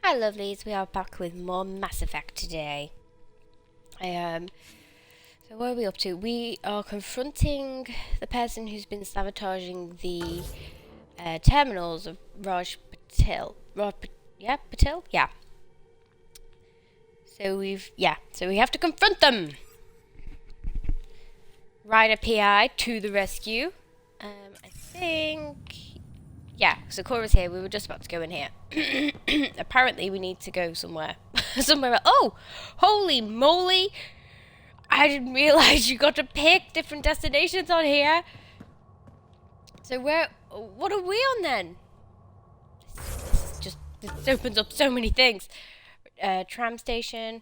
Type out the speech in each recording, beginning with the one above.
Hi lovelies, we are back with more Mass Effect today. So what are we up to? We are confronting the person who's been sabotaging the terminals of Raj Patil. Patil? Yeah. So we have to confront them. Ryder PI to the rescue. I think... Yeah, so Cora's here. We were just about to go in here. Apparently, we need to go somewhere. Somewhere else. Oh! Holy moly! I didn't realise you got to pick different destinations on here. So what are we on then? This opens up so many things. Tram station.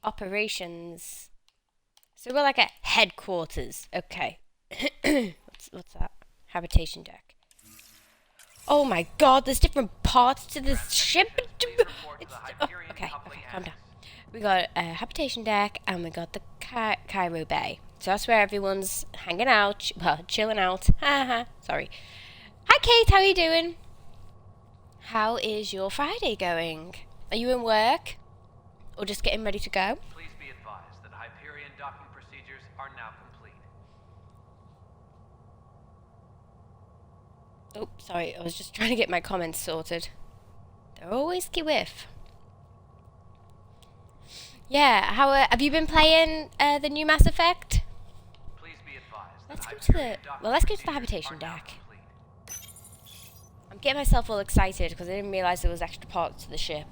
Operations. So we're like at headquarters. Okay. What's that? Habitation deck. Oh my god, there's different parts to this ship. Okay, calm down. We got a habitation deck and we got the Cairo Bay. So that's where everyone's hanging out, chilling out. Haha, sorry. Hi Kate, how are you doing? How is your Friday going? Are you in work? Or just getting ready to go? Please be advised that Hyperion docking procedures are now complete. Oh, sorry, I was just trying to get my comments sorted. They're always whiff. Yeah, how have you been playing the new Mass Effect? Please be advised. Let's go to the habitation deck. I'm getting myself all excited because I didn't realise there was extra parts to the ship.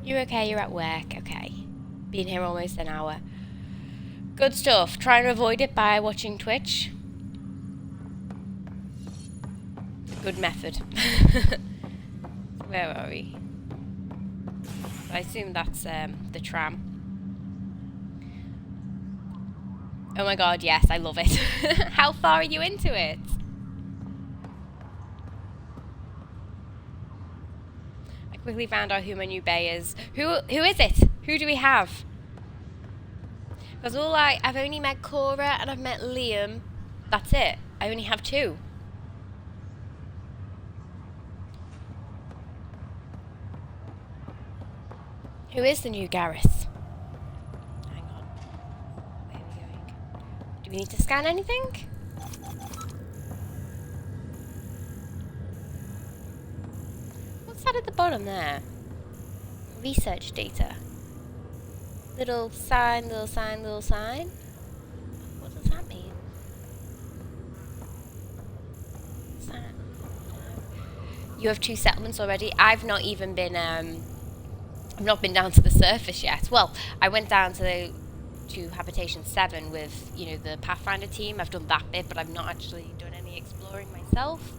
You're okay, you're at work, okay. Been here almost an hour. Good stuff. Try and avoid it by watching Twitch. It's a good method. Where are we? I assume that's the tram. Oh my god, yes, I love it. How far are you into it? I quickly found out who my new bay is. Who is it? Who do we have? Because I've only met Cora and I've met Liam. That's it. I only have two. Who is the new Gareth? Hang on. Where are we going? Do we need to scan anything? What's that at the bottom there? Research data. Little sign, little sign, little sign. What does that mean? You have 2 settlements already. I've not even been I've not been down to the surface yet. Well, I went down to Habitation 7 with, the Pathfinder team. I've done that bit, but I've not actually done any exploring myself.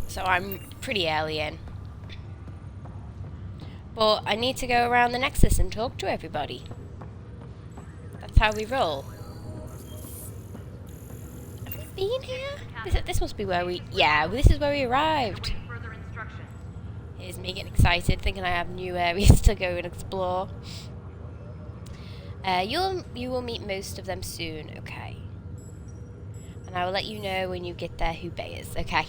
So I'm pretty early in. But I need to go around the Nexus and talk to everybody. That's how we roll. Have we been here? This must be where we... Yeah, this is where we arrived. Here's me getting excited, thinking I have new areas to go and explore. You will meet most of them soon, okay. And I will let you know when you get there who Bay is, okay.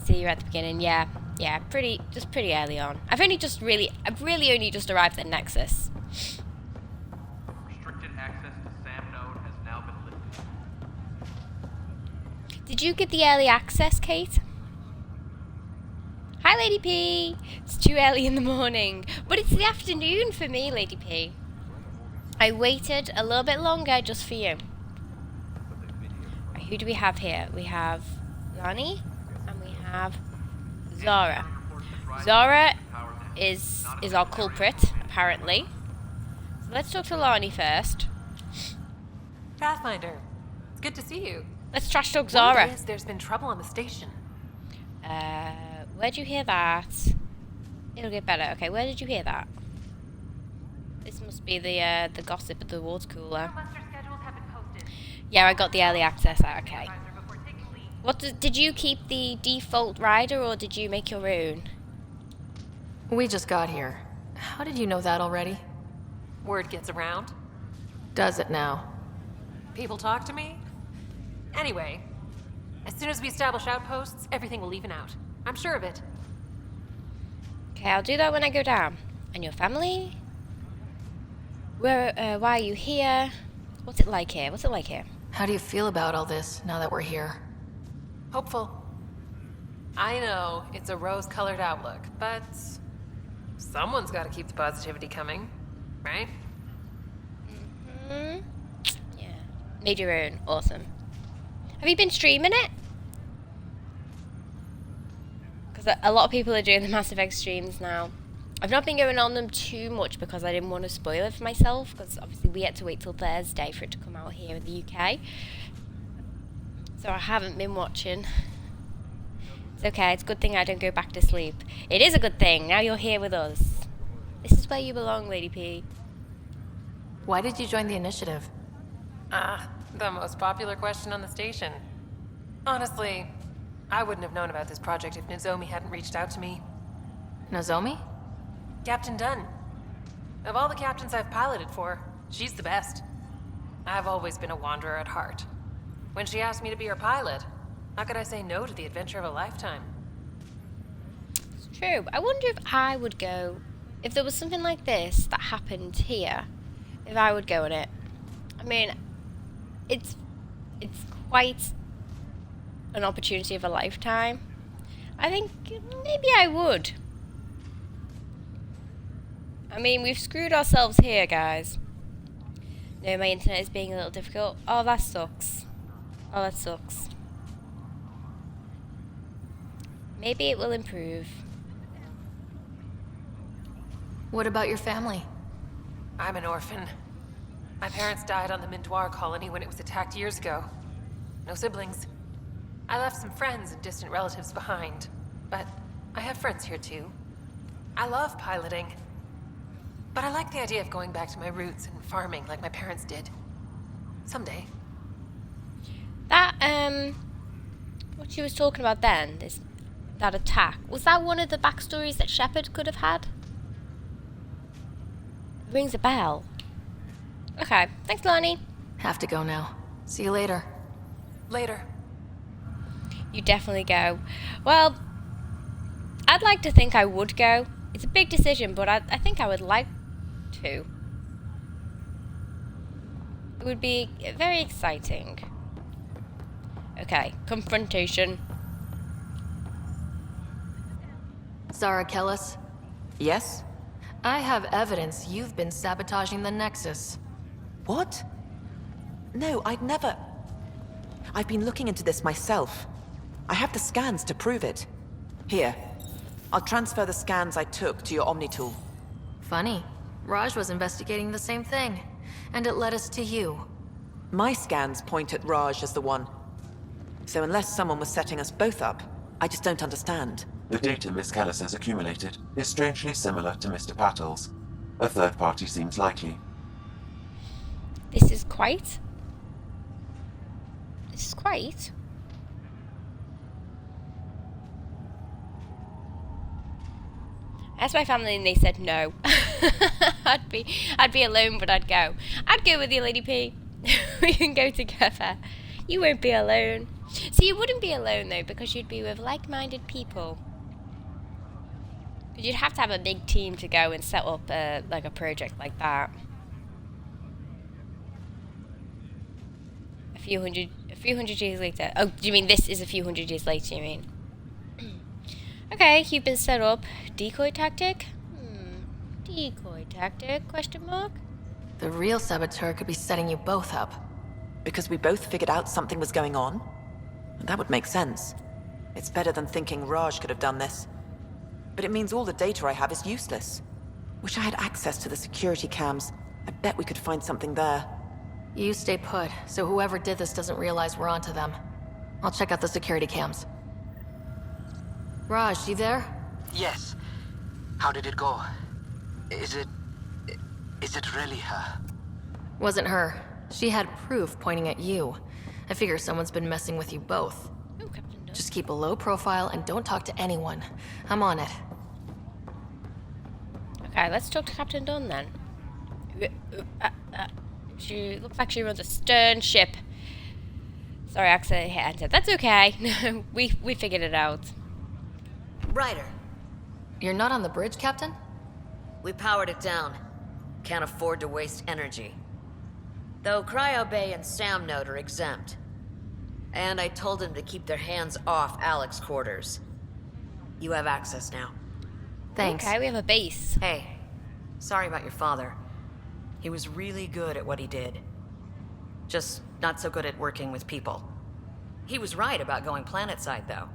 See you at the beginning, yeah, pretty early on. I've really only just arrived at Nexus. Restricted access to SAM node has now been lifted. Did you get the early access, Kate? Hi, Lady P. It's too early in the morning, but it's the afternoon for me, Lady P. I waited a little bit longer just for you. Right, who do we have here? We have Lani. Have Zara. Zara is our culprit, apparently. So let's talk to Lani first. Pathfinder, good to see you. Let's trash talk Zara. There's been trouble on the station. Where'd you hear that? It'll get better. Okay, where did you hear that? This must be the gossip at the water cooler. Yeah, I got the early access. Okay. Did you keep the default rider or did you make your own? We just got here. How did you know that already? Word gets around? Does it now? people talk to me? Anyway, as soon as we establish outposts, everything will even out. I'm sure of it. Okay, I'll do that when I go down. And your family? Why are you here? What's it like here? What's it like here? How do you feel about all this now that we're here? Hopeful. I know it's a rose-colored outlook, but someone's got to keep the positivity coming, right? Hmm. Yeah. Made your own. Awesome. Have you been streaming it? Because a lot of people are doing the Mass Effect streams now. I've not been going on them too much because I didn't want to spoil it for myself, because obviously we had to wait till Thursday for it to come out here in the UK. So I haven't been watching. It's okay, it's a good thing I don't go back to sleep. It is a good thing, now you're here with us. This is where you belong, Lady P. Why did you join the initiative? The most popular question on the station. Honestly, I wouldn't have known about this project if Nozomi hadn't reached out to me. Nozomi? Captain Dunn. Of all the captains I've piloted for, she's the best. I've always been a wanderer at heart. When she asked me to be her pilot, how could I say no to the adventure of a lifetime? It's true, but I wonder if I would go, if there was something like this that happened here, if I would go on it. I mean, it's quite an opportunity of a lifetime. I think maybe I would. I mean, we've screwed ourselves here, guys. No, my internet is being a little difficult. Oh, that sucks. Oh, that sucks. Maybe it will improve. What about your family? I'm an orphan. My parents died on the Mindoir colony when it was attacked years ago. No siblings. I left some friends and distant relatives behind, but I have friends here too. I love piloting. But I like the idea of going back to my roots and farming like my parents did. Someday. That, what she was talking about then, that attack, was that one of the backstories that Shepard could have had? Rings a bell. Okay, thanks, Lonnie. Have to go now. See you later. Later. You definitely go. Well, I'd like to think I would go. It's a big decision, but I think I would like to. It would be very exciting. Okay, confrontation. Zara Kellis, Yes? I have evidence you've been sabotaging the Nexus. What? No, I'd never... I've been looking into this myself. I have the scans to prove it. Here. I'll transfer the scans I took to your Omni tool. Funny. Raj was investigating the same thing, and it led us to you. My scans point at Raj as the one. So unless someone was setting us both up, I just don't understand. The data Miss Kellis has accumulated is strangely similar to Mr. Pattle's. A third party seems likely. This is quite. I asked my family and they said no. I'd be alone, but I'd go. I'd go with you, Lady P. We can go together. You won't be alone. So you wouldn't be alone though, because you'd be with like-minded people. But you'd have to have a big team to go and set up like a project like that. A few hundred years later. Oh, do you mean this is a few hundred years later, you mean? Okay, you've been set up. Decoy tactic? Decoy tactic, question mark? The real saboteur could be setting you both up. Because we both figured out something was going on? That would make sense. It's better than thinking Raj could have done this. But it means all the data I have is useless. Wish I had access to the security cams. I bet we could find something there. You stay put, so whoever did this doesn't realize we're onto them. I'll check out the security cams. Raj, you there? Yes. How did it go? Is it really her? Wasn't her. She had proof pointing at you. I figure someone's been messing with you both. Oh, Captain Dunn. Just keep a low profile and don't talk to anyone. I'm on it. Okay, let's talk to Captain Dunn then. She looks like she runs a stern ship. Sorry, I accidentally hit enter. That's okay. we figured it out. Ryder, You're not on the bridge, Captain? we powered it down. Can't afford to waste energy. Though Cryo Bay and Sam Node are exempt. And I told them to keep their hands off Alec's quarters. You have access now. Thanks. Okay, we have a base. Hey, sorry about your father. He was really good at what he did. Just not so good at working with people. He was right about going planetside, though.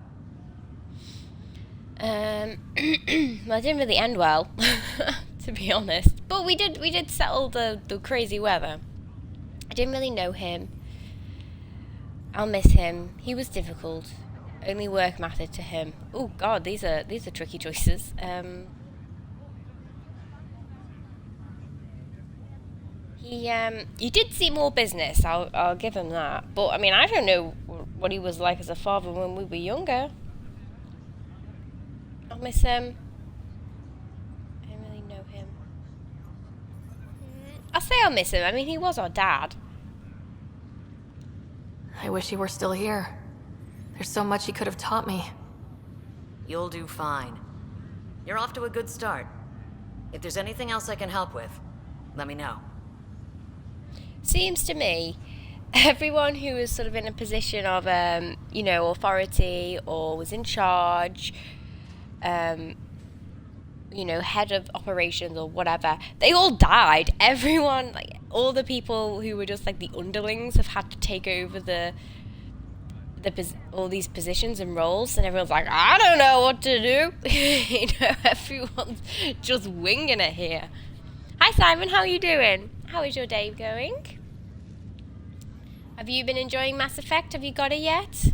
Well, it didn't really end well, to be honest. But we did settle the crazy weather. I didn't really know him. I'll miss him. He was difficult. Only work mattered to him. Oh God, these are tricky choices. He did see more business. I'll give him that. But I mean, I don't know what he was like as a father when we were younger. I'll miss him. I don't really know him. I'll say I'll miss him. I mean, he was our dad. I wish he were still here. There's so much he could have taught me. You'll do fine. You're off to a good start. If there's anything else I can help with, let me know. Seems to me, everyone who was sort of in a position of, authority or was in charge, head of operations or whatever, they all died. Everyone, like, all the people who were just, like, the underlings have had to take over all these positions and roles, and everyone's like, I don't know what to do. Everyone's just winging it here. Hi, Simon, how are you doing? How is your day going? Have you been enjoying Mass Effect? Have you got it yet?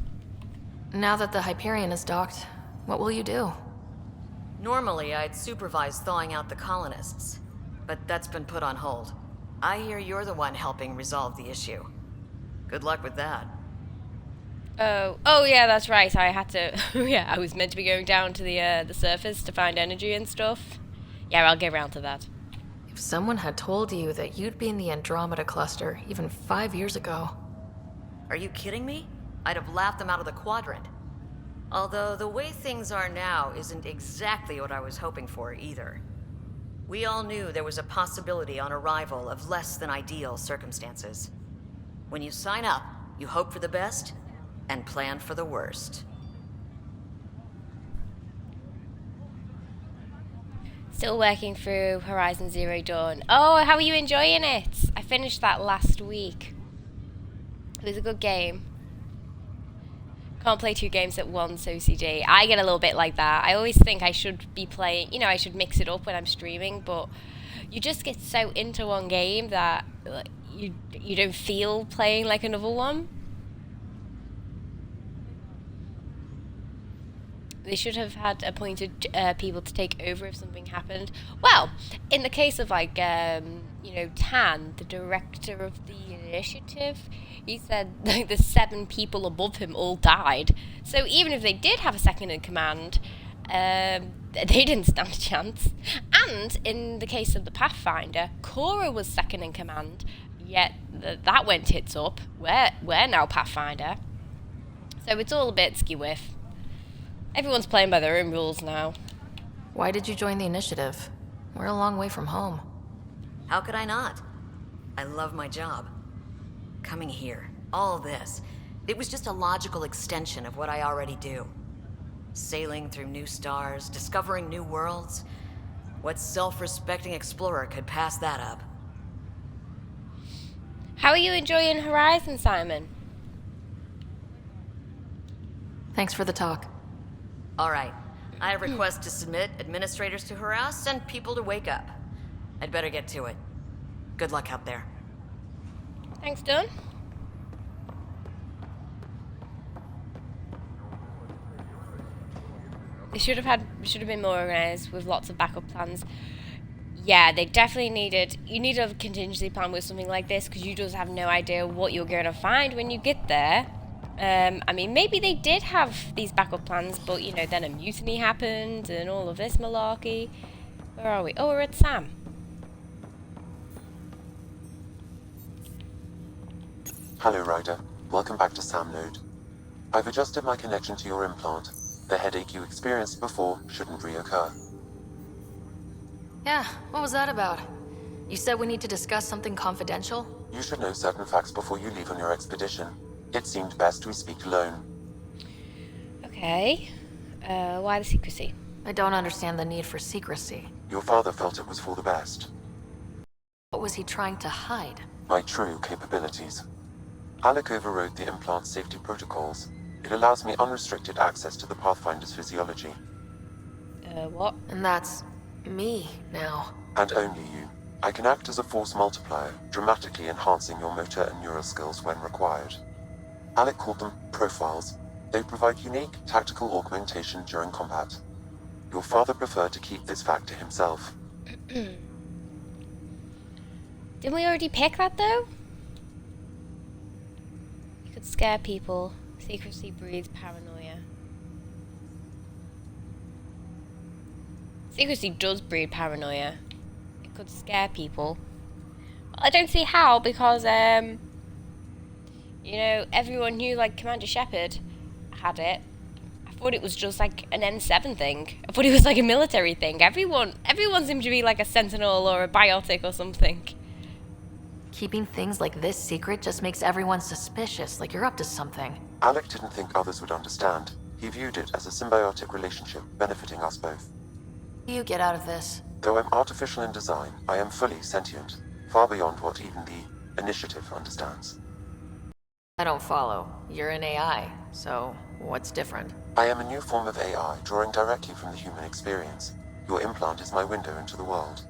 Now that the Hyperion is docked, what will you do? Normally, I'd supervise thawing out the colonists, but that's been put on hold. I hear you're the one helping resolve the issue. Good luck with that. Oh yeah, that's right. I had to. Yeah, I was meant to be going down to the surface to find energy and stuff. Yeah, I'll get around to that. If someone had told you that you'd be in the Andromeda cluster even 5 years ago. Are you kidding me? I'd have laughed them out of the quadrant. Although the way things are now isn't exactly what I was hoping for either. We all knew there was a possibility on arrival of less than ideal circumstances. When you sign up, you hope for the best and plan for the worst. Still working through Horizon Zero Dawn. Oh, how are you enjoying it? I finished that last week. It was a good game. Can't play 2 games at once, OCD. I get a little bit like that. I always think I should be playing, I should mix it up when I'm streaming, but you just get so into one game that you don't feel playing like another one. They should have had appointed people to take over if something happened. Well, in the case of Tan, the director of the initiative, he said like the 7 people above him all died. So even if they did have a second in command, they didn't stand a chance. And in the case of the Pathfinder, Cora was second in command, yet that went tits up. We're now Pathfinder. So it's all a bit skew-whiff. Everyone's playing by their own rules now. Why did you join the initiative? We're a long way from home. How could I not? I love my job. Coming here, all this, it was just a logical extension of what I already do. Sailing through new stars, discovering new worlds. What self-respecting explorer could pass that up? How are you enjoying Horizon, Simon? Thanks for the talk. All right. I have requests to submit, administrators to harass, and people to wake up. I'd better get to it. Good luck out there. Thanks, Don. They should have been more organized with lots of backup plans. Yeah, they definitely you need a contingency plan with something like this, because you just have no idea what you're going to find when you get there. I mean, maybe they did have these backup plans, but, then a mutiny happened and all of this malarkey. Where are we? Oh, we're at Sam. Hello, Ryder. Welcome back to Sam Node. I've adjusted my connection to your implant. The headache you experienced before shouldn't reoccur. Yeah, what was that about? You said we need to discuss something confidential? You should know certain facts before you leave on your expedition. It seemed best we speak alone. Okay. Why the secrecy? I don't understand the need for secrecy. Your father felt it was for the best. What was he trying to hide? My true capabilities. Alec overrode the implant's safety protocols. It allows me unrestricted access to the Pathfinder's physiology. What? And that's me now. And only you. I can act as a force multiplier, dramatically enhancing your motor and neural skills when required. Alec called them profiles. They provide unique tactical augmentation during combat. Your father preferred to keep this fact to himself. Didn't we already pick that though? You could scare people. Secrecy breeds paranoia. Secrecy does breed paranoia. It could scare people. I don't see how, because you know, everyone knew like Commander Shepard had it. I thought it was just like an N7 thing. I thought it was like a military thing. Everyone seemed to be like a sentinel or a biotic or something. Keeping things like this secret just makes everyone suspicious, like you're up to something. Alec didn't think others would understand. He viewed it as a symbiotic relationship benefiting us both. What do you get out of this? Though I'm artificial in design, I am fully sentient, far beyond what even the Initiative understands. I don't follow. You're an AI, so what's different? I am a new form of AI, drawing directly from the human experience. Your implant is my window into the world.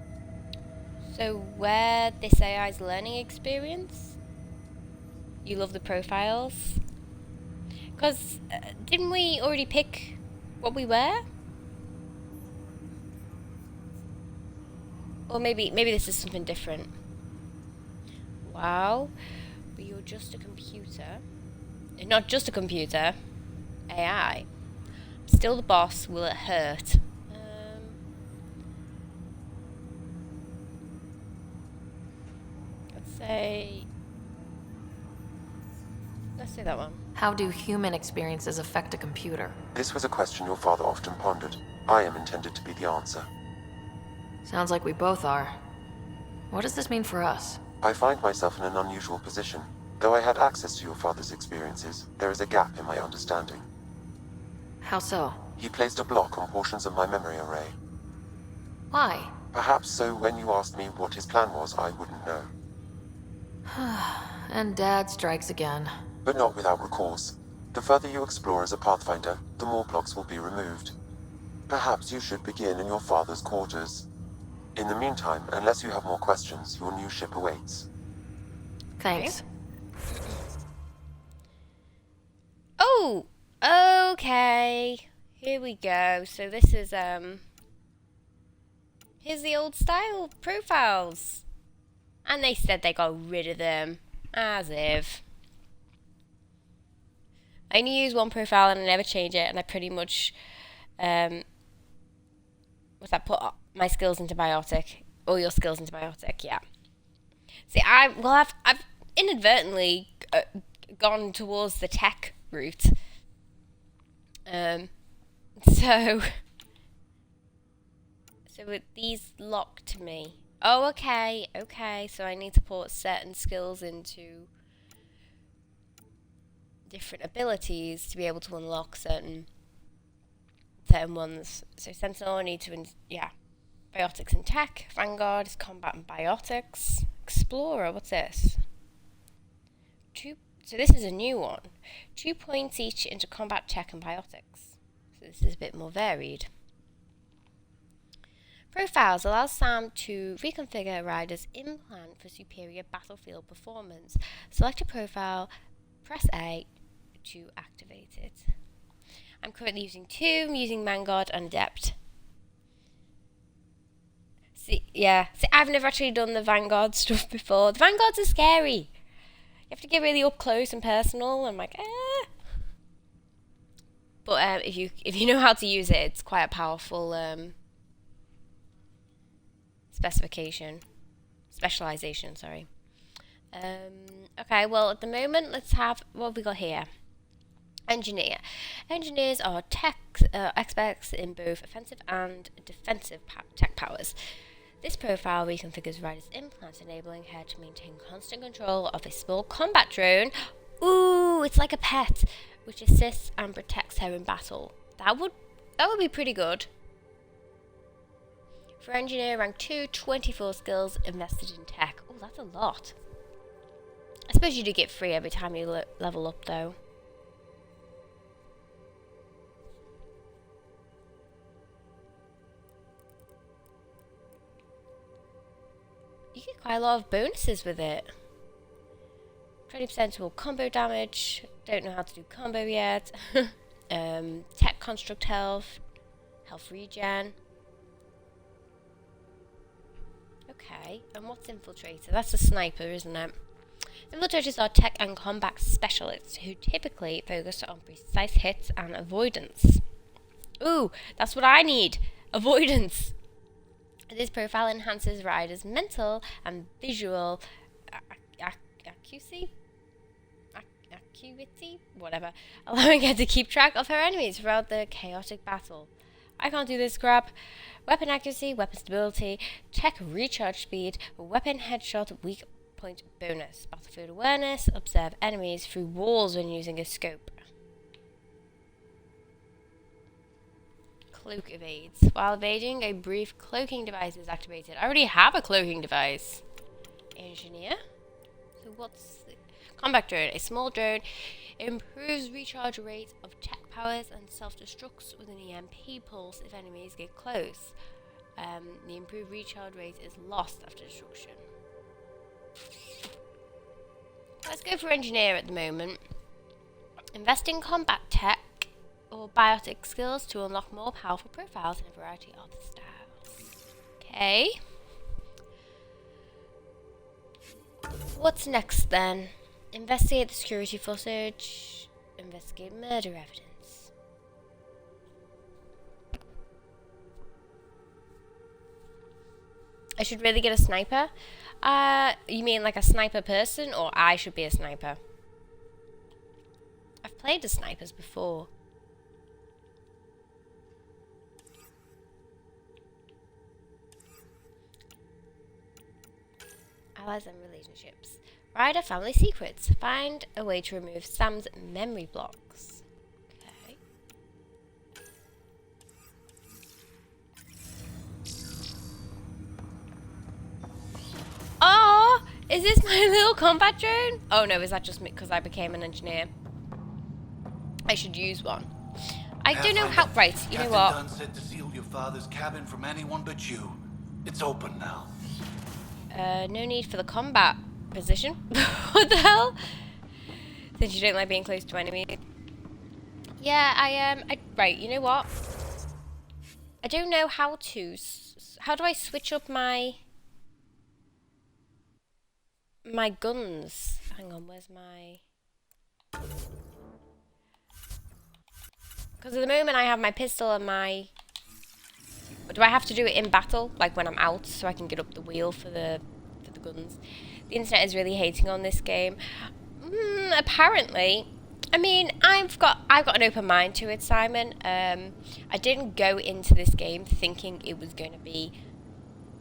So where this AI's learning experience? You love the profiles? Because didn't we already pick what we were? Or maybe this is something different. Wow, but you're just a computer. Not just a computer. AI. Still the boss. Will it hurt? Let's say that one. How do human experiences affect a computer? This was a question your father often pondered. I am intended to be the answer. Sounds like we both are. What does this mean for us? I find myself in an unusual position. Though I had access to your father's experiences, there is a gap in my understanding. How so? He placed a block on portions of my memory array. Why? Perhaps so when you asked me what his plan was, I wouldn't know. And Dad strikes again. But not without recourse. The further you explore as a Pathfinder, the more blocks will be removed. Perhaps you should begin in your father's quarters. In the meantime, unless you have more questions, your new ship awaits. Thanks. Oh, okay. Here we go. So this is here's the old style profiles. And they said they got rid of them. As if. I only use one profile and I never change it, and I pretty much put my skills into biotic. All your skills into biotic, yeah. See, I've inadvertently gone towards the tech route. So with these lock to me. Oh, okay. So I need to put certain skills into different abilities to be able to unlock certain ones. So Sentinel, I need to, biotics and tech. Vanguard is combat and biotics. Explorer, what's this? So this is a new one. 2 points each into combat, tech, and biotics. So this is a bit more varied. Profiles allows Sam to reconfigure a rider's implant for superior battlefield performance. Select a profile, press A to activate it. I'm currently using 2. I'm using Vanguard and Adept. See, I've never actually done the Vanguard stuff before. The Vanguards are scary. You have to get really up close and personal. I'm like, But if you know how to use it, it's quite a powerful specialization, sorry. Okay, well, at the moment, let's have, what have we got here? Engineer. Engineers are experts in both offensive and defensive tech powers. This profile reconfigures Ryder's implant, enabling her to maintain constant control of a small combat drone. Ooh, it's like a pet, which assists and protects her in battle. That would be pretty good. For engineer rank 2, 24 skills invested in tech. Oh, that's a lot. I suppose you do get free every time you level up, though. You get quite a lot of bonuses with it. 20% will combo damage. Don't know how to do combo yet. Tech construct health. Health regen. Okay, and what's infiltrator? That's a sniper, isn't it? Infiltrators are tech and combat specialists who typically focus on precise hits and avoidance. Ooh, that's what I need! Avoidance! This profile enhances Ryder's mental and visual acuity, whatever, allowing her to keep track of her enemies throughout the chaotic battle. I can't do this crap. Weapon accuracy, weapon stability, tech recharge speed, weapon headshot, weak point bonus, battlefield awareness, observe enemies through walls when using a scope. Cloak evades. While evading, a brief cloaking device is activated. I already have a cloaking device. Engineer. So what's the combat drone? A small drone improves recharge rate of tech powers and self-destructs with an EMP pulse if enemies get close. The improved recharge rate is lost after destruction. Let's go for engineer at the moment. Invest in combat tech or biotic skills to unlock more powerful profiles in a variety of styles. Okay. What's next then? Investigate the security footage. Investigate murder evidence. I should really get a sniper? You mean like a sniper person, or I should be a sniper? I've played as snipers before. Allies and relationships. Ryder family secrets. Find a way to remove Sam's memory blocks. Okay. Oh, is this my little combat drone? Oh no, is that just me because I became an engineer? I should use one. I don't know how. Right, you know what? Captain Dunn said to seal your father's cabin from anyone but you. It's open now. No need for the combat position. What the hell? Since you don't like being close to enemies. Yeah, right, you know what? I don't know how to. How do I switch up my guns? Hang on, where's my? Because at the moment I have my pistol and my. Do I have to do it in battle, like when I'm out, so I can get up the wheel for the guns? The internet is really hating on this game. Apparently, I mean, I've got an open mind to it, Simon. I didn't go into this game thinking it was going to be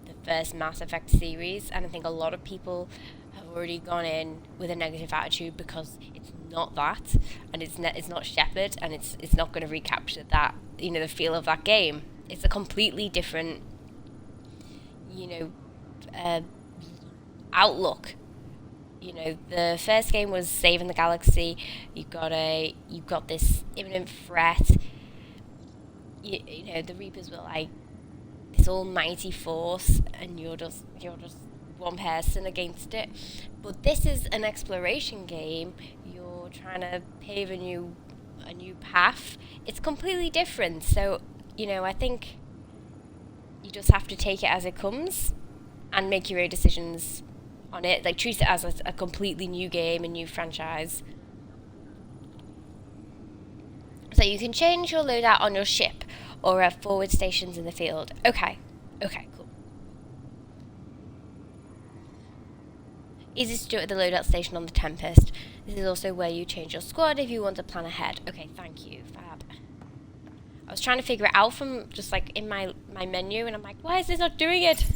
the first Mass Effect series, and I think a lot of people have already gone in with a negative attitude because it's not that, and it's not Shepard, and it's not going to recapture that, you know, the feel of that game. It's a completely different, you know, outlook. You know, the first game was saving the galaxy. You've got this imminent threat. You know, the Reapers were like this almighty force, and you're just one person against it. But this is an exploration game. You're trying to pave a new path. It's completely different. So, you know, I think you just have to take it as it comes and make your own decisions on it. Like, treat it as a completely new game, a new franchise. So you can change your loadout on your ship or at forward stations in the field. Okay, cool. Easy to do at the loadout station on the Tempest. This is also where you change your squad if you want to plan ahead. Okay, thank you, fab. I was trying to figure it out from just like in my menu, and I'm like, why is this not doing it?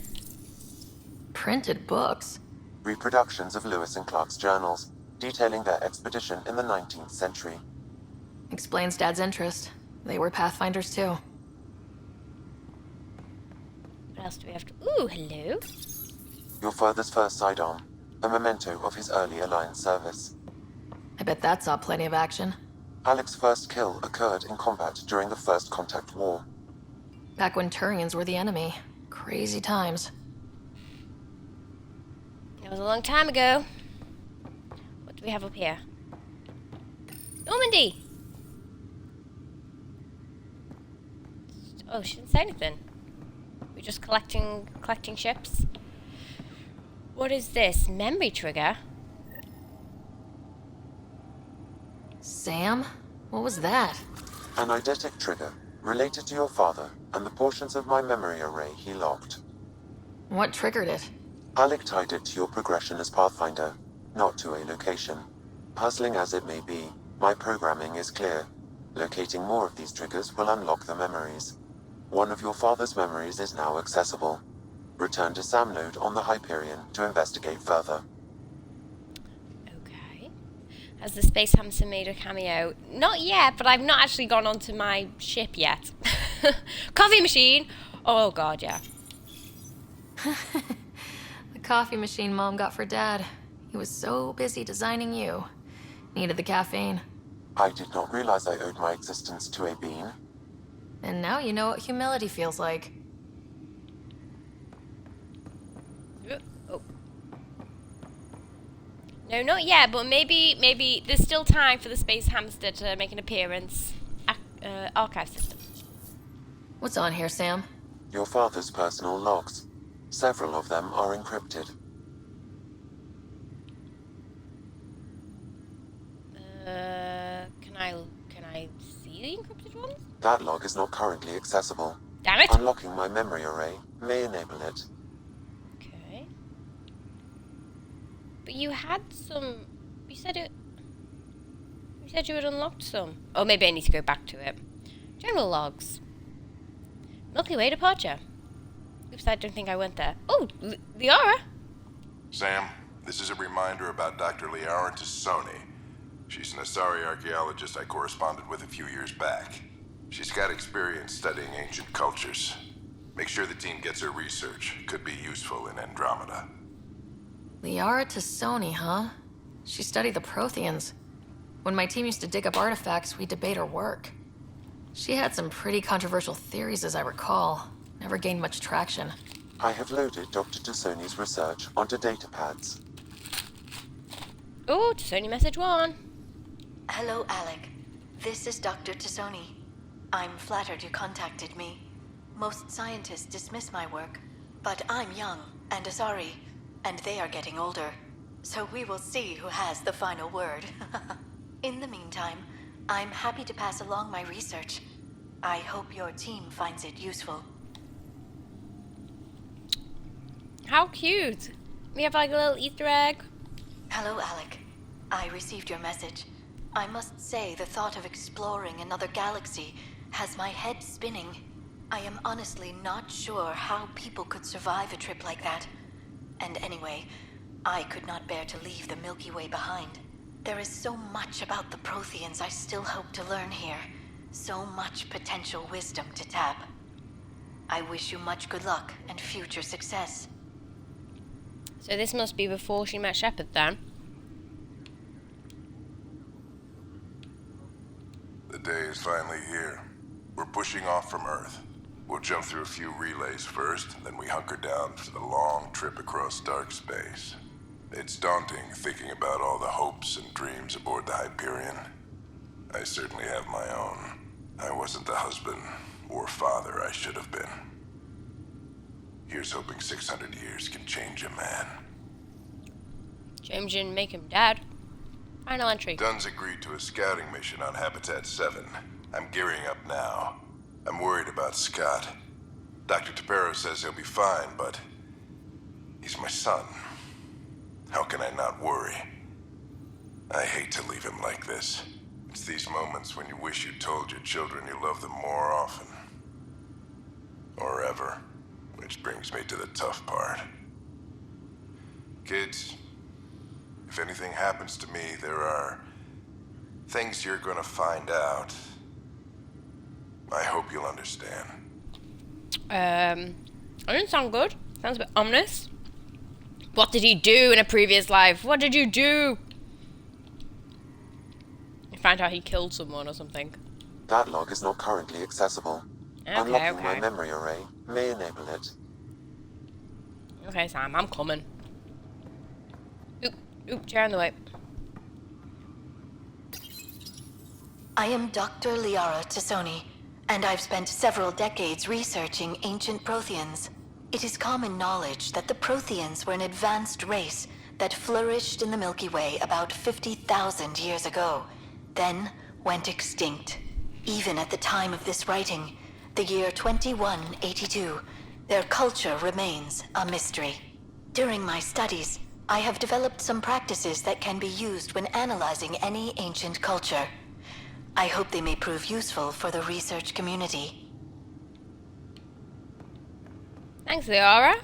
Printed books? Reproductions of Lewis and Clark's journals, detailing their expedition in the 19th century. Explains Dad's interest. They were Pathfinders too. What else do we have to... Ooh, hello. Your father's first sidearm, a memento of his early Alliance service. I bet that saw plenty of action. Alec's first kill occurred in combat during the First Contact War. Back when Turians were the enemy. Crazy times. It was a long time ago. What do we have up here? Normandy! Oh, she didn't say anything. We're just collecting ships. What is this? Memory trigger? Sam? What was that? An eidetic trigger, related to your father and the portions of my memory array he locked. What triggered it? Alec tied it to your progression as Pathfinder, not to a location. Puzzling as it may be, my programming is clear. Locating more of these triggers will unlock the memories. One of your father's memories is now accessible. Return to Sam node on the Hyperion to investigate further. Okay. Has the Space Hamster made a cameo? Not yet, but I've not actually gone onto my ship yet. Coffee machine! Oh god, yeah. The coffee machine Mom got for Dad. He was so busy designing you. Needed the caffeine. I did not realize I owed my existence to a bean. And now you know what humility feels like. Oh. No, not yet, but maybe there's still time for the Space Hamster to make an appearance. Archive system. What's on here, Sam? Your father's personal logs. Several of them are encrypted. Can I see the encrypted ones? That log is not currently accessible. Damn it! Unlocking my memory array may enable it. Okay. But you had some... You said you had unlocked some. Oh, maybe I need to go back to it. General logs. Milky Way departure. Oops, I don't think I went there. Oh, Liara! Sam, this is a reminder about Dr. Liara Tassoni. She's an Asari archaeologist I corresponded with a few years back. She's got experience studying ancient cultures. Make sure the team gets her research. Could be useful in Andromeda. Liara Tassoni, huh? She studied the Protheans. When my team used to dig up artifacts, we'd debate her work. She had some pretty controversial theories, as I recall. Never gained much traction. I have loaded Dr. Tassoni's research onto datapads. Oh, Sony message 1. Hello, Alec. This is Dr. Tassoni. I'm flattered you contacted me. Most scientists dismiss my work, but I'm young and Asari, and they are getting older. So we will see who has the final word. In the meantime, I'm happy to pass along my research. I hope your team finds it useful. How cute. We have like a little Easter egg. Hello, Alec. I received your message. I must say the thought of exploring another galaxy has my head spinning. I am honestly not sure how people could survive a trip like that. And anyway, I could not bear to leave the Milky Way behind. There is so much about the Protheans I still hope to learn here. So much potential wisdom to tap. I wish you much good luck and future success. So this must be before she met Shepard then. The day is finally here. We're pushing off from Earth. We'll jump through a few relays first, then we hunker down for the long trip across dark space. It's daunting thinking about all the hopes and dreams aboard the Hyperion. I certainly have my own. I wasn't the husband or father I should have been. Here's hoping 600 years can change a man. James didn't make him dad. Final entry. Dunn's agreed to a scouting mission on Habitat 7. I'm gearing up now. I'm worried about Scott. Dr. Tapero says he'll be fine, but he's my son. how can I not worry? I hate to leave him like this. It's these moments when you wish you told your children you love them more often. Or ever. Which brings me to the tough part. Kids, if anything happens to me, there are things you're gonna find out. I hope you'll understand. That doesn't sound good. Sounds a bit ominous. What did he do in a previous life? What did you do? You find out he killed someone or something. That log is not currently accessible. Unlocking my memory array may enable it. Okay, Sam, I'm coming. Oop, chair in the way. I am Dr. Liara Tassoni, and I've spent several decades researching ancient Protheans. It is common knowledge that the Protheans were an advanced race that flourished in the Milky Way about 50,000 years ago, then went extinct. Even at the time of this writing, the year 2182, their culture remains a mystery. During my studies, I have developed some practices that can be used when analyzing any ancient culture. I hope they may prove useful for the research community. Thanks, Liara.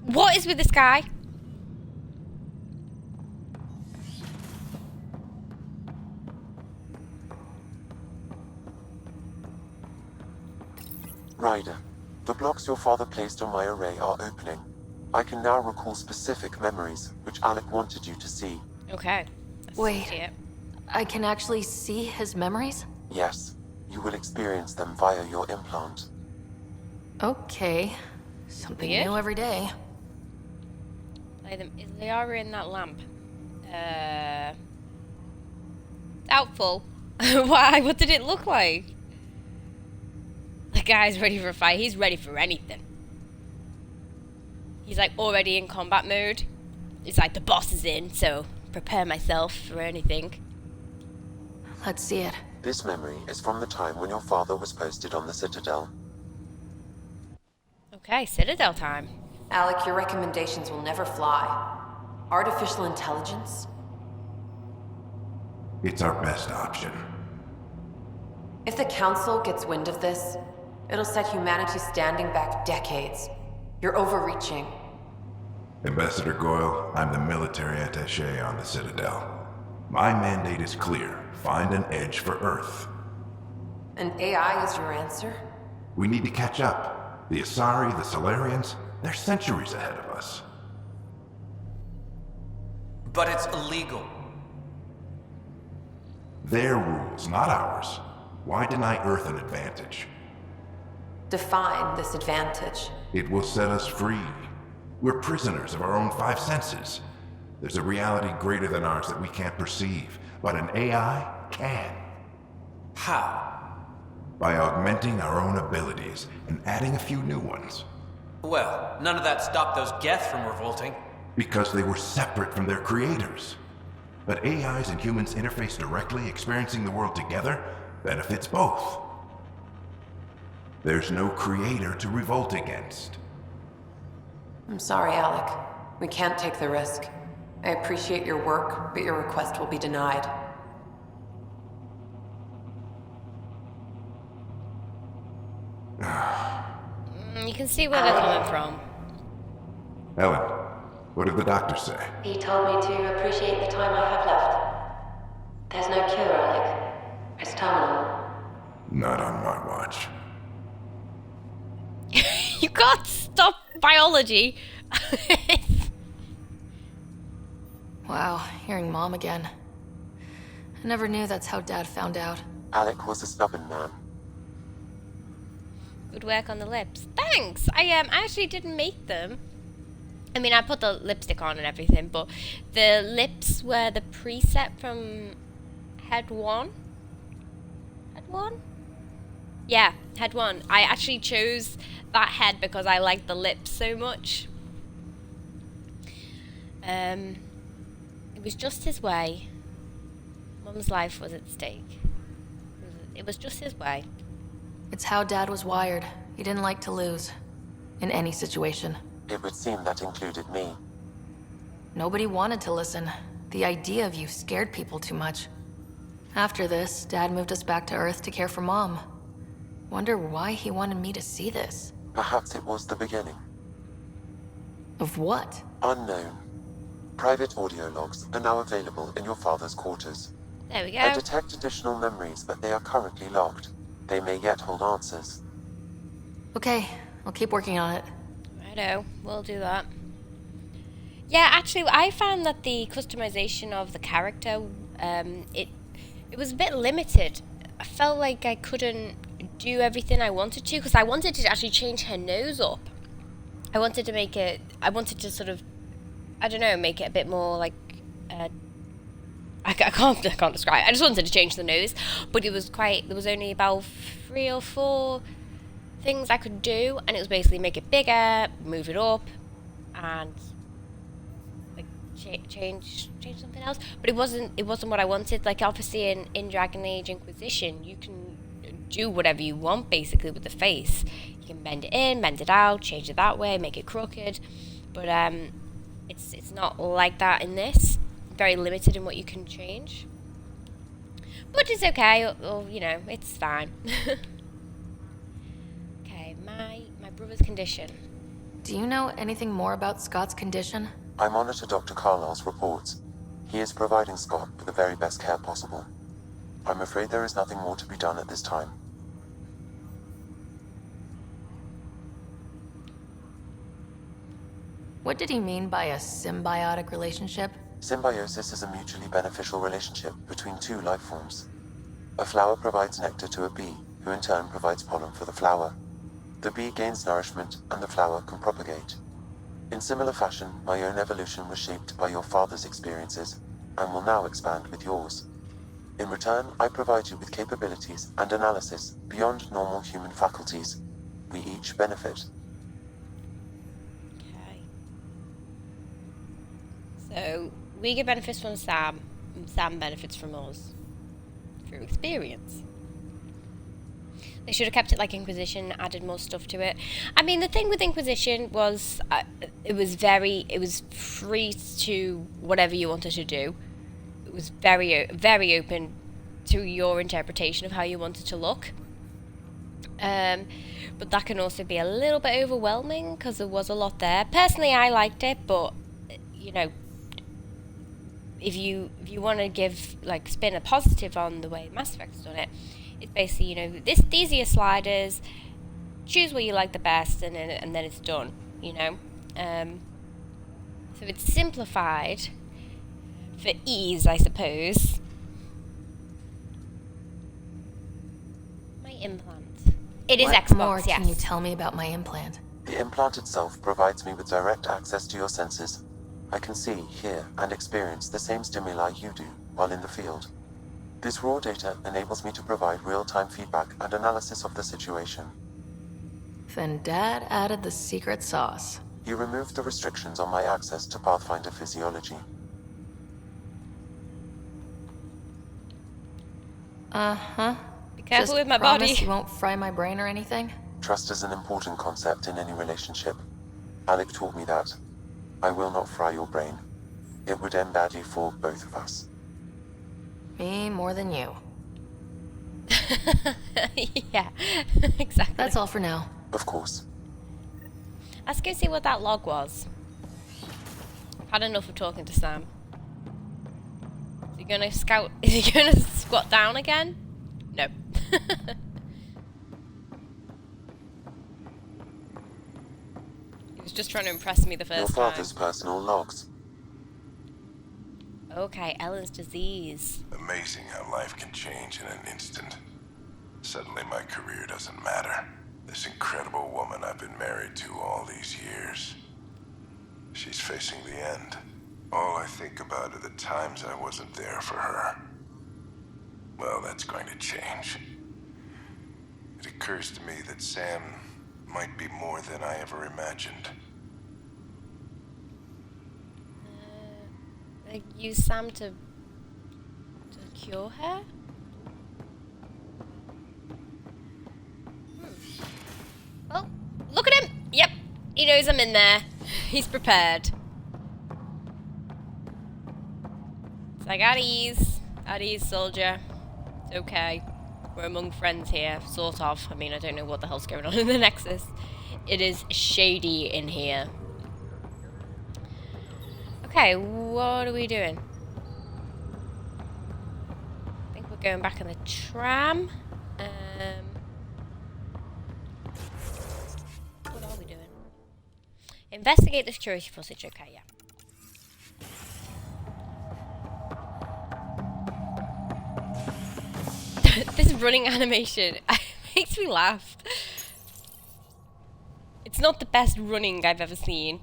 What is with this guy? Ryder, the blocks your father placed on my array are opening. I can now recall specific memories, which Alec wanted you to see. Okay. Wait, I can actually see his memories? Yes, you will experience them via your implant. Okay. Something new every day. Play them. Is Liara in that lamp? Doubtful. Why? What did it look like? The guy's ready for a fight. He's ready for anything. He's like already in combat mode. It's like the boss is in, so prepare myself for anything. Let's see it. This memory is from the time when your father was posted on the Citadel. Okay, Citadel time. Alec, your recommendations will never fly. Artificial intelligence? It's our best option. If the Council gets wind of this, it'll set humanity standing back decades. You're overreaching. Ambassador Goyle, I'm the military attaché on the Citadel. My mandate is clear. Find an edge for Earth. And AI is your answer? We need to catch up. The Asari, the Solarians, they're centuries ahead of us. But it's illegal. Their rules, not ours. Why deny Earth an advantage? Define this advantage. It will set us free. We're prisoners of our own five senses. There's a reality greater than ours that we can't perceive, but an AI can. How? By augmenting our own abilities and adding a few new ones. Well, none of that stopped those Geth from revolting. Because they were separate from their creators. But AIs and humans interface directly, experiencing the world together, benefits both. There's no creator to revolt against. I'm sorry, Alec. We can't take the risk. I appreciate your work, but your request will be denied. You can see where they're coming from. Ellen, what did the doctor say? He told me to appreciate the time I have left. There's no cure, Alec. It's terminal. Not on my watch. You can't stop biology. Wow, hearing Mom again. I never knew that's how Dad found out. Alec was a stubborn man. Good work on the lips. Thanks. I actually didn't make them. I mean, I put the lipstick on and everything, but the lips were the preset from Head 1. Head 1? Yeah, Head 1. I actually chose that head because I liked the lips so much. It was just his way. Mum's life was at stake. It was just his way. It's how Dad was wired. He didn't like to lose. In any situation. It would seem that included me. Nobody wanted to listen. The idea of you scared people too much. After this, Dad moved us back to Earth to care for Mom. Wonder why he wanted me to see this. Perhaps it was the beginning. Of what? Unknown. Private audio logs are now available in your father's quarters. There we I go. detect additional memories, but they are currently locked. They may yet hold answers. Okay, I'll keep working on it. Righto, we'll do that. Yeah, actually, I found that the customization of the character, it was a bit limited. I felt like I couldn't do everything I wanted to, because I wanted to actually change her nose up. I wanted to sort of, I don't know, make it a bit more like, I can't describe it. I just wanted to change the nose, but there was only about 3 or 4 things I could do, and it was basically make it bigger, move it up, and like change something else. But it wasn't what I wanted. Like obviously in Dragon Age Inquisition, you can do whatever you want basically with the face. You can bend it in, bend it out, change it that way, make it crooked. But it's not like that in this. Very limited in what you can change. But it's okay, or you know, it's fine. Okay, my brother's condition. Do you know anything more about Scott's condition? I monitor Dr. Carlisle's reports. He is providing Scott with the very best care possible. I'm afraid there is nothing more to be done at this time. What did he mean by a symbiotic relationship? Symbiosis is a mutually beneficial relationship between 2 life forms. A flower provides nectar to a bee, who in turn provides pollen for the flower. The bee gains nourishment, and the flower can propagate. In similar fashion, my own evolution was shaped by your father's experiences, and will now expand with yours. In return, I provide you with capabilities and analysis beyond normal human faculties. We each benefit. Okay. So we get benefits from Sam, and Sam benefits from us through experience. They should have kept it like Inquisition, added more stuff to it. I mean, the thing with Inquisition was it was free to whatever you wanted to do. It was very open to your interpretation of how you wanted to look. But that can also be a little bit overwhelming because there was a lot there. Personally, I liked it, but you know, if you want to give like spin a positive on the way Mass Effect's done it, it's basically, you know, these are your sliders. Choose what you like the best, and then it's done. You know, so it's simplified for ease, I suppose. My implant. It is What Xbox. more Yes. can you tell me about my implant? The implant itself provides me with direct access to your senses. I can see, hear, and experience the same stimuli you do while in the field. This raw data enables me to provide real-time feedback and analysis of the situation. Then Dad added the secret sauce. He removed the restrictions on my access to Pathfinder physiology. Uh-huh. Be careful Just with my promise body. you won't fry my brain or anything? Trust is an important concept in any relationship. Alec taught me that. I will not fry your brain. It would end badly for both of us. Me more than you. Yeah, exactly. That's all for now. Of course. Let's go see what that log was. I've had enough of talking to Sam. Is he gonna scout? Is he gonna squat down again? No. He was just trying to impress me the Your first time. father's personal logs. Okay, Ellen's disease. Amazing how life can change in an instant. Suddenly my career doesn't matter. This incredible woman I've been married to all these years. She's facing the end. All I think about are the times I wasn't there for her. Well, that's going to change. It occurs to me that Sam might be more than I ever imagined. Like, use Sam to cure her? Well, look at him! Yep, he knows I'm in there. He's prepared. It's like, at ease, soldier. It's okay. We're among friends here, sort of. I mean, I don't know what the hell's going on in the Nexus. It is shady in here. Okay, what are we doing? I think we're going back in the tram. What are we doing? Investigate the security footage. Okay, yeah. This running animation makes me laugh. It's not the best running I've ever seen.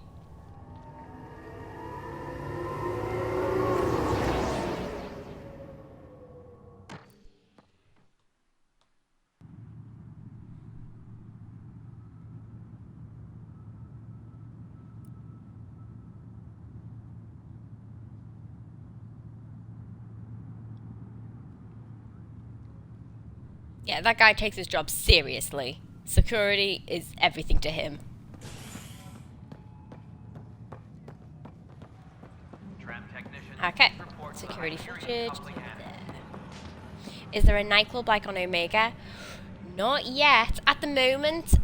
Yeah, that guy takes his job seriously. Security is everything to him. Okay, security footage. Is there a nightclub like on Omega? Not yet. At the moment,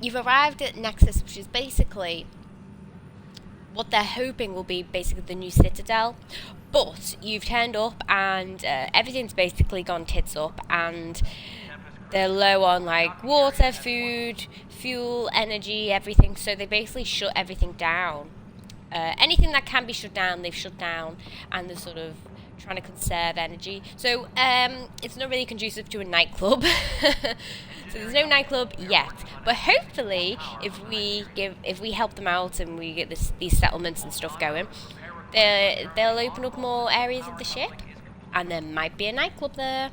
you've arrived at Nexus, which is basically what they're hoping will be basically the new Citadel. But you've turned up and everything's basically gone tits up, and they're low on like water, food, fuel, energy, everything. So they basically shut everything down. Anything that can be shut down, they've shut down, and they're sort of trying to conserve energy. So it's not really conducive to a nightclub. So there's no nightclub yet. But hopefully, if we help them out and we get these settlements and stuff going, they'll open up more areas of the ship, and there might be a nightclub there.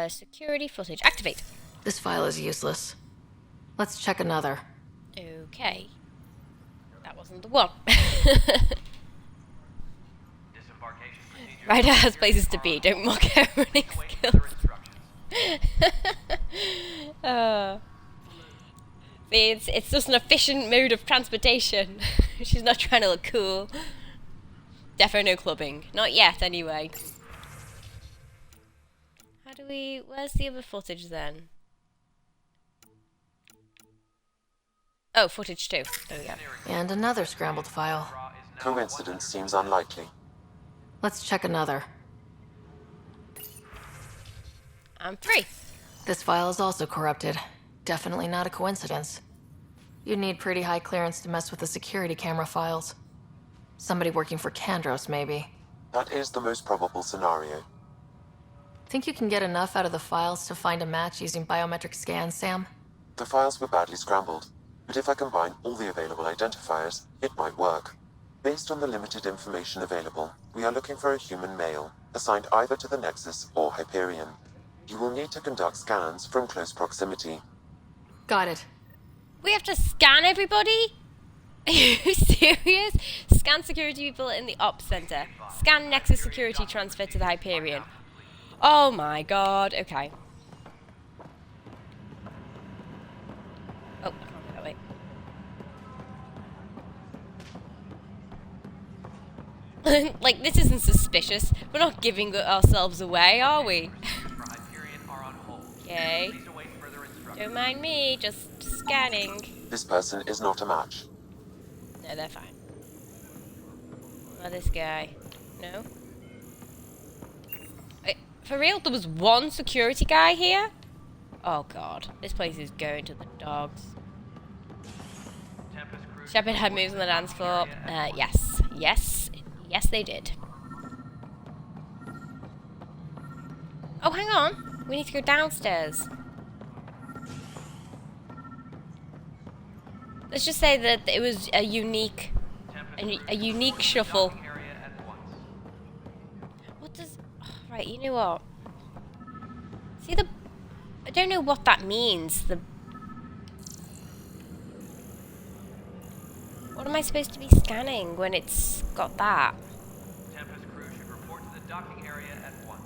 Security footage. Activate. This file is useless. Let's check another. Okay. That wasn't the one. Ryder has places to be. Don't mock her running skills. See, it's just an efficient mode of transportation. She's not trying to look cool. Defo no clubbing. Not yet, anyway. How do we... Where's the other footage, then? Oh, footage 2. There we go. And another scrambled file. Coincidence seems unlikely. Let's check another. I'm 3. This file is also corrupted. Definitely not a coincidence. You'd need pretty high clearance to mess with the security camera files. Somebody working for Kandros, maybe. That is the most probable scenario. Think you can get enough out of the files to find a match using biometric scans, Sam? The files were badly scrambled, but if I combine all the available identifiers, it might work. Based on the limited information available, we are looking for a human male, assigned either to the Nexus or Hyperion. You will need to conduct scans from close proximity. Got it. We have to scan everybody? Are you serious? Scan security people in the ops center. Scan Nexus security transfer to the Hyperion. Oh my god. Okay. Oh, I can't go that way. Like, this isn't suspicious. We're not giving ourselves away, are we? Okay. Don't mind me, just scanning. This person is not a match. No, they're fine. Oh, this guy. No? Wait, for real? There was one security guy here? Oh god. This place is going to the dogs. Shepard had moves on the dance floor. Yes. Yes. Yes, they did. Oh, hang on. We need to go downstairs. Let's just say that it was a unique shuffle. What does... Oh, right, you know what? See the... I don't know what that means. The... What am I supposed to be scanning when it's got that?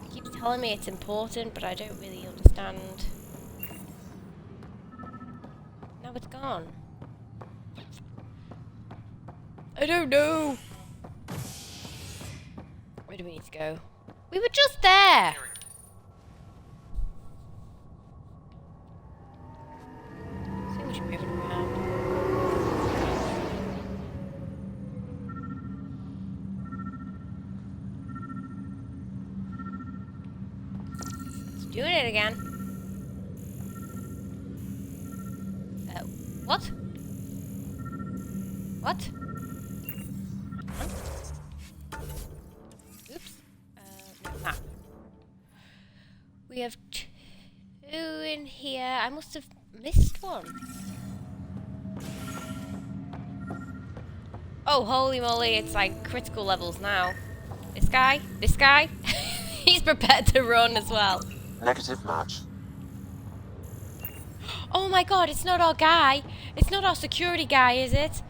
It keeps telling me it's important, but I don't really understand. Now it's gone. I don't know. Where do we need to go? We were just there. So much moving around. It's doing it again. What? What? Oops. No, map. We have 2 in here. I must have missed one. Oh, holy moly, it's like critical levels now. This guy, he's prepared to run as well. Negative match. Oh my god, it's not our guy. It's not our security guy, is it?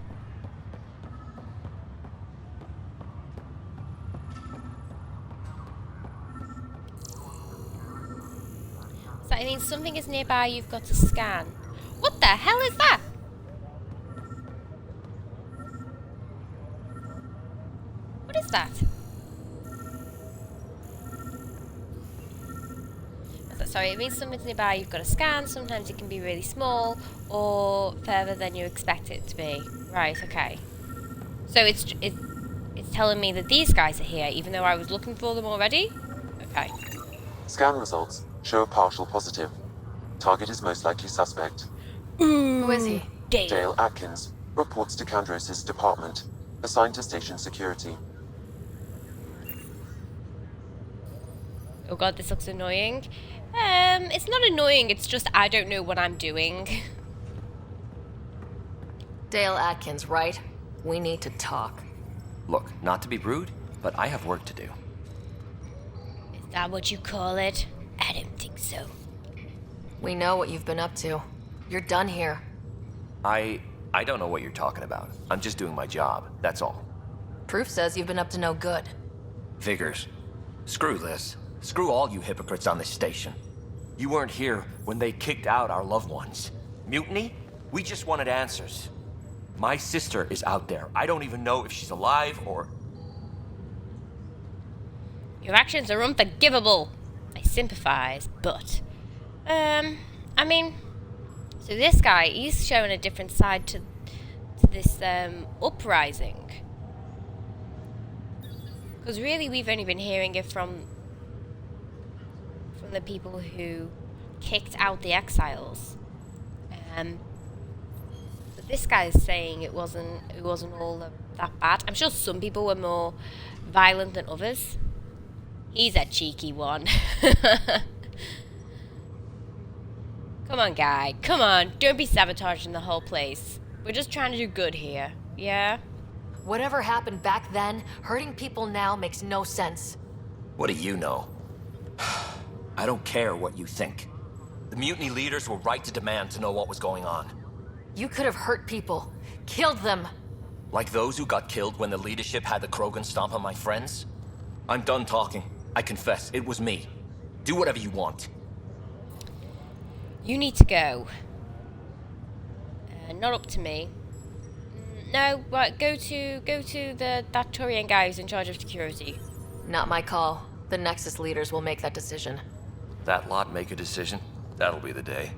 So that means something is nearby you've got to scan. What the hell is that? What is that? Sorry, it means something's nearby you've got to scan. Sometimes it can be really small or further than you expect it to be. Right, okay. So it's telling me that these guys are here, even though I was looking for them already? Okay. Scan results show a partial positive. Target is most likely suspect. Ooh, Who is he? Dale Atkins reports to Kandros' department, assigned to station security. Oh god, this looks annoying. It's not annoying, it's just I don't know what I'm doing. Dale Atkins, right? We need to talk. Look, not to be rude, but I have work to do. Is that what you call it? I don't think so. We know what you've been up to. You're done here. I don't know what you're talking about. I'm just doing my job, that's all. Proof says you've been up to no good. Figures. Screw this. Screw all you hypocrites on this station. You weren't here when they kicked out our loved ones. Mutiny? We just wanted answers. My sister is out there. I don't even know if she's alive or... Your actions are unforgivable. I sympathize, but... I mean... So this guy, he's showing a different side to this, uprising. Because really we've only been hearing it from the people who kicked out the exiles. But this guy's saying it wasn't all that bad. I'm sure some people were more violent than others. He's a cheeky one. Come on, guy. Come on. Don't be sabotaging the whole place. We're just trying to do good here. Yeah? Whatever happened back then, hurting people now makes no sense. What do you know? I don't care what you think. The mutiny leaders were right to demand to know what was going on. You could have hurt people. Killed them. Like those who got killed when the leadership had the Krogan stomp on my friends? I'm done talking. I confess, it was me. Do whatever you want. You need to go. Not up to me. No, right, go to that Turian guy who's in charge of security. Not my call. The Nexus leaders will make that decision. That lot make a decision? That'll be the day.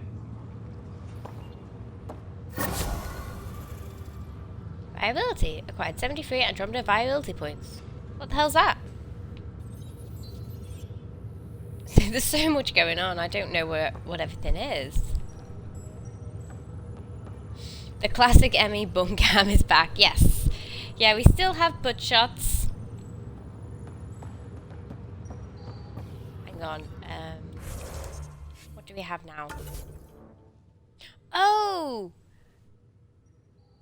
Viability. Acquired 73 Andromeda viability points. What the hell's that? There's so much going on, I don't know what everything is. The classic Emmy bum cam is back, yes. Yeah, we still have butt shots. Hang on, what do we have now? Oh!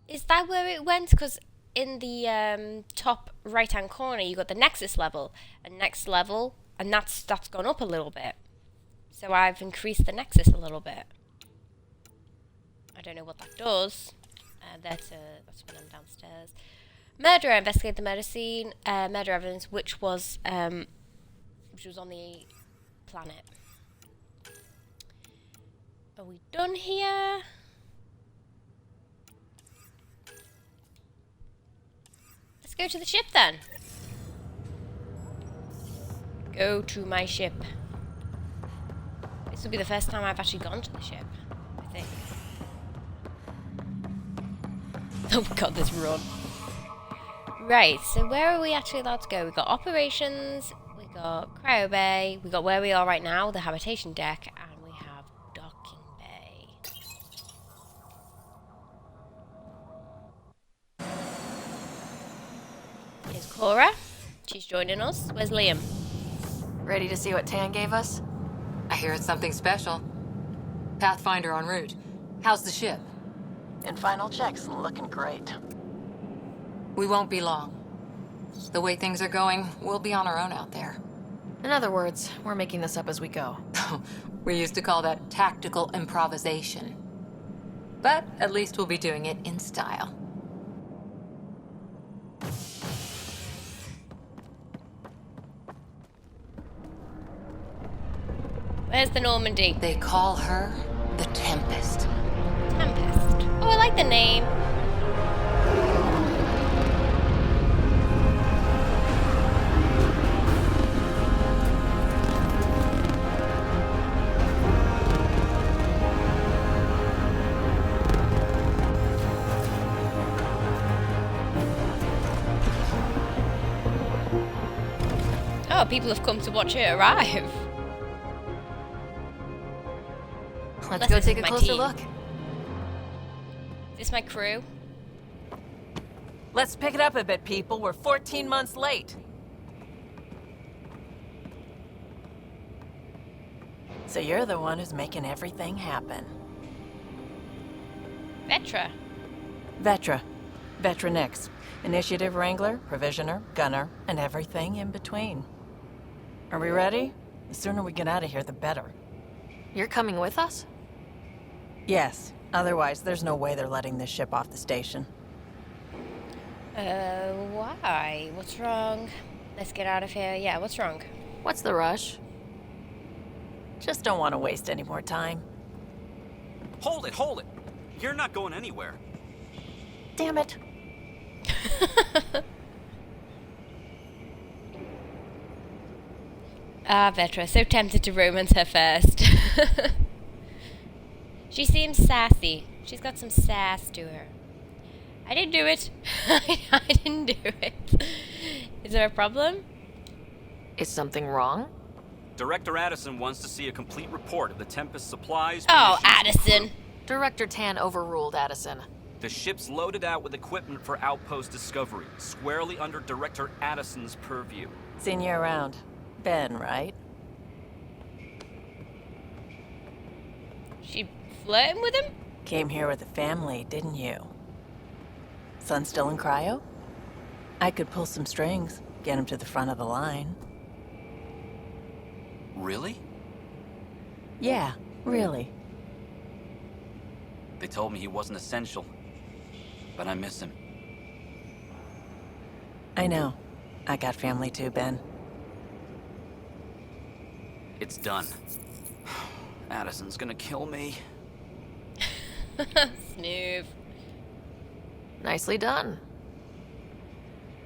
Is that where it went? Because in the top right-hand corner, you got the Nexus level. And next level, and that's gone up a little bit. So I've increased the Nexus a little bit. I don't know what that does. That's when I'm downstairs. Murderer, investigate the murder scene. Murder evidence, which was on the planet. Are we done here? go to the ship then. Go to my ship. This will be the first time I've actually gone to the ship, I think. Oh god, this run. Right, so where are we actually allowed to go? We got operations, we got cryo bay, we got where we are right now, the habitation deck, and we have docking bay. Here's Cora. She's joining us. Where's Liam? Ready to see what Tan gave us? I hear it's something special. Pathfinder en route. How's the ship? In final checks, looking great. We won't be long. The way things are going, we'll be on our own out there. In other words, we're making this up as we go. We used to call that tactical improvisation. But at least we'll be doing it in style. Where's the Normandy? They call her the Tempest. Tempest. Oh, I like the name. Oh, people have come to watch it arrive. Let's Unless go this take is a my closer team. look. Is this my crew? Let's pick it up a bit, people. We're 14 months late. So you're the one who's making everything happen. Vetra. Vetra. Vetronix. Initiative Wrangler, Provisioner, Gunner, and everything in between. Are we ready? The sooner we get out of here, the better. You're coming with us? Yes. Otherwise, there's no way they're letting this ship off the station. Why? What's wrong? Let's get out of here. Yeah, what's wrong? What's the rush? Just don't want to waste any more time. Hold it, hold it. You're not going anywhere. Damn it. Ah, Vetra, so tempted to romance her first. She seems sassy. She's got some sass to her. I didn't do it. I didn't do it. Is there a problem? Is something wrong? Director Addison wants to see a complete report of the Tempest supplies. Oh, munitions, and Addison. crew. Director Tan overruled Addison. The ship's loaded out with equipment for outpost discovery, squarely under Director Addison's purview. Seen you around. Ben, right? She flirting with him? Came here with a family, didn't you? Son still in cryo? I could pull some strings, get him to the front of the line. Really? Yeah, really. They told me he wasn't essential, but I miss him. I know. I got family too, Ben. It's done. Addison's gonna kill me. Snoof. Nicely done.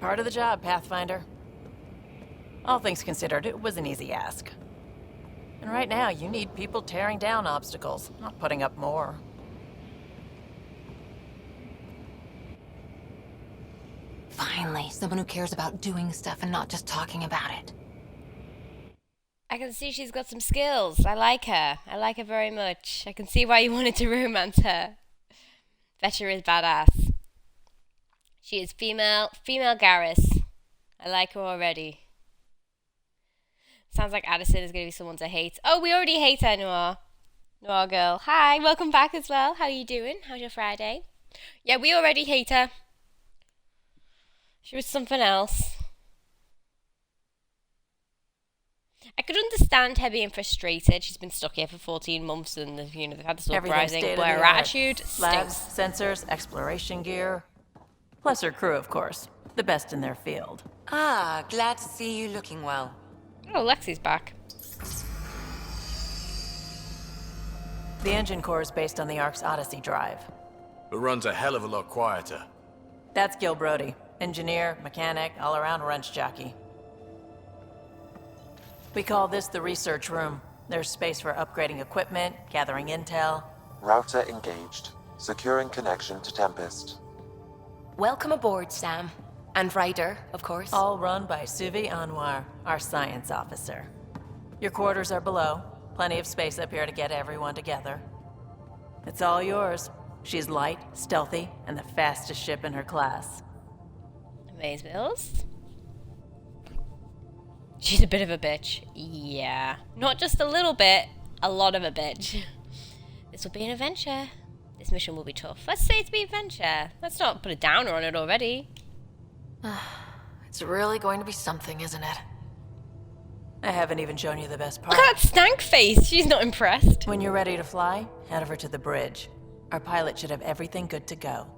Part of the job, Pathfinder. All things considered, it was an easy ask. And right now, you need people tearing down obstacles, not putting up more. Finally, someone who cares about doing stuff and not just talking about it. I can see she's got some skills. I like her. I like her very much. I can see why you wanted to romance her. Vetra is badass. She is female Garrus. I like her already. Sounds like Addison is going to be someone to hate. Oh, we already hate her, Noir. Noir girl. Hi, welcome back as well. How are you doing? How's your Friday? Yeah, we already hate her. She was something else. I could understand her being frustrated. She's been stuck here for 14 months and they've had this uprising, but her attitude Labs, stinks. sensors, exploration gear. Plus her crew, of course. The best in their field. Ah, glad to see you looking well. Oh, Lexi's back. The engine core is based on the Ark's Odyssey drive. It runs a hell of a lot quieter. That's Gil Brody, Engineer, mechanic, all-around wrench jockey. We call this the research room. There's space for upgrading equipment, gathering intel. Router engaged. Securing connection to Tempest. Welcome aboard, Sam. And Ryder, of course. All run by Suvi Anwar, our science officer. Your quarters are below. Plenty of space up here to get everyone together. It's all yours. She's light, stealthy, and the fastest ship in her class. Amaze Mills. She's a bit of a bitch. Yeah. Not just a little bit, a lot of a bitch. This will be an adventure. This mission will be tough. Let's say it's be adventure. Let's not put a downer on it already. It's really going to be something, isn't it? I haven't even shown you the best part. Look at that stank face. She's not impressed. When you're ready to fly, head over to the bridge. Our pilot should have everything good to go.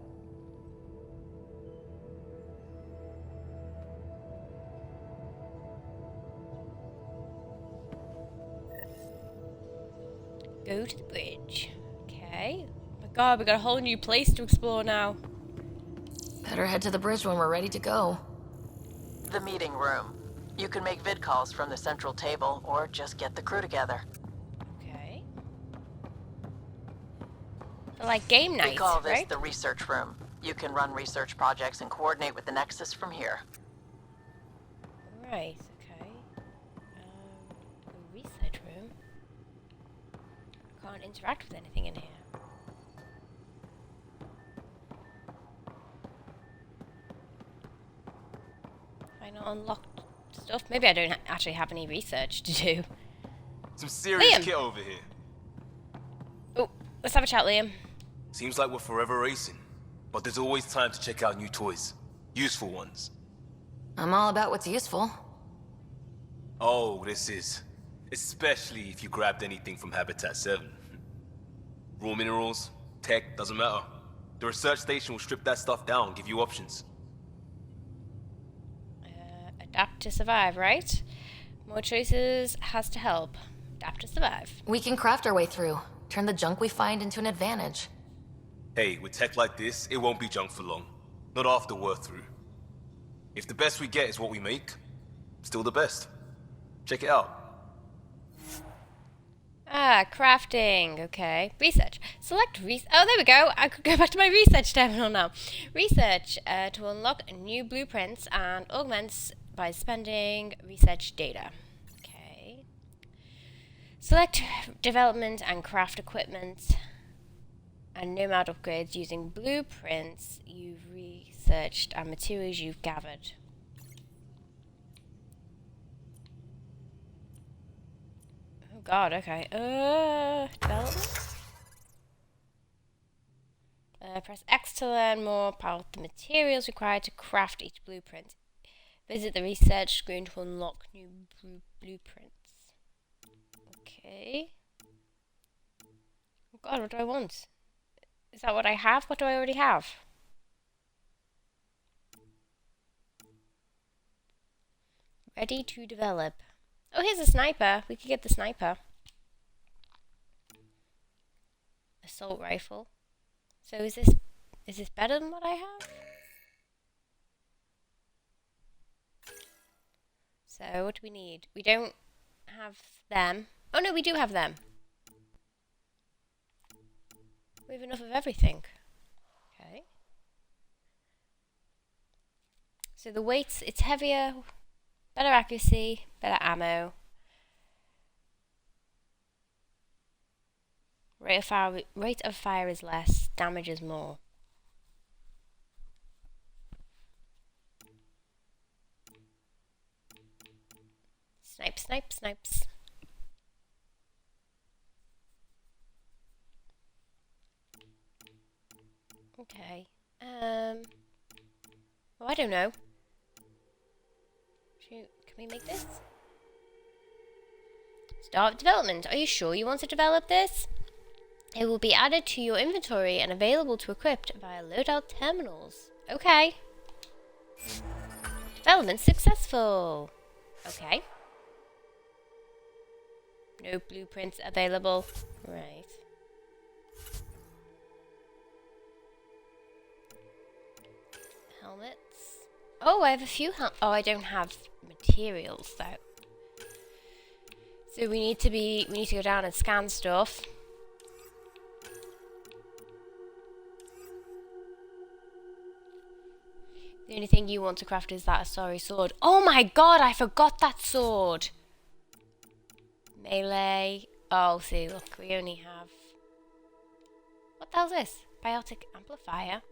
Go to the bridge. Okay. Oh my god, we got a whole new place to explore now. Better head to the bridge when we're ready to go. The meeting room. You can make vid calls from the central table, or just get the crew together. Okay. Like game night, We call this right? the research room. You can run research projects and coordinate with the Nexus from here. Right, okay. A research room. I can't interact with anything in here. Have I not unlocked stuff? Maybe I don't actually have any research to do. Some serious Liam! kit over here. Oh, let's have a chat, Liam. Seems like we're forever racing, but there's always time to check out new toys. Useful ones. I'm all about what's useful. Oh, this is. Especially if you grabbed anything from Habitat 7. Raw minerals, tech, doesn't matter. The research station will strip that stuff down and give you options. Adapt to survive, right? More choices has to help. Adapt to survive. We can craft our way through. Turn the junk we find into an advantage. Hey, with tech like this, it won't be junk for long. Not after we're through. If the best we get is what we make, still the best. Check it out. Ah, crafting. Okay. Research. Select oh, there we go. I could go back to my research terminal now. Research to unlock new blueprints and augments by spending research data. Okay. Select development and craft equipment and nomad upgrades using blueprints you've researched and materials you've gathered. Oh god, okay. Development? Press X to learn more about the materials required to craft each blueprint. Visit the research screen to unlock new blueprints. Okay. Oh god, what do I want? Is that what I have? What do I already have? Ready to develop. Oh, here's a sniper. We could get the sniper. Assault rifle. So is this better than what I have? So what do we need? We don't have them. Oh no, we do have them. We have enough of everything. Okay. So the weights, it's heavier, better accuracy, better ammo. Rate of fire is less, damage is more. Snipe, snipe, snipes. Okay. Oh, I don't know. Shoot, can we make this? Start development. Are you sure you want to develop this? It will be added to your inventory and available to equip via loadout terminals. Okay. Development successful. Okay. No blueprints available. Right. Helmets. Oh, I have a few oh, I don't have materials though. So we need to go down and scan stuff. The only thing you want to craft is that Asari sword. Oh my god, I forgot that sword! Melee. Oh, see, look, we only have... What the hell is this? Biotic amplifier?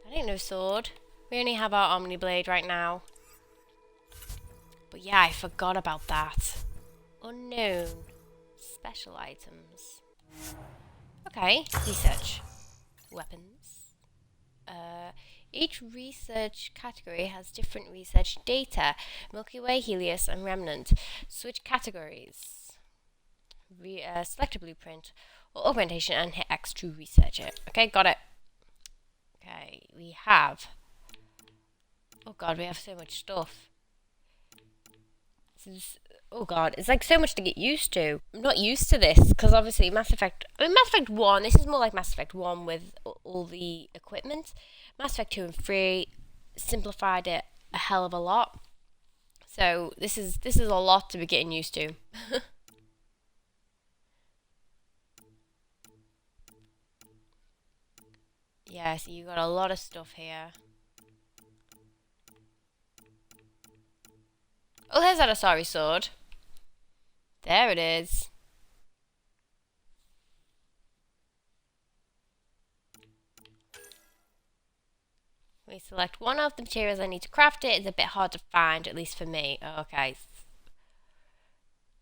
That ain't no sword. We only have our Omni Blade right now. But yeah, I forgot about that. Unknown. Special items. Okay, research. Weapons. Each research category has different research data. Milky Way, Helios, and Remnant. Switch categories. Select a blueprint or augmentation and hit X to research it. Okay, got it. Okay, we have... Oh god, we have so much stuff. Oh god, it's like so much to get used to. I'm not used to this, because obviously Mass Effect 1, this is more like Mass Effect 1 with all the equipment. Mass Effect 2 and 3 simplified it a hell of a lot. So this is a lot to be getting used to. Yeah, so you got a lot of stuff here. Oh, there's that Asari sword. There it is. We select one of the materials I need to craft it. It's a bit hard to find, at least for me. Oh, okay.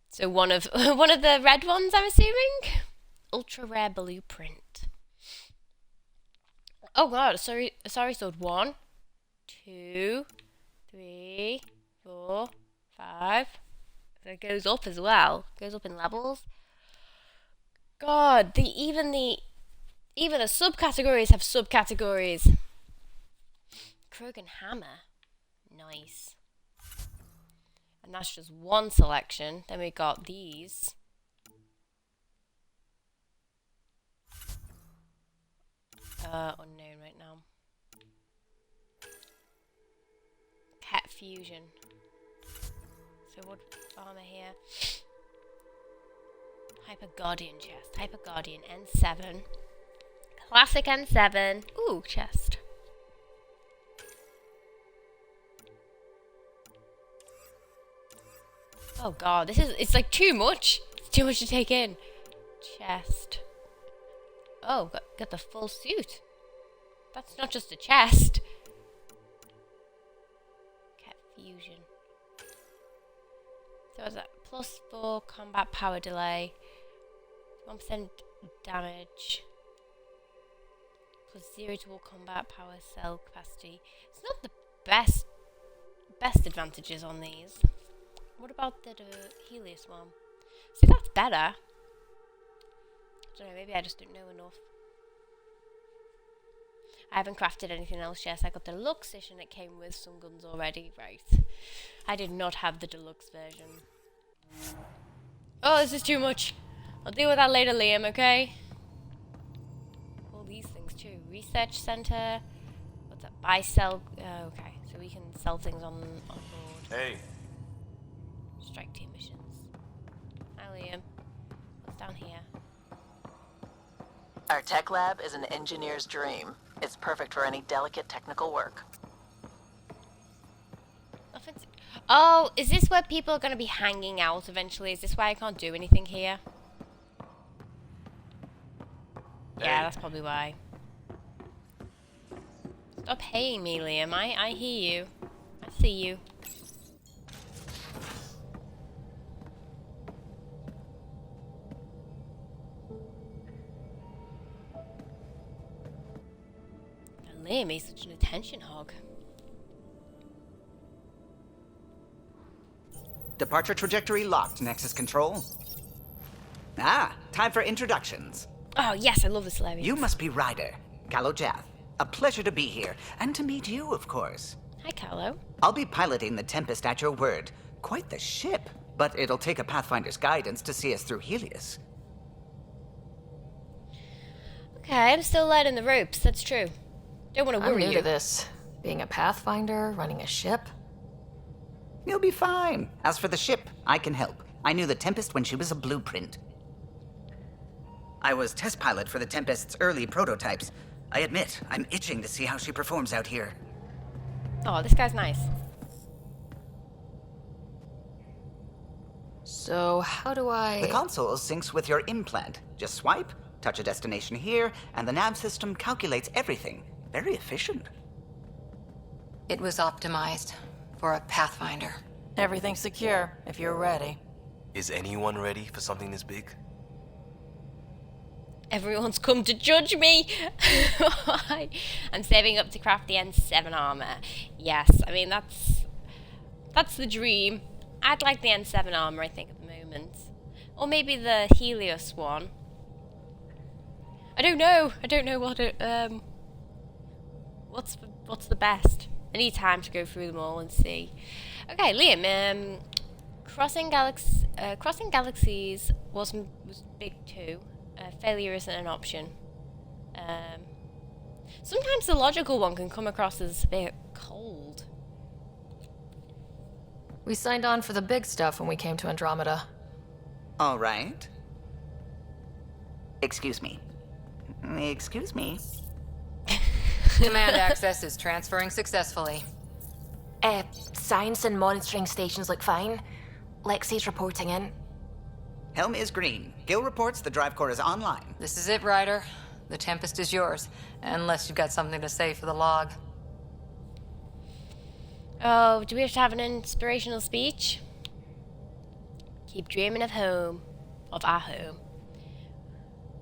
So one of the red ones, I'm assuming? Ultra rare blueprint. Oh god, sorry sword. 1, 2, 3, 4, 5. So it goes up as well. It goes up in levels. God, even the subcategories have subcategories. Krogan hammer. Nice. And that's just one selection. Then we got these. Unknown right now. Cat fusion. So what armor here? Hyper Guardian chest. Hyper Guardian N7. Classic N7. Ooh, chest. Oh god, it's like too much. It's too much to take in. Chest. Oh, got the full suit. That's not just a chest. Cat fusion. So what's that? +4 combat power delay. 1% damage. +0 to all combat power cell capacity. It's not the best advantages on these. What about the Helios one? See, that's better. I don't know, maybe I just don't know enough. I haven't crafted anything else yet. I got the deluxe edition. It came with some guns already. Right. I did not have the deluxe version. Oh, this is too much. I'll deal with that later, Liam, okay? All these things too. Research center. What's that? Buy, sell. Okay, so we can sell things on board. Hey. Strike team missions. Hi, Liam. What's down here? Our tech lab is an engineer's dream. It's perfect for any delicate technical work. Oh, is this where people are going to be hanging out eventually? Is this why I can't do anything here? Hey. Yeah, that's probably why. Stop haying me, Liam. I hear you. I see you. Liam is such an attention hog. Departure trajectory locked, Nexus Control. Ah, time for introductions. Oh, yes, I love this area. You must be Ryder, Callow Jath. A pleasure to be here, and to meet you, of course. Hi, Callow. I'll be piloting the Tempest at your word. Quite the ship, but it'll take a Pathfinder's guidance to see us through Helios. Okay, I'm still learning the ropes, that's true. Don't want to worry I'm new you. to this. Being a Pathfinder, running a ship. You'll be fine. As for the ship, I can help. I knew the Tempest when she was a blueprint. I was test pilot for the Tempest's early prototypes. I admit, I'm itching to see how she performs out here. Oh, this guy's nice. So, how do I... The console syncs with your implant. Just swipe, touch a destination here, and the nav system calculates everything. Very efficient. It was optimized for a Pathfinder. Everything's secure, if you're ready. Is anyone ready for something this big? Everyone's come to judge me. Why? I'm saving up to craft the N7 armor. Yes, I mean that's the dream. I'd like the N7 armor, I think, at the moment, or maybe the Helios one. I don't know what it, what's the best. I need time to go through them all and see. Okay, Liam. Crossing galaxies was big too. Failure isn't an option. Sometimes the logical one can come across as a bit cold. We signed on for the big stuff when we came to Andromeda. All right. Excuse me. Excuse me. Command access is transferring successfully. Science and monitoring stations look fine. Lexi's reporting in. Helm is green. Gil reports the drive core is online. This is it, Ryder. The Tempest is yours, unless you've got something to say for the log. Oh, do we have to have an inspirational speech? Keep dreaming of home. Of our home.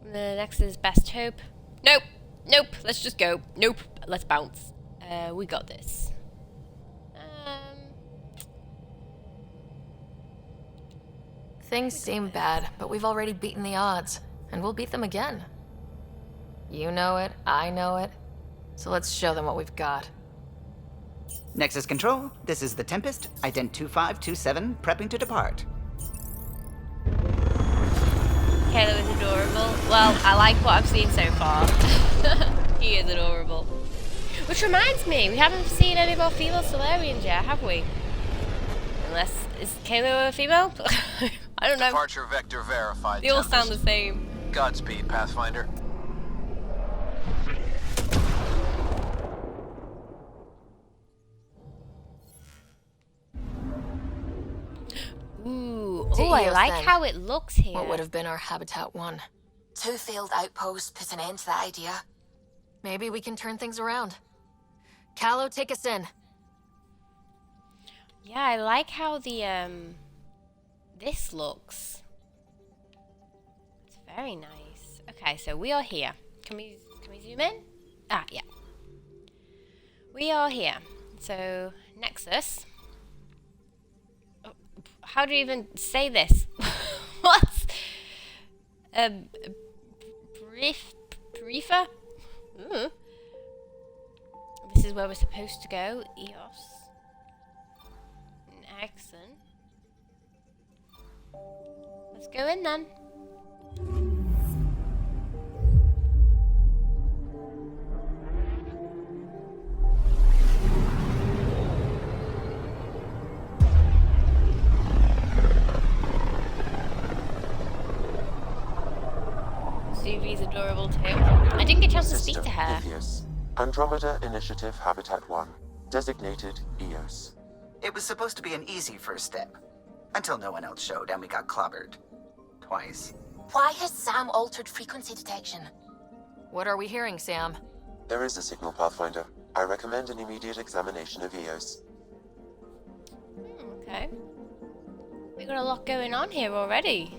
The next is best hope. Nope. Nope. Let's just go. Nope. Let's bounce. We got this. Things seem bad, but we've already beaten the odds, and we'll beat them again. You know it, I know it, so let's show them what we've got. Nexus Control, this is the Tempest, Ident 2527, prepping to depart. Halo is adorable. Well, I like what I've seen so far. He is adorable. Which reminds me, we haven't seen any of our female Solarians yet, have we? Unless, is Kalo a female? I don't know. Departure vector verified. They all Tempest. sound the same. Godspeed, Pathfinder. Ooh, I like how it looks here. What would have been our Habitat 1? 2 failed outposts put an end to that idea. Maybe we can turn things around. Callow, take us in. Yeah, I like how the this looks. It's very nice. Okay, so we are here. Can we zoom in? Ah, yeah. We are here. So Nexus. Oh, how do you even say this? What? Briefer? Ooh. This is where we're supposed to go. EOS. Excellent. Let's go in then. Suvi's adorable too. I didn't get a chance to speak to her. EOS. Andromeda Initiative Habitat 1. Designated EOS. It was supposed to be an easy first step. Until no one else showed and we got clobbered. Twice. Why has Sam altered frequency detection? What are we hearing, Sam? There is a signal, Pathfinder. I recommend an immediate examination of EOS. Okay. We got a lot going on here already.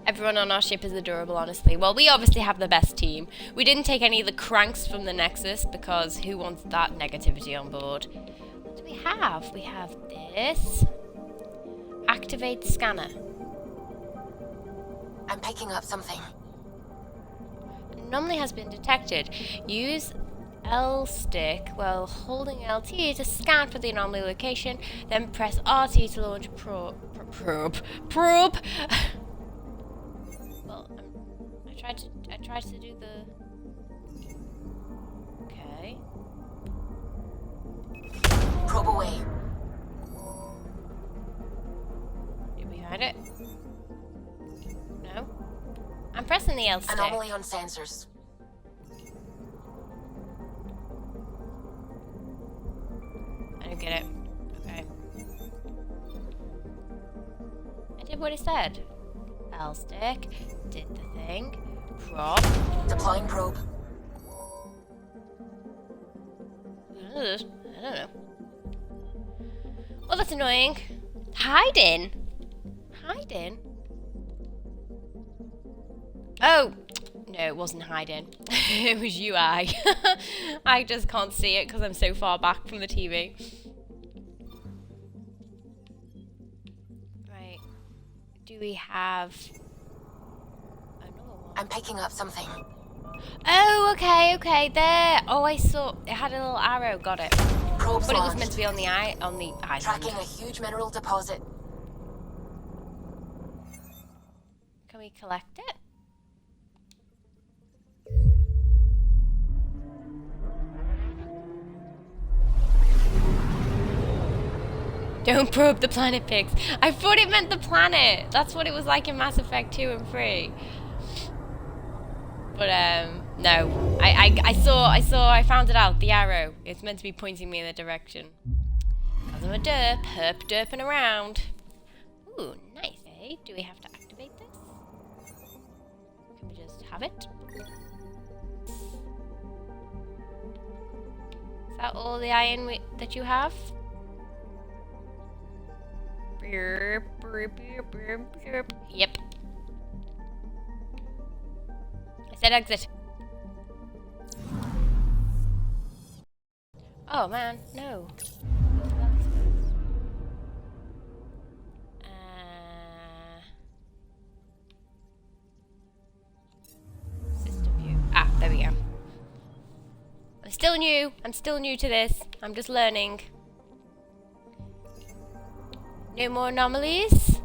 Everyone on our ship is adorable, honestly. Well, we obviously have the best team. We didn't take any of the cranks from the Nexus because who wants that negativity on board? What do we have? We have this. Activate scanner. I'm picking up something. Anomaly has been detected. Use L stick while holding LT to scan for the anomaly location, then press RT to launch a probe. Well, I tried to do the. Okay. the L stick. Anomaly on sensors. I don't get it. Okay. I did what it said. L stick. Did the thing. Crop. Deploying probe. I don't know. Oh, that's annoying. Hiding? Hiding? Oh! No, it wasn't hiding. It was UI. I just can't see it because I'm so far back from the TV. Right. Do we have another one? I'm picking up something. Oh, okay, there. Oh, I saw it had a little arrow. Got it. Probe But it was launched. meant to be on the island. Tracking a huge mineral deposit. Can we collect it? Don't probe the planet pigs. I thought it meant the planet. That's what it was like in Mass Effect 2 and 3. But no. I found it out. The arrow. It's meant to be pointing me in the direction. Cause I'm a derp, derping around. Ooh, nice, eh? Do we have to activate this? Can we just have it? Is that all the iron that you have? Yep. I said exit. Oh man, no. System view. Ah, there we go. I'm still new to this. I'm just learning. No more anomalies.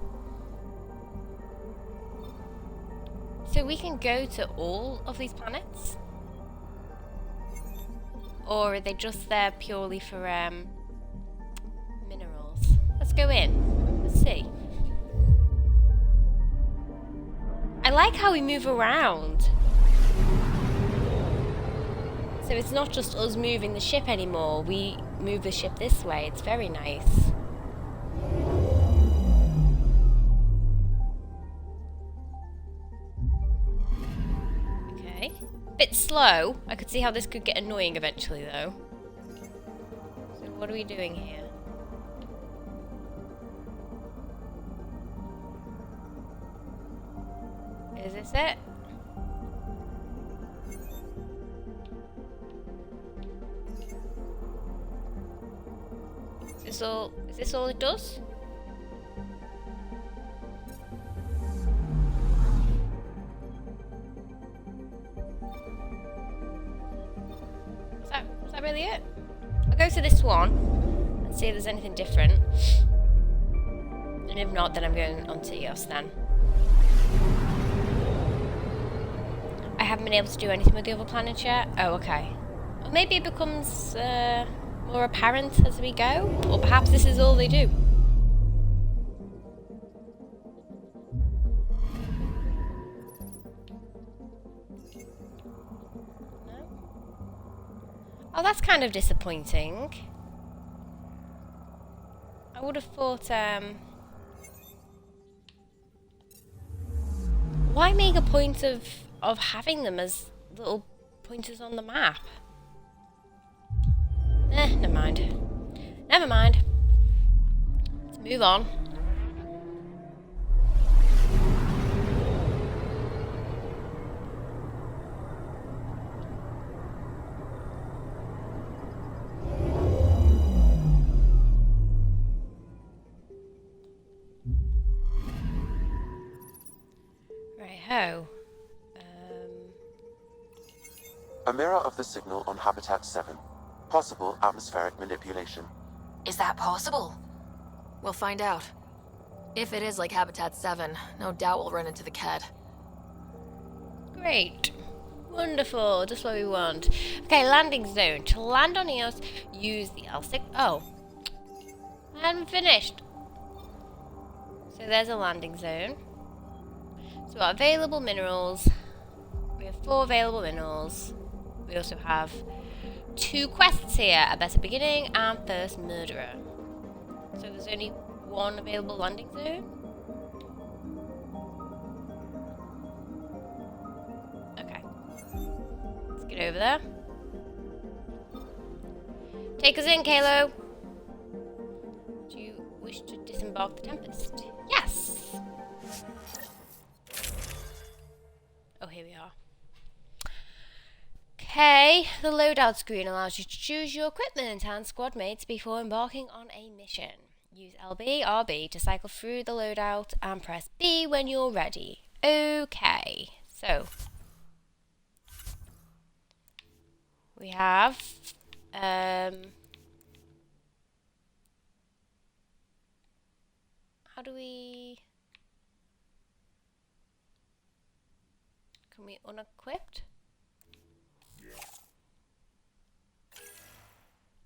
So we can go to all of these planets? Or are they just there purely for minerals? Let's go in. Let's see. I like how we move around. So it's not just us moving the ship anymore. We move the ship this way. It's very nice. Okay. Bit slow. I could see how this could get annoying eventually, though. So what are we doing here? Is this it? Is this all it does? Is that really it? I'll go to this one and see if there's anything different. And if not, then I'm going on to EOS then. I haven't been able to do anything with the other planets yet. Oh, okay. Well, maybe it becomes more apparent as we go, or perhaps this is all they do. No? Oh, that's kind of disappointing. I would have thought, why make a point of having them as little pointers on the map? Never mind. Never mind. Let's move on. Right-ho. A mirror of the signal on Habitat 7. Possible atmospheric manipulation. Is that possible? We'll find out. If it is like Habitat 7, no doubt we'll run into the Ked. Great. Wonderful. Just what we want. Okay, landing zone. To land on EOS, use the L6. Oh. I haven't finished. So there's a landing zone. So available minerals. We have 4 available minerals. We also have 2 quests here. A better beginning and first murderer. So there's only 1 available landing zone. Okay. Let's get over there. Take us in, Kalo. Do you wish to disembark the Tempest? Yes! Oh, here we are. Okay, the loadout screen allows you to choose your equipment and squad mates before embarking on a mission. Use LB, RB to cycle through the loadout and press B when you're ready. Okay, so we have how do we... Can we unequipped?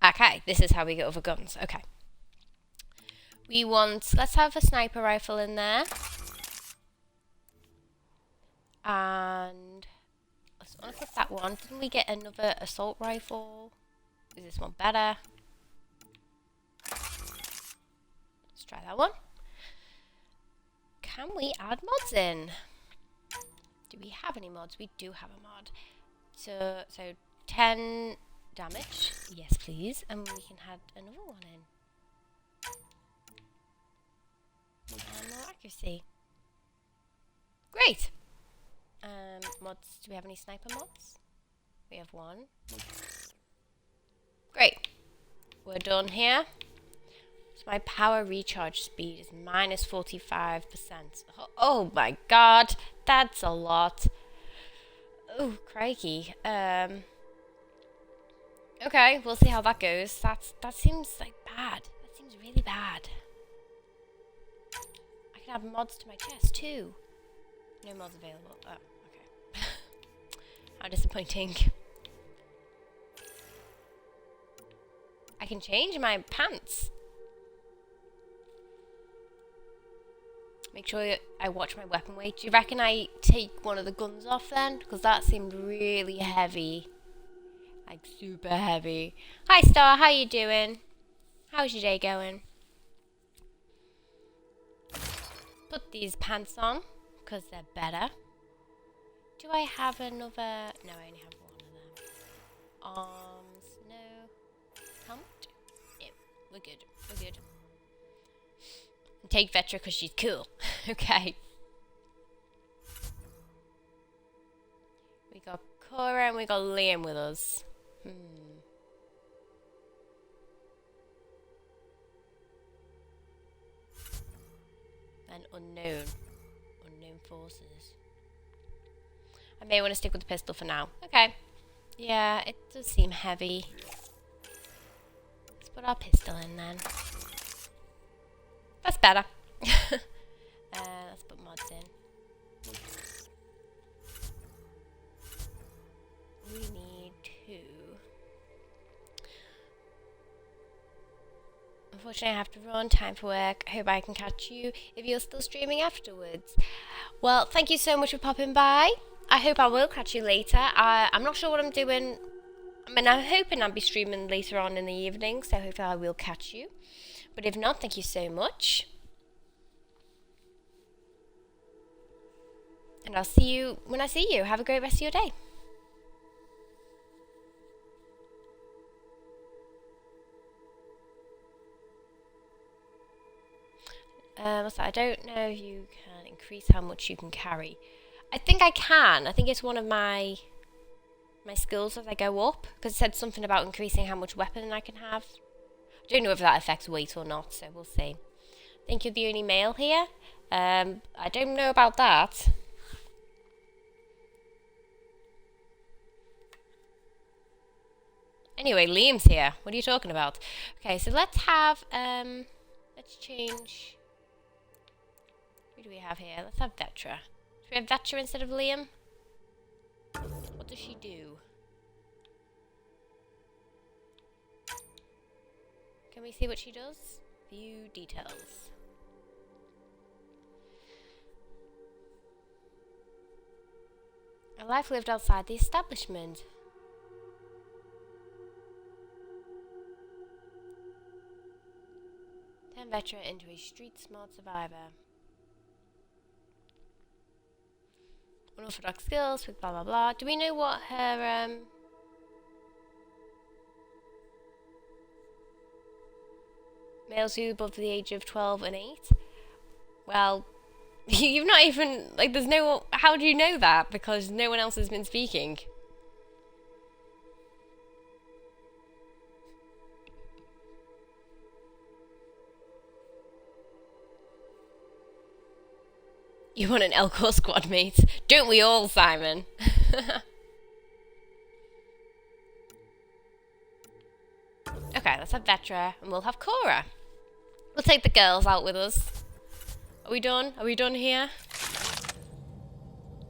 Okay, this is how we get over guns. Okay. We want... Let's have a sniper rifle in there. And... Let's unequip that one. Didn't we get another assault rifle? Is this one better? Let's try that one. Can we add mods in? Do we have any mods? We do have a mod. So 10 damage. Yes, please. And we can add another one in. And more accuracy. Great. Mods. Do we have any sniper mods? We have one. Great. We're done here. So my power recharge speed is minus 45%. Oh my god, that's a lot. Oh, crikey. Okay, we'll see how that goes. That seems like bad. That seems really bad. I can add mods to my chest too. No mods available. Oh, okay. How disappointing. I can change my pants. Make sure I watch my weapon weight. Do you reckon I take one of the guns off then? Because that seemed really heavy. Like super heavy. Hi Star, how you doing? How's your day going? Put these pants on, because they're better. Do I have another? No, I only have one of them. Arms, no. Helmet? Yeah, we're good. We're good. Take Vetra because she's cool. Okay. We got Cora and we got Liam with us. And unknown forces. I may want to stick with the pistol for now. Okay. Yeah, it does seem heavy. Let's put our pistol in then. That's better. Let's put mods in. We need to... Unfortunately, I have to run. Time for work. I hope I can catch you if you're still streaming afterwards. Well, thank you so much for popping by. I hope I will catch you later. I'm not sure what I'm doing. I mean, I'm hoping I'll be streaming later on in the evening, so hopefully I will catch you. But if not, thank you so much. And I'll see you when I see you. Have a great rest of your day. So I don't know if you can increase how much you can carry. I think I can. I think it's one of my skills as I go up. Because it said something about increasing how much weapon I can have. I don't know if that affects weight or not, so we'll see. I think you're the only male here. I don't know about that. Anyway, Liam's here. What are you talking about? Okay, so let's have, let's change... Who do we have here? Let's have Vetra. Should we have Vetra instead of Liam? What does she do? Can we see what she does? View details. A life lived outside the establishment. Turn veteran into a street-smart survivor. Unorthodox skills with blah blah blah. Do we know what her males who above the age of 12 and 8? Well, you've not even, like, there's no, how do you know that? Because no one else has been speaking. You want an Elcor squad mate? Don't we all, Simon? Okay, let's have Vetra, and we'll have Cora. We'll take the girls out with us. Are we done? Are we done here?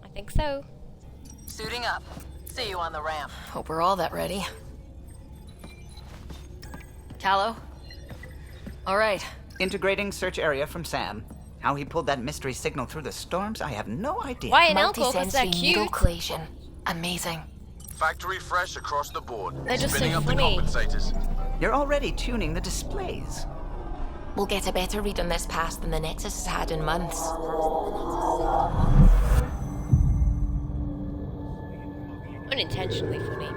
I think so. Suiting up. See you on the ramp. Hope we're all that ready. Callow? All right. Integrating search area from Sam. How he pulled that mystery signal through the storms, I have no idea. Why an Elcor? Because they're cute. Nucleation. Amazing. Factory fresh across the board. They're just Spinning so up funny. the compensators. You're already tuning the displays. We'll get a better read on this pass than the Nexus has had in months. Unintentionally funny.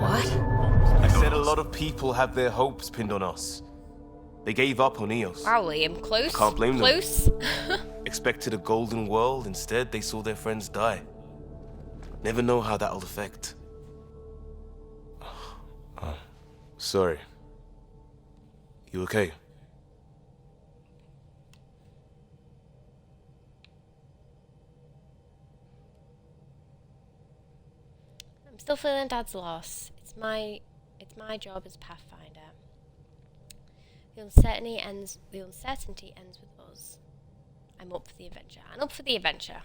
What? I said a lot of people have their hopes pinned on us. They gave up on Eos. Wow, Liam, close. Can't blame them. Close. Expected a golden world, instead they saw their friends die. Never know how that'll affect. Sorry. You okay? I'm still feeling Dad's loss. It's my job as Pathfinder. The uncertainty ends with us. I'm up for the adventure. And up for the adventure.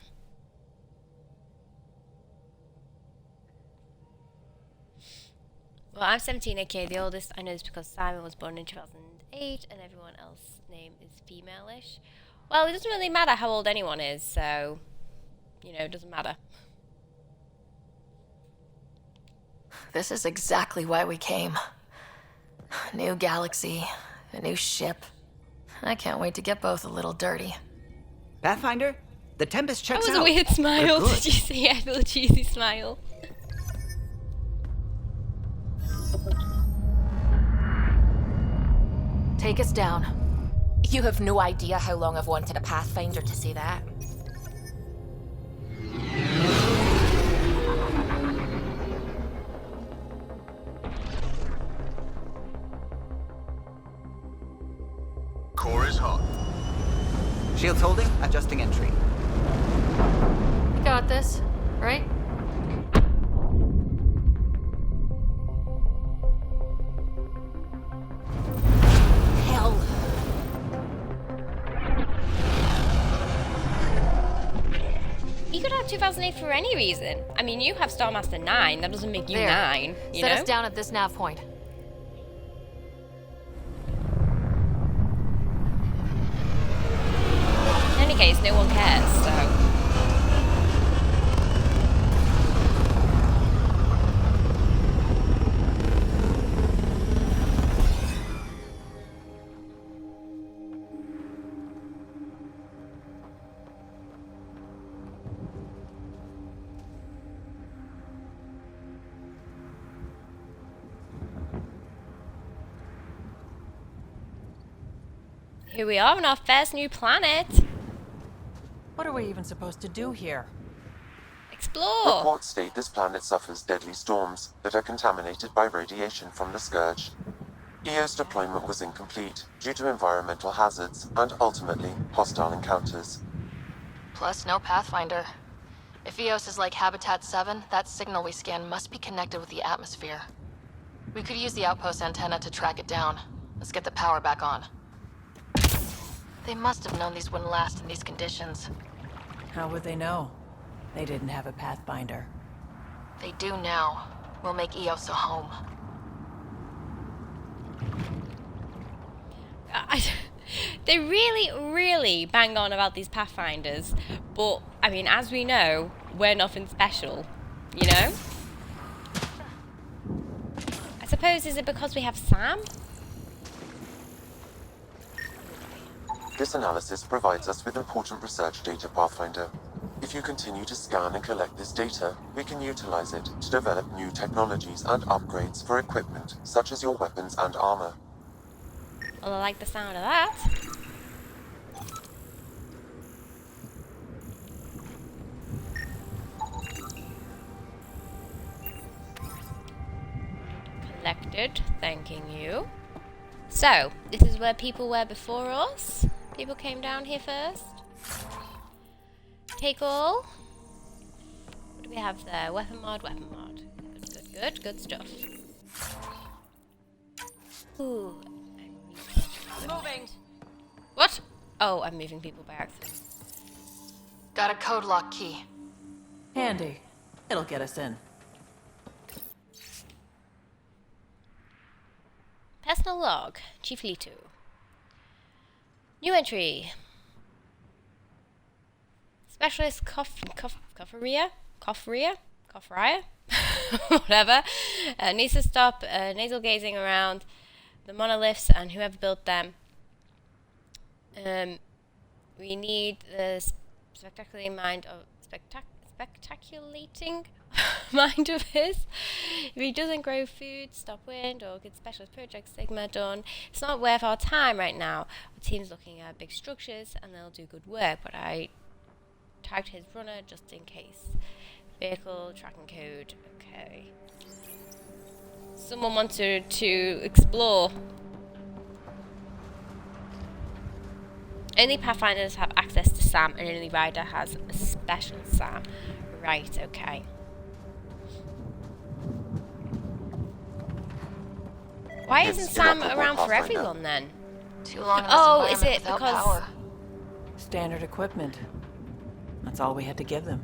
Well, I'm 17, okay, the oldest I know is because Simon was born in 2008 and everyone else's name is female-ish. Well, it doesn't really matter how old anyone is, so, you know, it doesn't matter. This is exactly why we came. New galaxy, a new ship. I can't wait to get both a little dirty. Pathfinder, the Tempest checks That out. was a weird smile. We're good. Did you see a little cheesy smile? Take us down. You have no idea how long I've wanted a Pathfinder to say that. Core is hot. Shields holding, adjusting entry. You got this, right? Hell. You could have 2008 for any reason. I mean, you have Starmaster 9. That doesn't make you There. 9, you Set know? us down at this nav point. In any case, no one cares, so... Here we are on our first new planet. What are we even supposed to do here? Explore. Reports state this planet suffers deadly storms that are contaminated by radiation from the Scourge. EO's deployment was incomplete due to environmental hazards and ultimately hostile encounters. Plus, no Pathfinder. If Eos is like Habitat 7, that signal we scan must be connected with the atmosphere. We could use the outpost antenna to track it down. Let's get the power back on. They must have known these wouldn't last in these conditions. How would they know? They didn't have a Pathfinder. They do now. We'll make Eos a home. They really, really bang on about these Pathfinders, but, I mean, as we know, we're nothing special, you know? I suppose, is it because we have Sam? This analysis provides us with important research data, Pathfinder. If you continue to scan and collect this data, we can utilize it to develop new technologies and upgrades for equipment, such as your weapons and armor. Well, I like the sound of that. Collected, thanking you. So, this is where people were before us. People came down here first. Take all. What do we have there? Weapon mod, weapon mod. Good stuff. Ooh. Moving. What? Oh, I'm moving people by accident. Got a code lock key. Handy. It'll get us in. Personal log, Chief Leto. New entry. Specialist Cofferia? Whatever. Needs to stop nasal gazing around the monoliths and whoever built them. We need the spectaculating mind of spectaculating mind of his. If he doesn't grow food, stop wind, or get specialist project Sigma done, it's not worth our time right now. Our team's looking at big structures and they'll do good work, but I tagged his runner just in case. Vehicle tracking code. Okay. Someone wanted to explore. Only Pathfinders have access to Sam, and only Ryder has a special Sam. Right, okay. Why isn't Sam around for everyone then? Too long in this Oh, is environment it without because... power. Standard equipment. That's all we had to give them.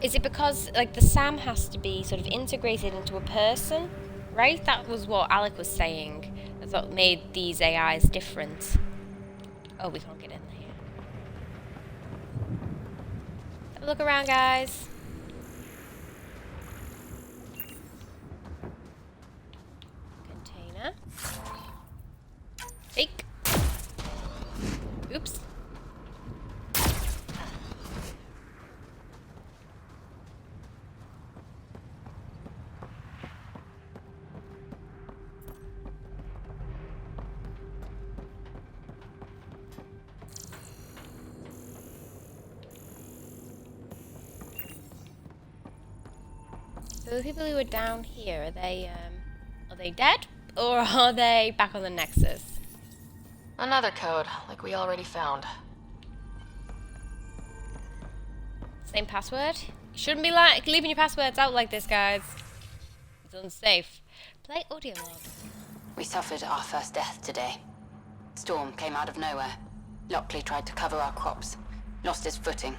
Is it because, like, the Sam has to be sort of integrated into a person? Right? That was what Alec was saying. That's what made these AIs different. Oh, we can't get in here. Have a look around, guys. Container. Fake. Oops. So the people who are down here, are they dead? Or are they back on the Nexus? Another code, like we already found. Same password? You shouldn't be like leaving your passwords out like this, guys. It's unsafe. Play audio log. We suffered our first death today. Storm came out of nowhere. Lockley tried to cover our crops. Lost his footing.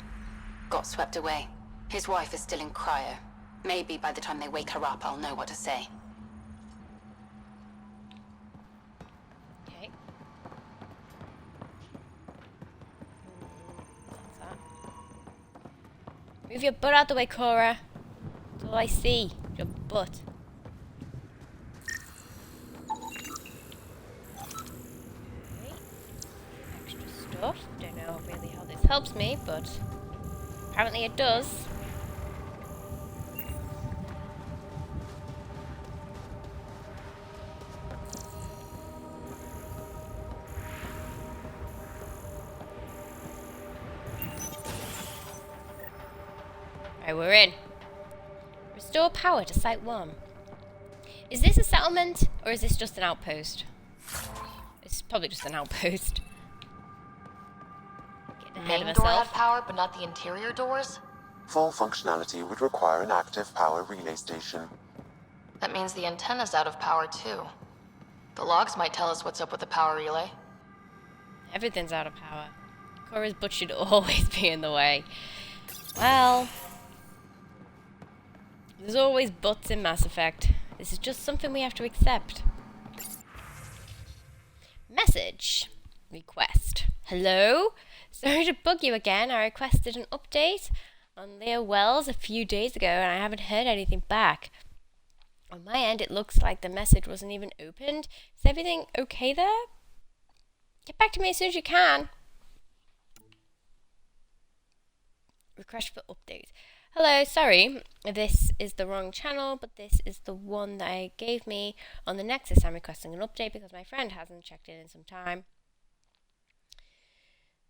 Got swept away. His wife is still in cryo. Maybe by the time they wake her up, I'll know what to say. Okay. What's that? Move your butt out the way, Cora. That's all I see. Your butt. Okay. Extra stuff. Don't know really how this helps me, but apparently it does. Alright, we're in. Restore power to Site 1. Is this a settlement, or is this just an outpost? It's probably just an outpost. Getting ahead of Main door had myself. power, but not the interior doors? Full functionality would require an active power relay station. That means the antenna's out of power too. The logs might tell us what's up with the power relay. Everything's out of power. Cora's butt should always be in the way. Well... there's always butts in Mass Effect. This is just something we have to accept. message. Request. Hello? Sorry to bug you again. I requested an update on Leo Wells a few days ago and I haven't heard anything back. On my end, it looks like the message wasn't even opened. Is everything okay there? Get back to me as soon as you can. Request for update. Hello, sorry, this is the wrong channel, but this is the one that I gave me on the Nexus. I'm requesting an update because my friend hasn't checked in some time.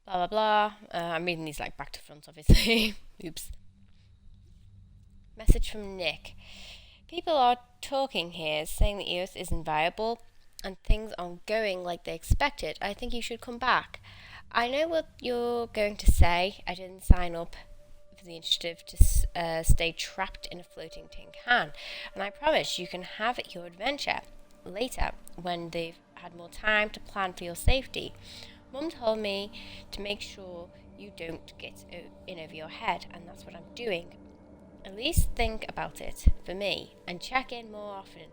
Blah, blah, blah. I'm reading these like back to front, obviously. Oops. Message from Nick. People are talking here, saying the EOS isn't viable and things aren't going like they expected. I think you should come back. I know what you're going to say. I didn't sign up for the initiative to stay trapped in a floating tin can. And I promise you can have your adventure later when they've had more time to plan for your safety. Mum told me to make sure you don't get in over your head, and that's what I'm doing. At least think about it, for me, and check in more often.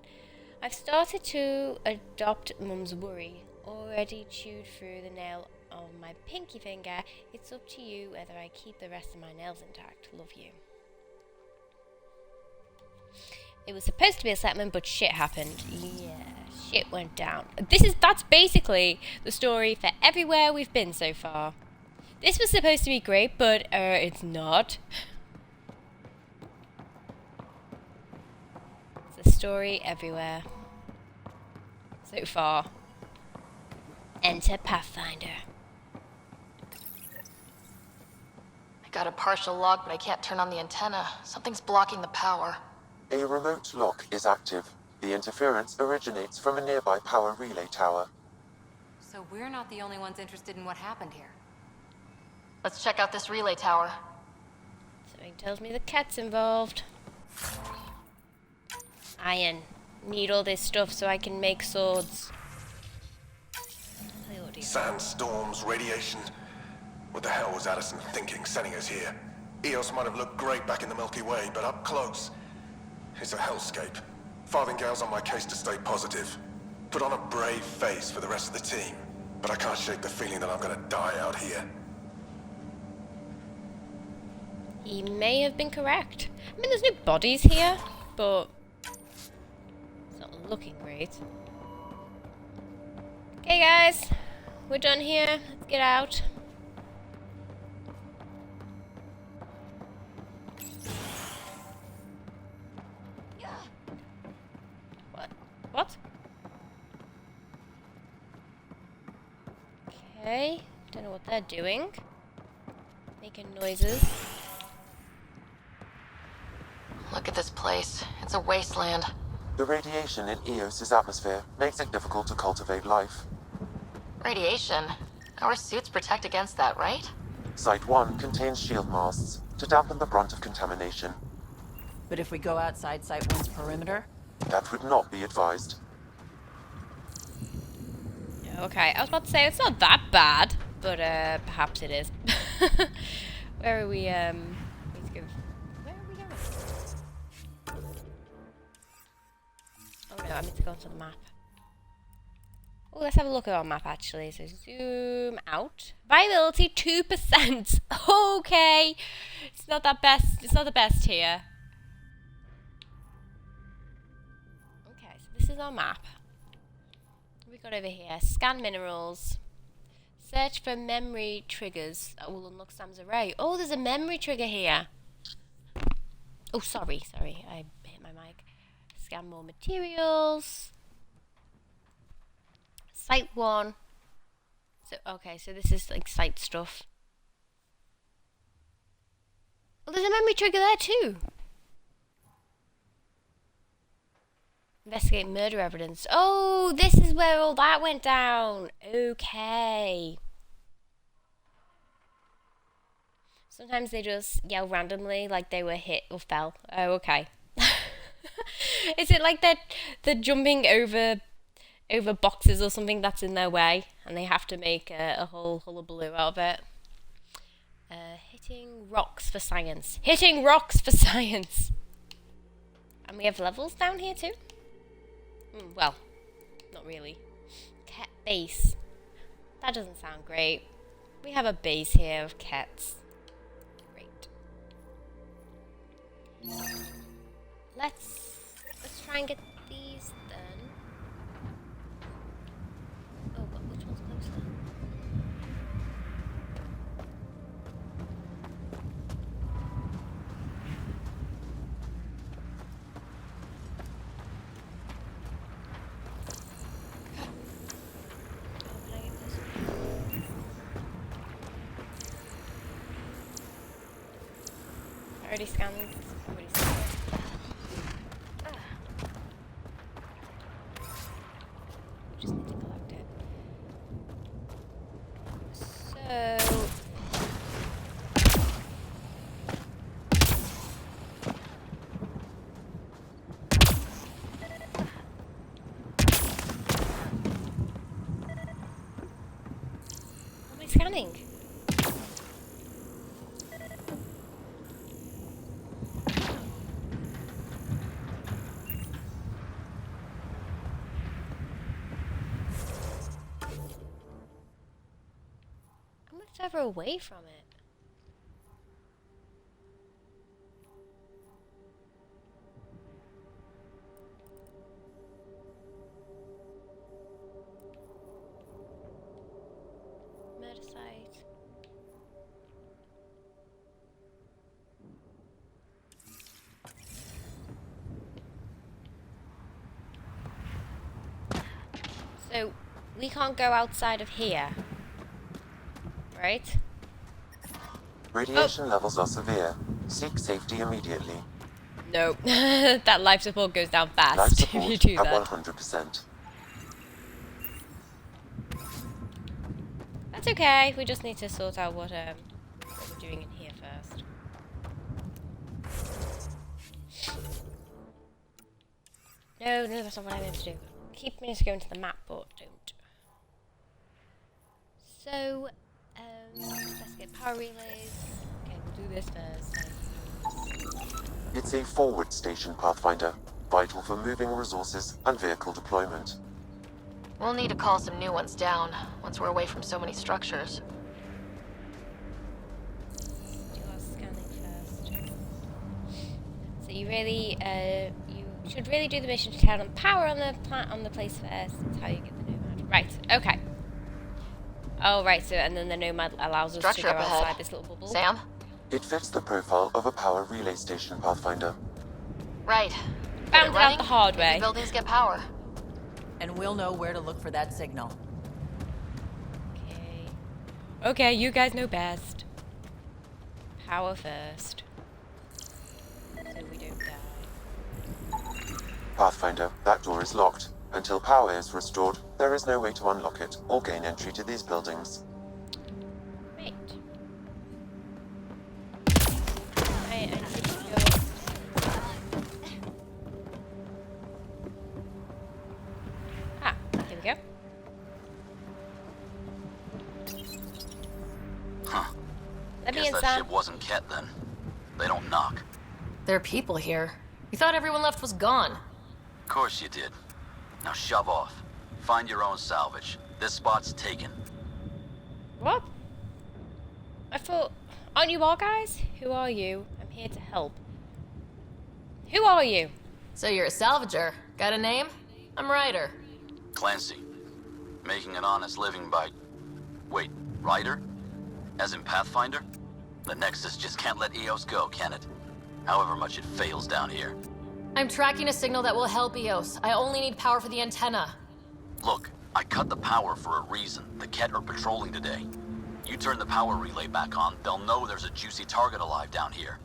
I've started to adopt Mum's worry, already chewed through the nail on my pinky finger. It's up to you whether I keep the rest of my nails intact. Love you. It was supposed to be a settlement, but shit happened. Yeah, shit went down. That's basically the story for everywhere we've been so far. This was supposed to be great, but it's not. It's a story everywhere so far. Enter Pathfinder. I got a partial log, but I can't turn on the antenna. Something's blocking the power. A remote lock is active. The interference originates from a nearby power relay tower. So we're not the only ones interested in what happened here. Let's check out this relay tower. Something tells me the cat's involved. Iron. Need all this stuff so I can make swords. Sandstorms, radiation. What the hell was Addison thinking, sending us here? Eos might have looked great back in the Milky Way, but up close, it's a hellscape. Farthingale's on my case to stay positive. Put on a brave face for the rest of the team, but I can't shake the feeling that I'm gonna die out here. He may have been correct. I mean, there's no bodies here, but it's not looking great. Okay, guys, we're done here. Let's get out. What? Okay, don't know what they're doing. Making noises. Look at this place. It's a wasteland. The radiation in Eos's atmosphere makes it difficult to cultivate life. Radiation? Our suits protect against that, right? Site 1 contains shield masts to dampen the brunt of contamination. But if we go outside Site 1's perimeter? That would not be advised. Okay, I was about to say it's not that bad, but perhaps it is. Where are we? Need to go. Where are we going? Oh no, I need to go onto the map. Oh, let's have a look at our map actually. So zoom out. Viability 2%. Okay, it's not that best. It's not the best here. Okay, so this is our map. What we got over here? Scan minerals. Search for memory triggers that will unlock Sam's array. Oh, there's a memory trigger here. Oh, sorry, I hit my mic. Scan more materials. Site 1. So, okay, so this is like site stuff. Oh, there's a memory trigger there too. Investigate murder evidence. Oh, this is where all that went down. Okay. Sometimes they just yell randomly like they were hit or fell. Oh, okay. Is it like that they're jumping over boxes or something that's in their way and they have to make a whole hullabaloo out of it? Hitting rocks for science. Hitting rocks for science. And we have levels down here too? Well, not really. Cat base. That doesn't sound great. We have a base here of cats. Great. Let's try and get these then. Oh, but which one's closer? Already scanned. Already scanned. Just need to collect it. So. What am I scanning? Further away from it. Murder site. So we can't go outside of here. Right? Radiation levels are severe. Seek safety immediately. No. That life support goes down fast Life if support you do at that. 100%. That's okay. We just need to sort out what we're doing in here first. No, that's not what I meant to do. Keep me to go into the map, but don't. So, let's get power relays. Okay, we'll do this first. It's a forward station, Pathfinder, vital for moving resources and vehicle deployment. We'll need to call some new ones down once we're away from so many structures. Do our scanning first. So you really, you should really do the mission to turn on power on the place first. That's how you get the nomad. Right. Okay. Oh, right. So and then the nomad allows us to go outside this little bubble. Sam? It fits the profile of a power relay station, Pathfinder. Right. Found it out the hard way. Maybe buildings get power. And we'll know where to look for that signal. Okay. Okay, you guys know best. Power first. So we don't die. Pathfinder, that door is locked. Until power is restored, there is no way to unlock it or gain entry to these buildings. Right. Here we go. Huh. Let me Guess in, that Sam. ship wasn't Ket then. They don't knock. There are people here. We thought everyone left was gone. Of course you did. Now shove off. Find your own salvage. This spot's taken. What? I thought... Aren't you all guys? Who are you? I'm here to help. Who are you? So you're a salvager. Got a name? I'm Ryder. Clancy. Making an honest living by... Wait, Ryder? As in Pathfinder? The Nexus just can't let EOS go, can it? However much it fails down here. I'm tracking a signal that will help EOS. I only need power for the antenna. Look, I cut the power for a reason. The Ket are patrolling today. You turn the power relay back on, they'll know there's a juicy target alive down here.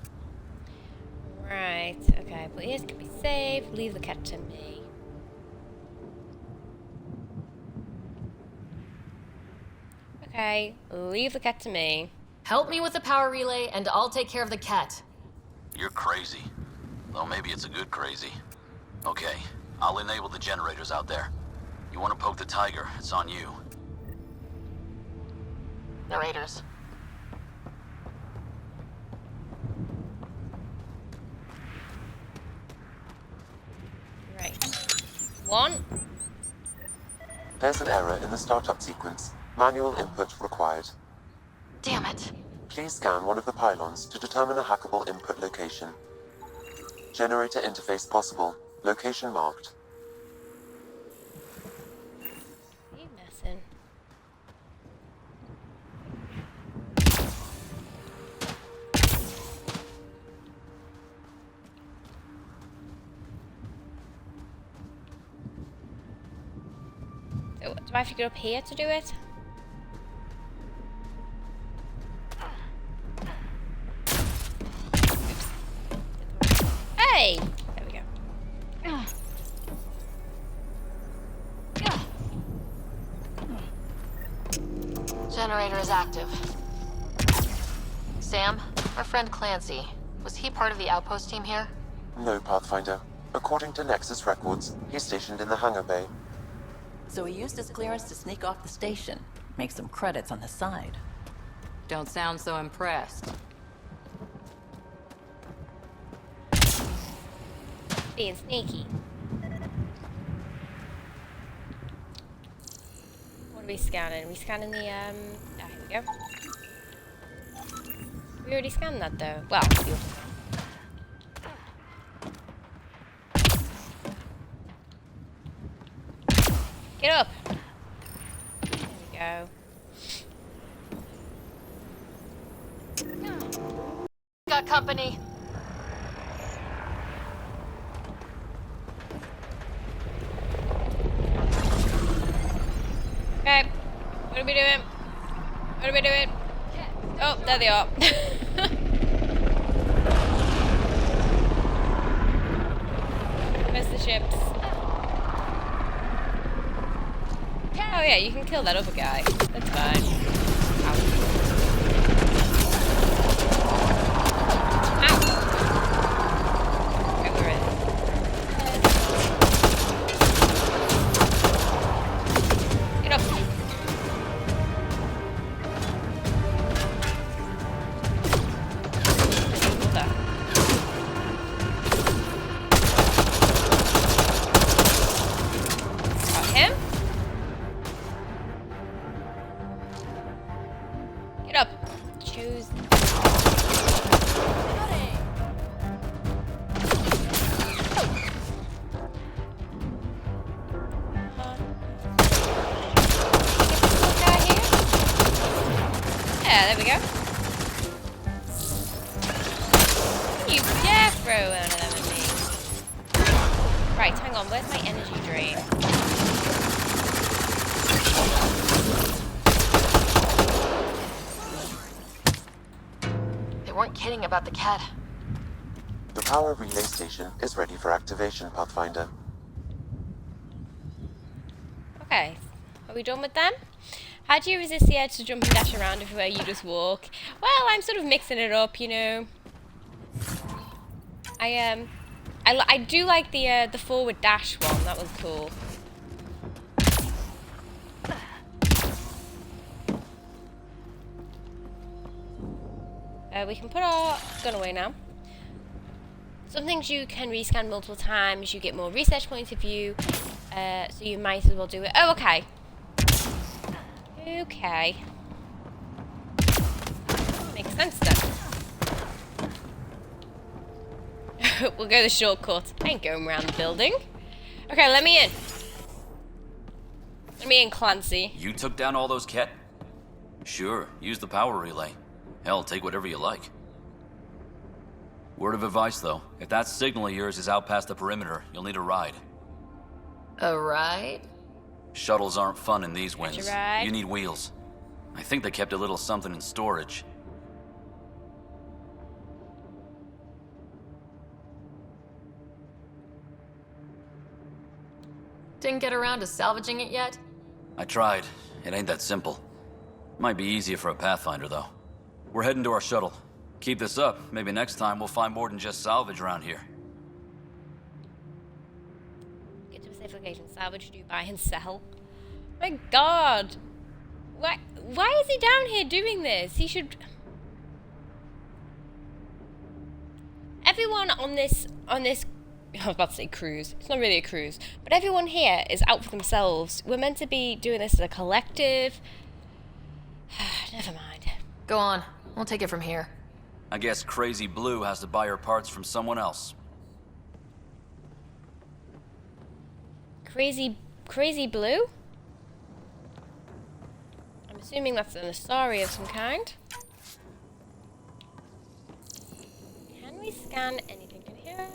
Right, okay. Please can be safe. Leave the cat to me. Okay, leave the cat to me. Help me with the power relay, and I'll take care of the cat. You're crazy. Though maybe it's a good crazy. Okay, I'll enable the generators out there. You want to poke the tiger, it's on you. Narrators. Right. One. There's an error in the startup sequence. Manual input required. Damn it. Please scan one of the pylons to determine a hackable input location. Generator interface possible. Location marked. You messing? So, do I have to go up here to do it? Hey! There we go. Generator is active. Sam, our friend Clancy, was he part of the outpost team here? No, Pathfinder. According to Nexus records, he's stationed in the hangar bay. So he used his clearance to sneak off the station. Make some credits on the side. Don't sound so impressed. Being sneaky. What are we scanning? Are we scanning the, here we go. We already scanned that, though. Well, you... Get up! There we go. Got company. Okay. What are we doing? What are we doing? Oh, there they are. Where's the ships? Oh yeah, you can kill that other guy. That's fine. Ow. Okay, we're in. Get up. Got him. Get up. Choose. Yeah, there we go. You dare throw one of them at me. Right, hang on, where's my energy drain? They weren't kidding about the cat. The power relay station is ready for activation, Pathfinder. Okay, are we done with them? How do you resist the urge to jump and dash around everywhere you just walk? Well, I'm sort of mixing it up, you know. I do like the forward dash one. That was cool. We can put our gun away now. Some things you can rescan multiple times. You get more research points of view, so you might as well do it. Oh, okay. Okay. Makes sense then. We'll go the shortcut. I ain't going around the building. Okay, let me in. Let me in, Clancy. You took down all those Ket? Sure, use the power relay. Hell, take whatever you like. Word of advice, though. If that signal of yours is out past the perimeter, you'll need a ride. A ride? Shuttles aren't fun in these winds. Gotcha, ride. You need wheels. I think they kept a little something in storage. Didn't get around to salvaging it yet? I tried. It ain't that simple. Might be easier for a Pathfinder, though. We're heading to our shuttle. Keep this up. Maybe next time we'll find more than just salvage around here. Get to a safe location. Salvage, do, buy, and sell. My God. Why is he down here doing this? He should... Everyone on this, I was about to say cruise. It's not really a cruise. But everyone here is out for themselves. We're meant to be doing this as a collective. Never mind. Go on. We'll take it from here. I guess Crazy Blue has to buy her parts from someone else. Crazy Blue? I'm assuming that's an Asari of some kind. Can we scan anything in here?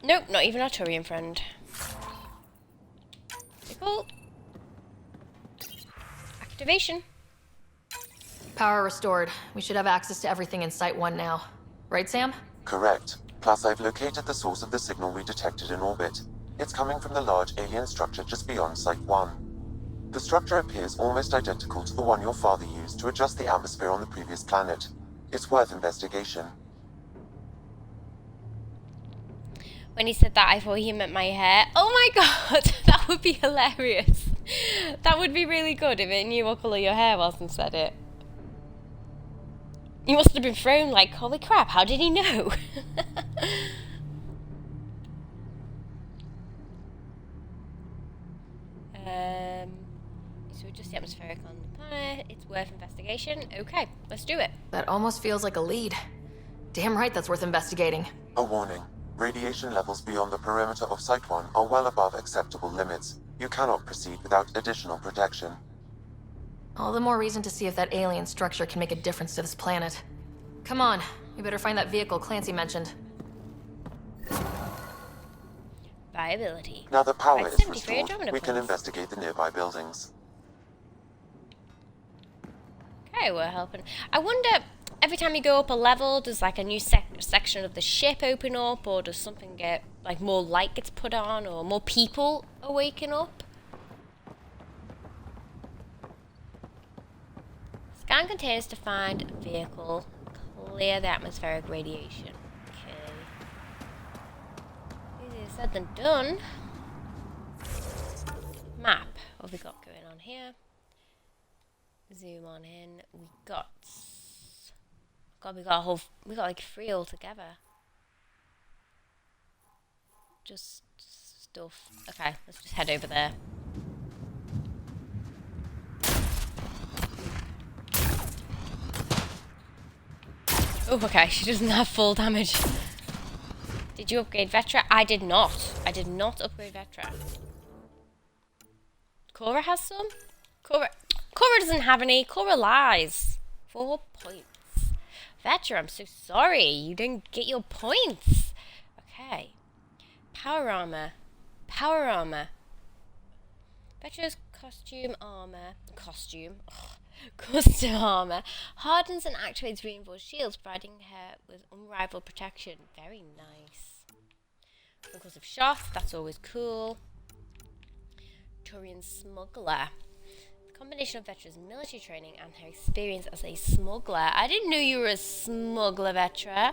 Nope, not even our Turian friend. Okay, cool. Activation. Power restored. We should have access to everything in Site 1 now. Right, Sam? Correct. Plus, I've located the source of the signal we detected in orbit. It's coming from the large alien structure just beyond Site 1. The structure appears almost identical to the one your father used to adjust the atmosphere on the previous planet. It's worth investigation. When he said that, I thought he meant my hair. Oh my god, that would be hilarious. That would be really good if it knew what colour your hair was and said it. You must have been thrown like, holy crap, how did he know? So just the atmospheric on the planet. It's worth investigation. Okay, let's do it. That almost feels like a lead. Damn right that's worth investigating. A warning. Radiation levels beyond the perimeter of Site 1 are well above acceptable limits. You cannot proceed without additional protection. All the more reason to see if that alien structure can make a difference to this planet. Come on, we better find that vehicle Clancy mentioned. Viability. Now that power Right, is 73 restored, Andromeda we can points. investigate the nearby buildings. Okay, we're helping. I wonder, every time you go up a level, does like a new section of the ship open up, or does something get, like more light gets put on, or more people awaken up? Scan containers to find vehicle. Clear the atmospheric radiation. Okay. Easier said than done. Map. What have we got going on here? Zoom on in. We got like 3 altogether. Just stuff. Okay, let's just head over there. Oh, okay, she doesn't have full damage. Did you upgrade Vetra? I did not. I did not upgrade Vetra. Cora has some? Cora doesn't have any. Cora lies. 4 points. Vetra, I'm so sorry. You didn't get your points. Okay. Power armor. Power armor. Vetra's custom armor. Custom armor hardens and activates reinforced shields, providing her with unrivaled protection. Very nice. Concussive shot, that's always cool. Turian smuggler. The combination of Vetra's military training and her experience as a smuggler. I didn't know you were a smuggler, Vetra.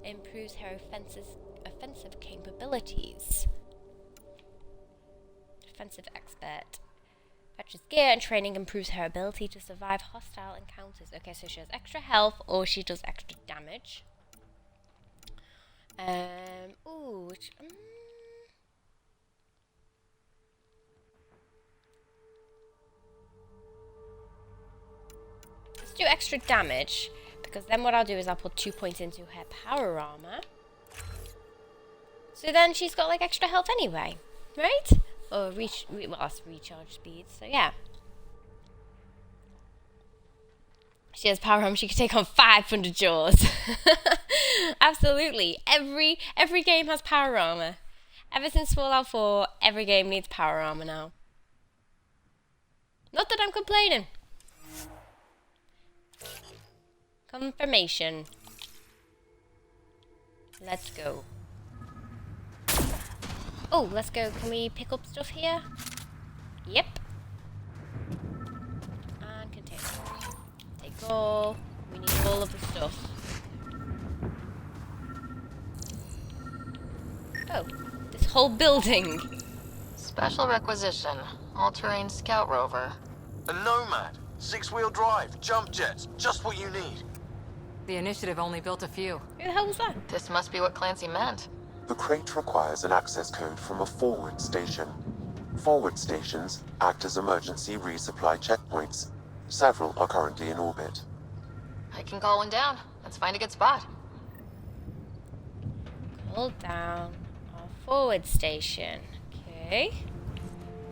Improves her offensive capabilities. Defensive expert. Vetra's gear and training improves her ability to survive hostile encounters. Okay, so she has extra health or she does extra damage. Let's do extra damage, because then what I'll do is I'll put 2 points into her power armor. So then she's got like extra health anyway, right? Or well, that's recharge speed, so yeah. She has power armor, she can take on 500 jaws. Absolutely. Every game has power armor. Ever since Fallout 4, every game needs power armor now. Not that I'm complaining. Confirmation. Let's go. Oh, let's go. Can we pick up stuff here? Yep. And container. Take all. We need all of the stuff. Oh, this whole building. Special requisition. All-terrain scout rover. A Nomad. 6-wheel drive. Jump jets. Just what you need. The initiative only built a few. Who the hell was that? This must be what Clancy meant. The crate requires an access code from a forward station. Forward stations act as emergency resupply checkpoints. Several are currently in orbit. I can call one down. Let's find a good spot. Hold down our forward station. Okay.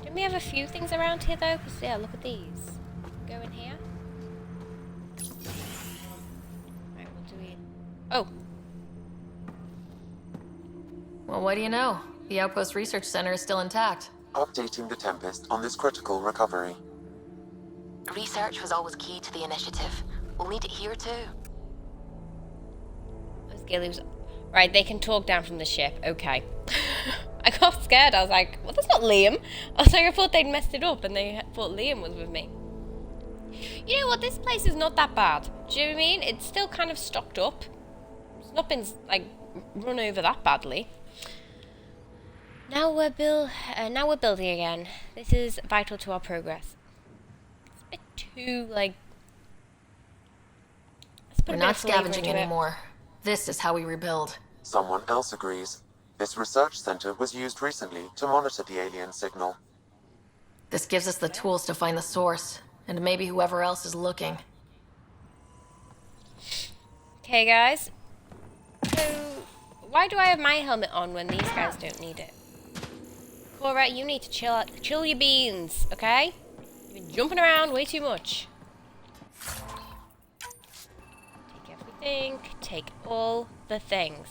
Don't we have a few things around here though? Because yeah, look at these. Go in here. Right, what do we... Oh. Well, what do you know? The Outpost Research Center is still intact. Updating the Tempest on this critical recovery. Research was always key to the initiative. We'll need it here too. Those ghillies... Right, they can talk down from the ship. Okay. I got scared. I was like, well, that's not Liam. I was like, I thought they'd messed it up and they thought Liam was with me. You know what? This place is not that bad. Do you know what I mean? It's still kind of stocked up. It's not been, like, run over that badly. Now we're building again. This is vital to our progress. It's a bit too, like... We're not scavenging anymore. This is how we rebuild. Someone else agrees. This research center was used recently to monitor the alien signal. This gives us the tools to find the source, and maybe whoever else is looking. Okay, guys. So, why do I have my helmet on when these guys don't need it? Cora, you need to chill your beans, okay? You've been jumping around way too much. Take everything. Take all the things.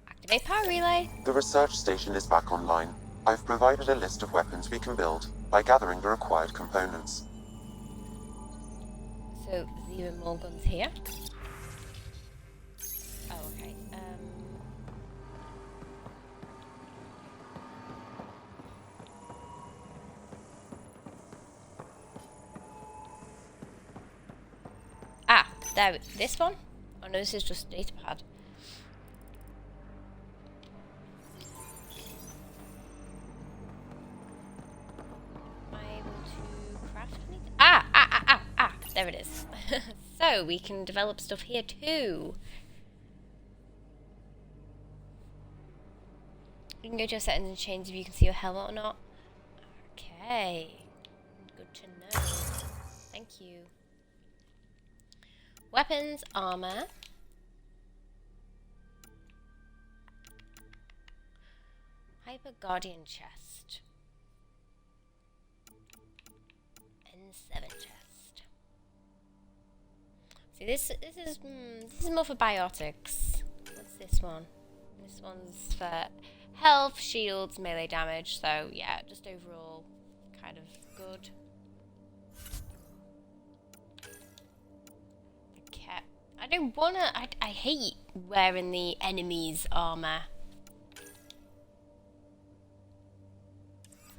Activate power relay. The research station is back online. I've provided a list of weapons we can build by gathering the required components. So, there's even more guns here. Oh, okay. There, this one? Oh no, this is just data pad. Am I able to craft anything? There it is. So, we can develop stuff here too. You can go to your settings and change if you can see your helmet or not. Okay. Good to know. Thank you. Weapons, armor. Hyper Guardian chest. N7 chest. See, this is more for biotics. What's this one? This one's for health, shields, melee damage. So yeah, just overall kind of good. I don't wanna... I hate wearing the enemy's armor.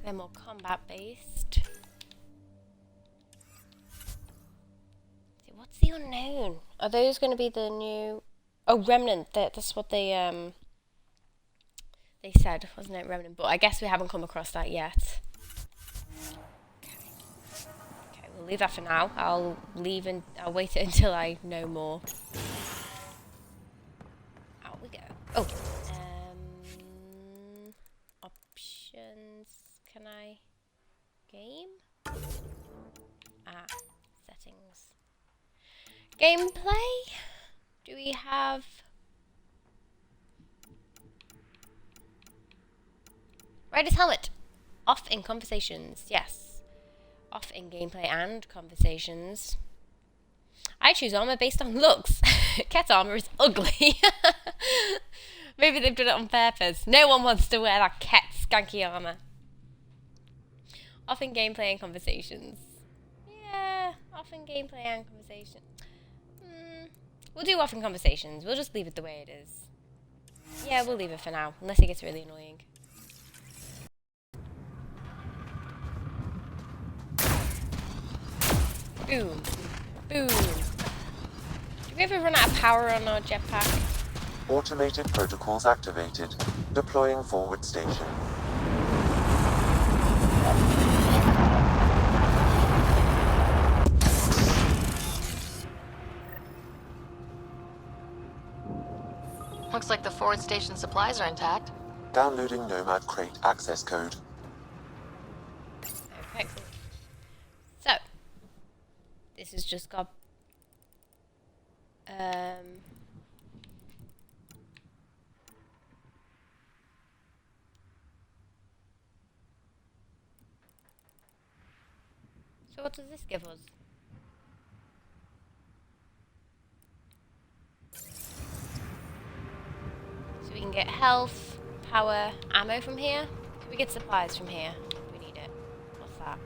They're more combat-based. What's the unknown? Are those going to be the new... Oh, Remnant. That's what they said, wasn't it? Remnant. But I guess we haven't come across that yet. We'll leave that for now. I'll wait until I know more. Out we go. Oh. Options. Can I... Game? Settings. Gameplay? Do we have... Rider's helmet. Off in conversations. Yes. Off in gameplay and conversations. I choose armor based on looks. Cat's armor is ugly. Maybe they've done it on purpose. No one wants to wear that cat skanky armor. Off in gameplay and conversations. Yeah, off in gameplay and conversation. We'll do off in conversations. We'll just leave it the way it is. Yeah, we'll leave it for now, unless it gets really annoying. Boom. Boom. Do we ever run out of power on our jetpack? Automated protocols activated. Deploying forward station. Looks like the forward station supplies are intact. Downloading Nomad Crate access code. Okay, cool. So, this has just got... So what does this give us? So we can get health, power, ammo from here. Can we get supplies from here? We need it. What's that?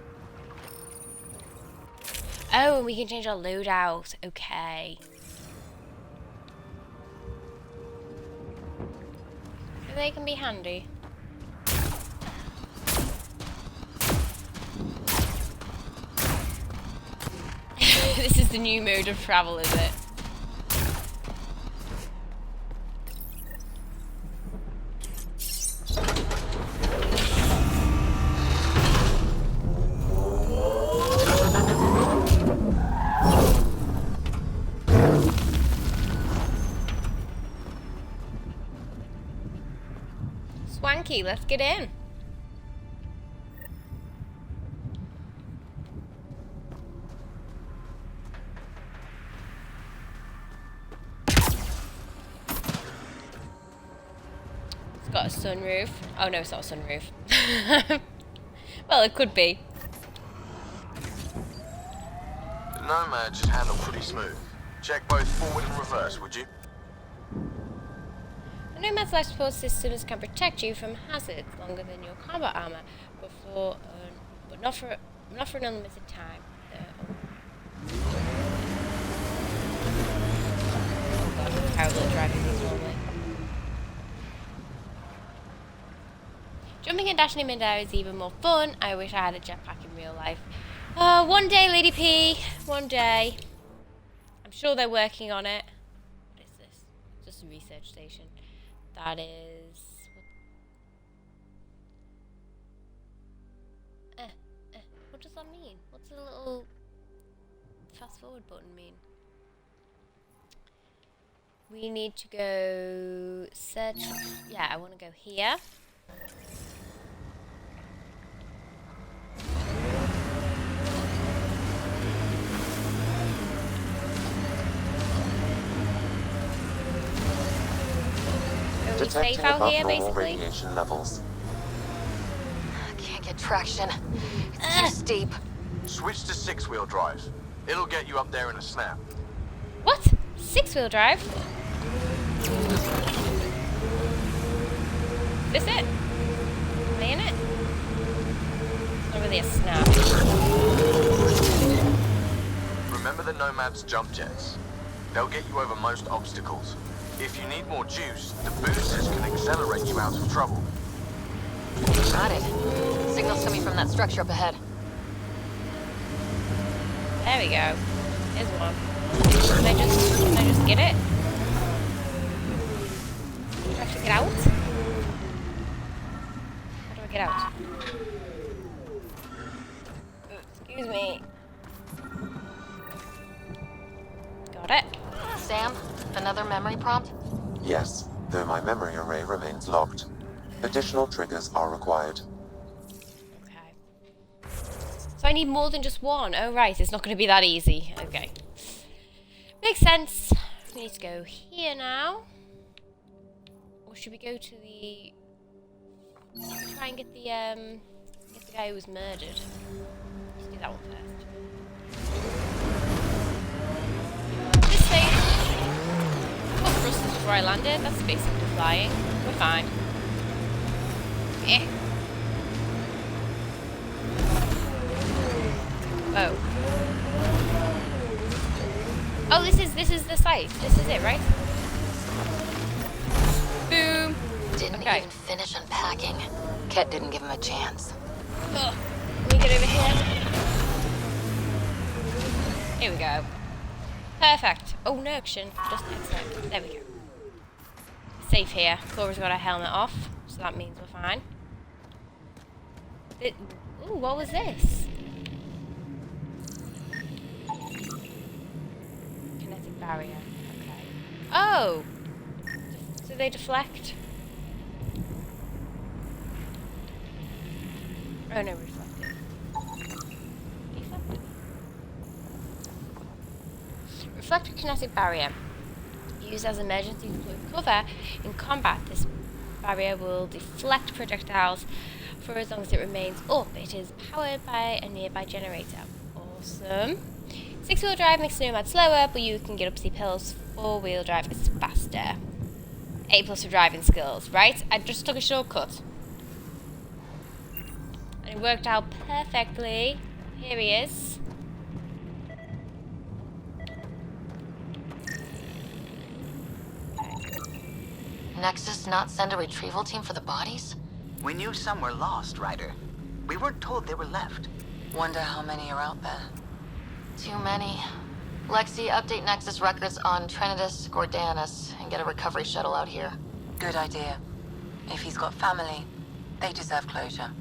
Oh, and we can change our loadout. Okay. So they can be handy. This is the new mode of travel, is it? Swanky, let's get in. It's got a sunroof. Oh no, it's not a sunroof. Well, it could be. The Nomad should handle pretty smooth. Check both forward and reverse, would you? The Nomad's life support systems can protect you from hazards longer than your combat armor, but not for an unlimited time. Oh god, I'm terrible at driving these normally. Jumping and dashing in midair is even more fun. I wish I had a jetpack in real life. One day, Lady P. One day. I'm sure they're working on it. What is this? Just a research station. That is... What does that mean? What's the little fast forward button mean? We need to go search... Yeah, I want to go here. Detecting safe out above here, normal basically? radiation levels. Can't get traction. It's too steep. Switch to six-wheel drive. It'll get you up there in a snap. What? 6-wheel drive? Is this it? Am I in it? It's not really a snap. Remember the Nomad's jump jets? They'll get you over most obstacles. If you need more juice, the boosters can accelerate you out of trouble. Got it. Signal's coming from that structure up ahead. There we go. Here's one. Can I just get it? Do I have to get out? How do I get out? Excuse me. Got it. Sam, another memory prompt? Yes, though my memory array remains locked. Additional triggers are required. Okay. So I need more than just one. Oh right, it's not going to be that easy. Okay. Makes sense. We need to go here now. Or should we go to the... Try and get the guy who was murdered. Let's do that one first. This thing. Got thrusters before I landed. That's basically flying. We're fine. Eh. Oh. Oh, this is the site. This is it, right? Boom. Didn't even finish unpacking. Ket didn't give him a chance. Ugh. Let me get over here. Here we go. Perfect. Oh, no action. Just exit. There we go. Safe here. Cora's got her helmet off, so that means we're fine. Ooh, what was this? Kinetic barrier. Okay. Oh! So they deflect? Oh no, reflecting. Deflecting. Reflective kinetic barrier. Used as emergency cover in combat, this barrier will deflect projectiles for as long as it remains up. It is powered by a nearby generator. Awesome. 6-wheel drive makes the Nomad slower, but you can get up steep hills. 4-wheel drive is faster. 8+ for driving skills, right? I just took a shortcut. And it worked out perfectly. Here he is. Nexus not send a retrieval team for the bodies? We knew some were lost, Ryder. We weren't told they were left. Wonder how many are out there. Too many. Lexi, update Nexus records on Trinitas Gordanus and get a recovery shuttle out here. Good idea. If he's got family, they deserve closure.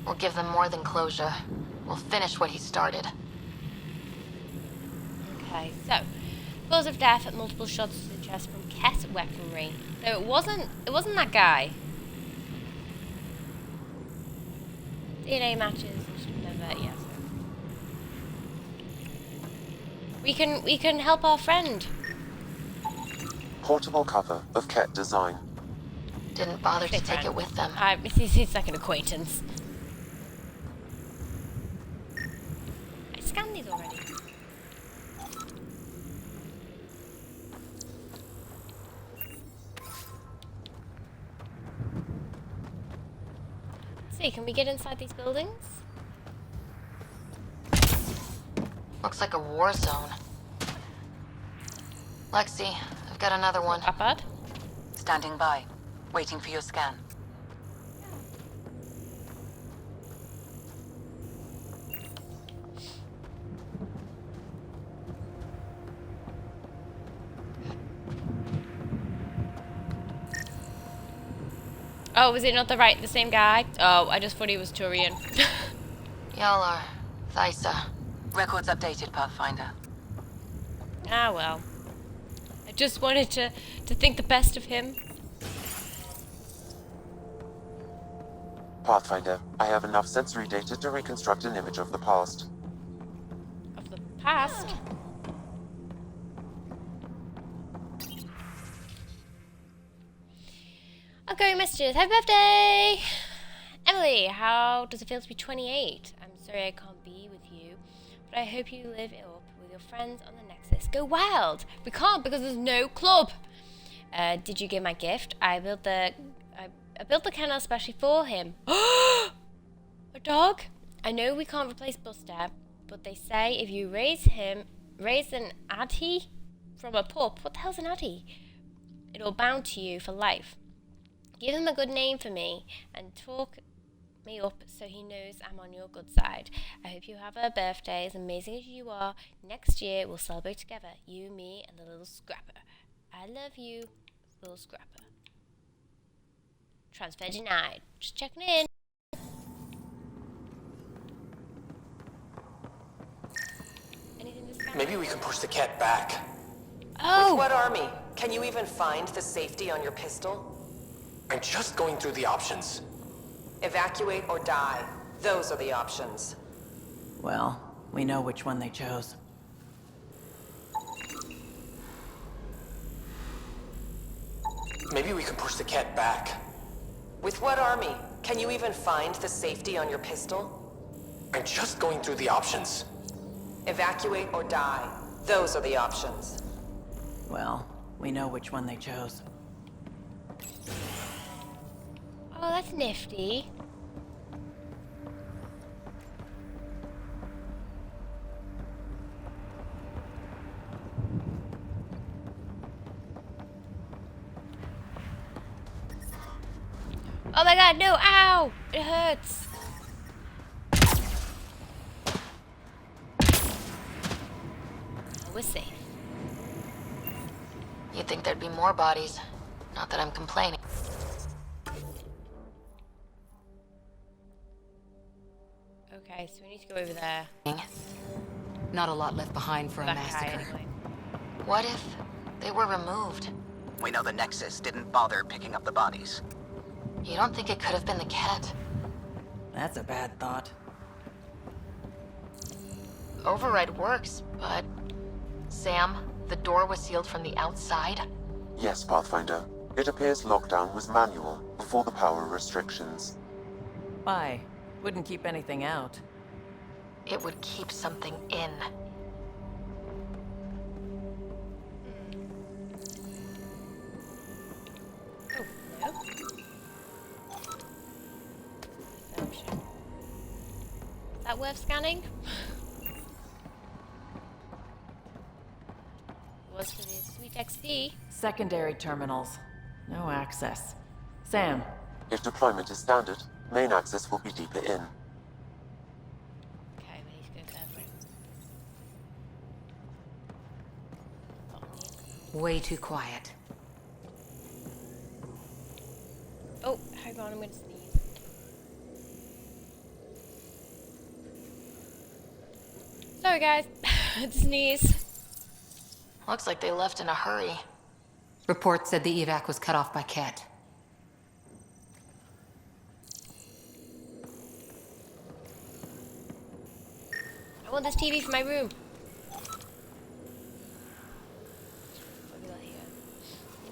We'll give them more than closure. We'll finish what he started. Okay, so cause of death at multiple shots to the chest from Kett weaponry. So it wasn't that guy. DNA matches and stuff like that, yeah. So. We can help our friend. Portable cover of Ket design. Didn't bother to take it with them. He's like an acquaintance. I scanned these already. Let's see, can we get inside these buildings? Looks like a war zone. Lexi, I've got another one. Not bad. Standing by, waiting for your scan. Oh, was it not the same guy? Oh, I just thought he was Turian. Y'all are Thysa. Records updated, Pathfinder. Ah, well. I just wanted to think the best of him. Pathfinder, I have enough sensory data to reconstruct an image of the past. Of the past? Outgoing messages. Happy birthday! Emily, how does it feel to be 28? I'm sorry I can't be with you, but I hope you live it up with your friends on the Nexus. Go wild! We can't because there's no club! Did you get my gift? I built the kennel especially for him. A dog? I know we can't replace Buster, but they say if you raise an addy from a pup, what the hell's an addy? It'll bound to you for life. Give him a good name for me and talk me up so he knows I'm on your good side. I hope you have a birthday as amazing as you are. Next year we'll celebrate together. You, me, and the little scrapper. I love you, little scrapper. Transfer denied. Just checking in. Anything to scan? Maybe we can push the cat back. Oh! With what army? Can you even find the safety on your pistol? I'm just going through the options. Evacuate or die. Those are the options. Well, we know which one they chose. Maybe we can push the cat back. With what army? Can you even find the safety on your pistol? I'm just going through the options. Evacuate or die. Those are the options. Well, we know which one they chose. Oh, that's nifty. Oh my god, no! Ow! It hurts! We're safe. You'd think there'd be more bodies. Not that I'm complaining. Okay, so we need to go over there. Not a lot left behind for a That guy, massacre. anyway. What if they were removed? We know the Nexus didn't bother picking up the bodies. You don't think it could have been the cat? That's a bad thought. Override works, but... Sam, the door was sealed from the outside? Yes, Pathfinder. It appears lockdown was manual, before the power restrictions. Why? Wouldn't keep anything out. It would keep something in. Is that worth scanning? Was for the sweet XP. Secondary terminals. No access. Sam. If deployment is standard, main access will be deeper in. Okay, we need to go further. Way too quiet. Oh, hang on, I'm gonna sneeze. Sorry guys, sneeze. Looks like they left in a hurry. Reports said the evac was cut off by Ket. I want this TV for my room. What have we got here?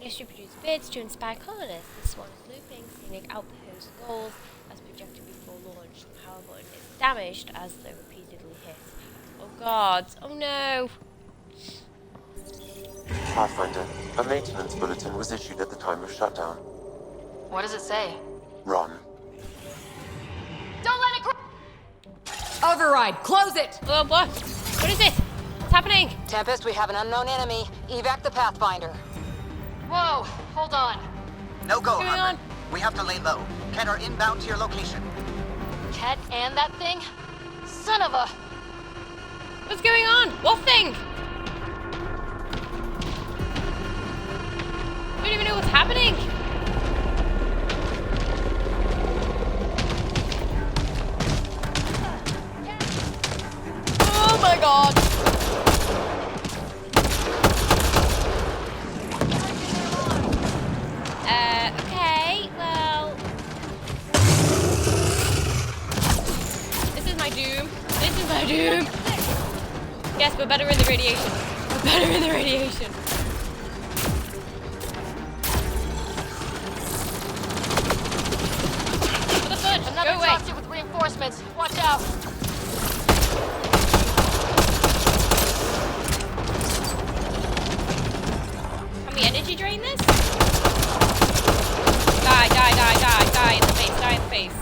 Initiative produced bids to inspire colonists. This one is looping scenic outpost goals as projected before launch. However, it is damaged as they repeatedly hit. Oh god. Oh no. Pathfinder, a maintenance bulletin was issued at the time of shutdown. What does it say? Run. Don't let it grow! Override! Close it! Oh, what? What is it? What's happening? Tempest, we have an unknown enemy. Evac the Pathfinder. Whoa! Hold on. No go, What's going Hunter. on? We have to lay low. Ket are inbound to your location. Cat and that thing? Son of a... What's going on? What thing? I don't even know what's happening. Oh my god. Okay, well. This is my doom. This is my doom. Yes, we're better in the radiation. We're better in the radiation. Another Go away. toxic with reinforcements. Watch out. Can we energy drain this? Die, die, die, die, die in the face, die in the face.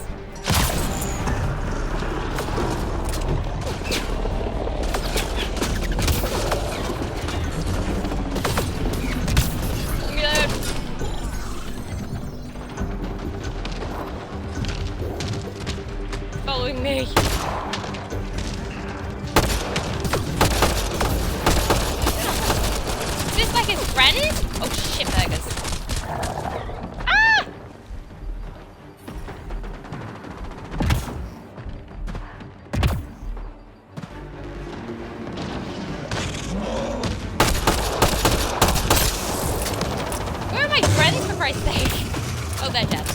Reload. Following me. Is this like his friend? Oh shit, burgers. Ah! Where are my friends, for Christ's sake? Oh, they're dead.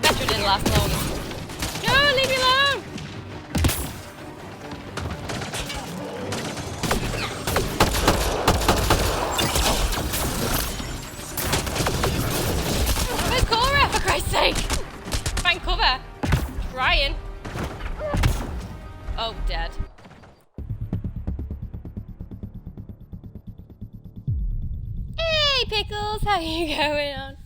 Metro didn't last long. No, leave me alone! Where's Cora, for Christ's sake? Find cover. Trying. Oh, dead. Hey, Pickles, how you going on?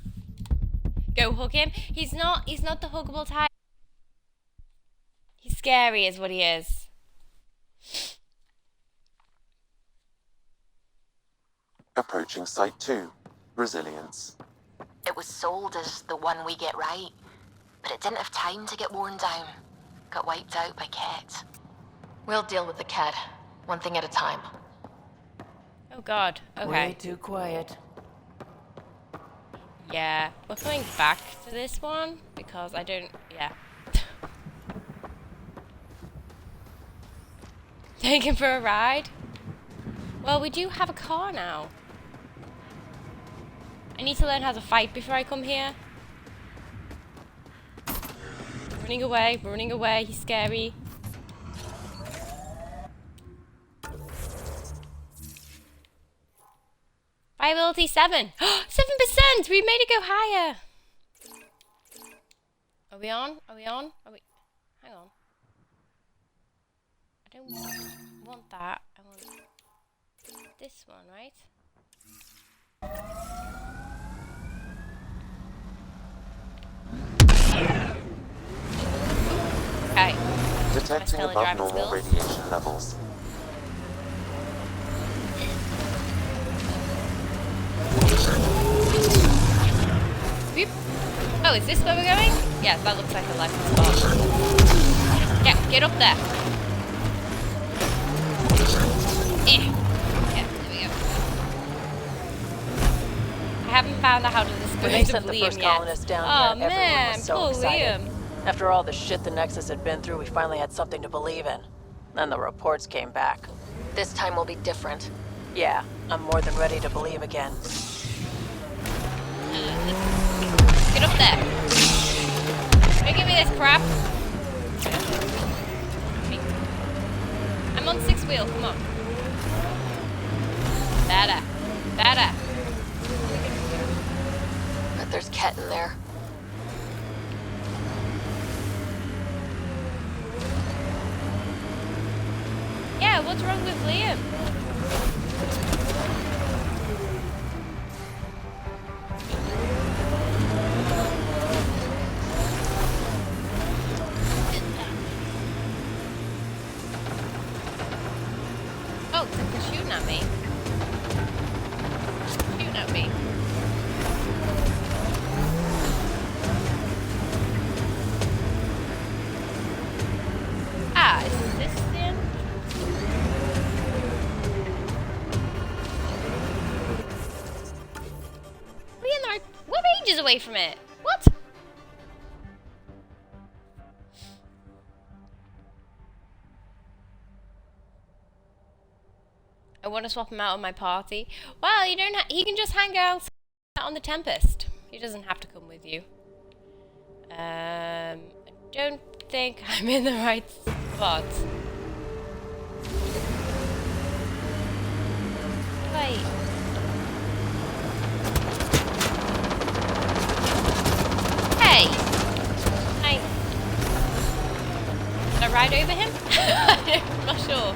Go hug him. He's not the huggable type. He's scary is what he is. Approaching Site 2. Resilience. It was sold as the one we get right, but it didn't have time to get worn down. Got wiped out by Ket. We'll deal with the cat, one thing at a time. Oh god, okay. Way too quiet. Yeah, we're coming back to this one because I don't, yeah. Take him for a ride. Well, we do have a car now. I need to learn how to fight before I come here. Running away, he's scary. Viability 7. 7%! We made it go higher! Are we on? Are we on? Are we... Hang on. I don't want that. I want this one, right? Okay. Detecting above normal radiation levels. Whoop. Oh, is this where we're going? Yeah, that looks like a likely spot. Yeah, get up there. Yeah, there we go. I haven't found out how to When dispose they of sent the Liam first yet. colonists down Oh here, everyone man, was so poor excited. Liam. After all the shit the Nexus had been through, we finally had something to believe in. Then the reports came back. This time will be different. Yeah, I'm more than ready to believe again. Get up there. Don't give me this crap. I'm on 6 wheel, come on. Better. Better. But there's Ket in there. Yeah, what's wrong with Liam? Oh, they're shooting at me. Shooting at me. Ah, is this the end? Leonard, we're ages away from it. What? I want to swap him out on my party. Well, you don't. He can just hang out on the Tempest. He doesn't have to come with you. I don't think I'm in the right spot. Wait. Hey! Did I ride over him? I'm not sure.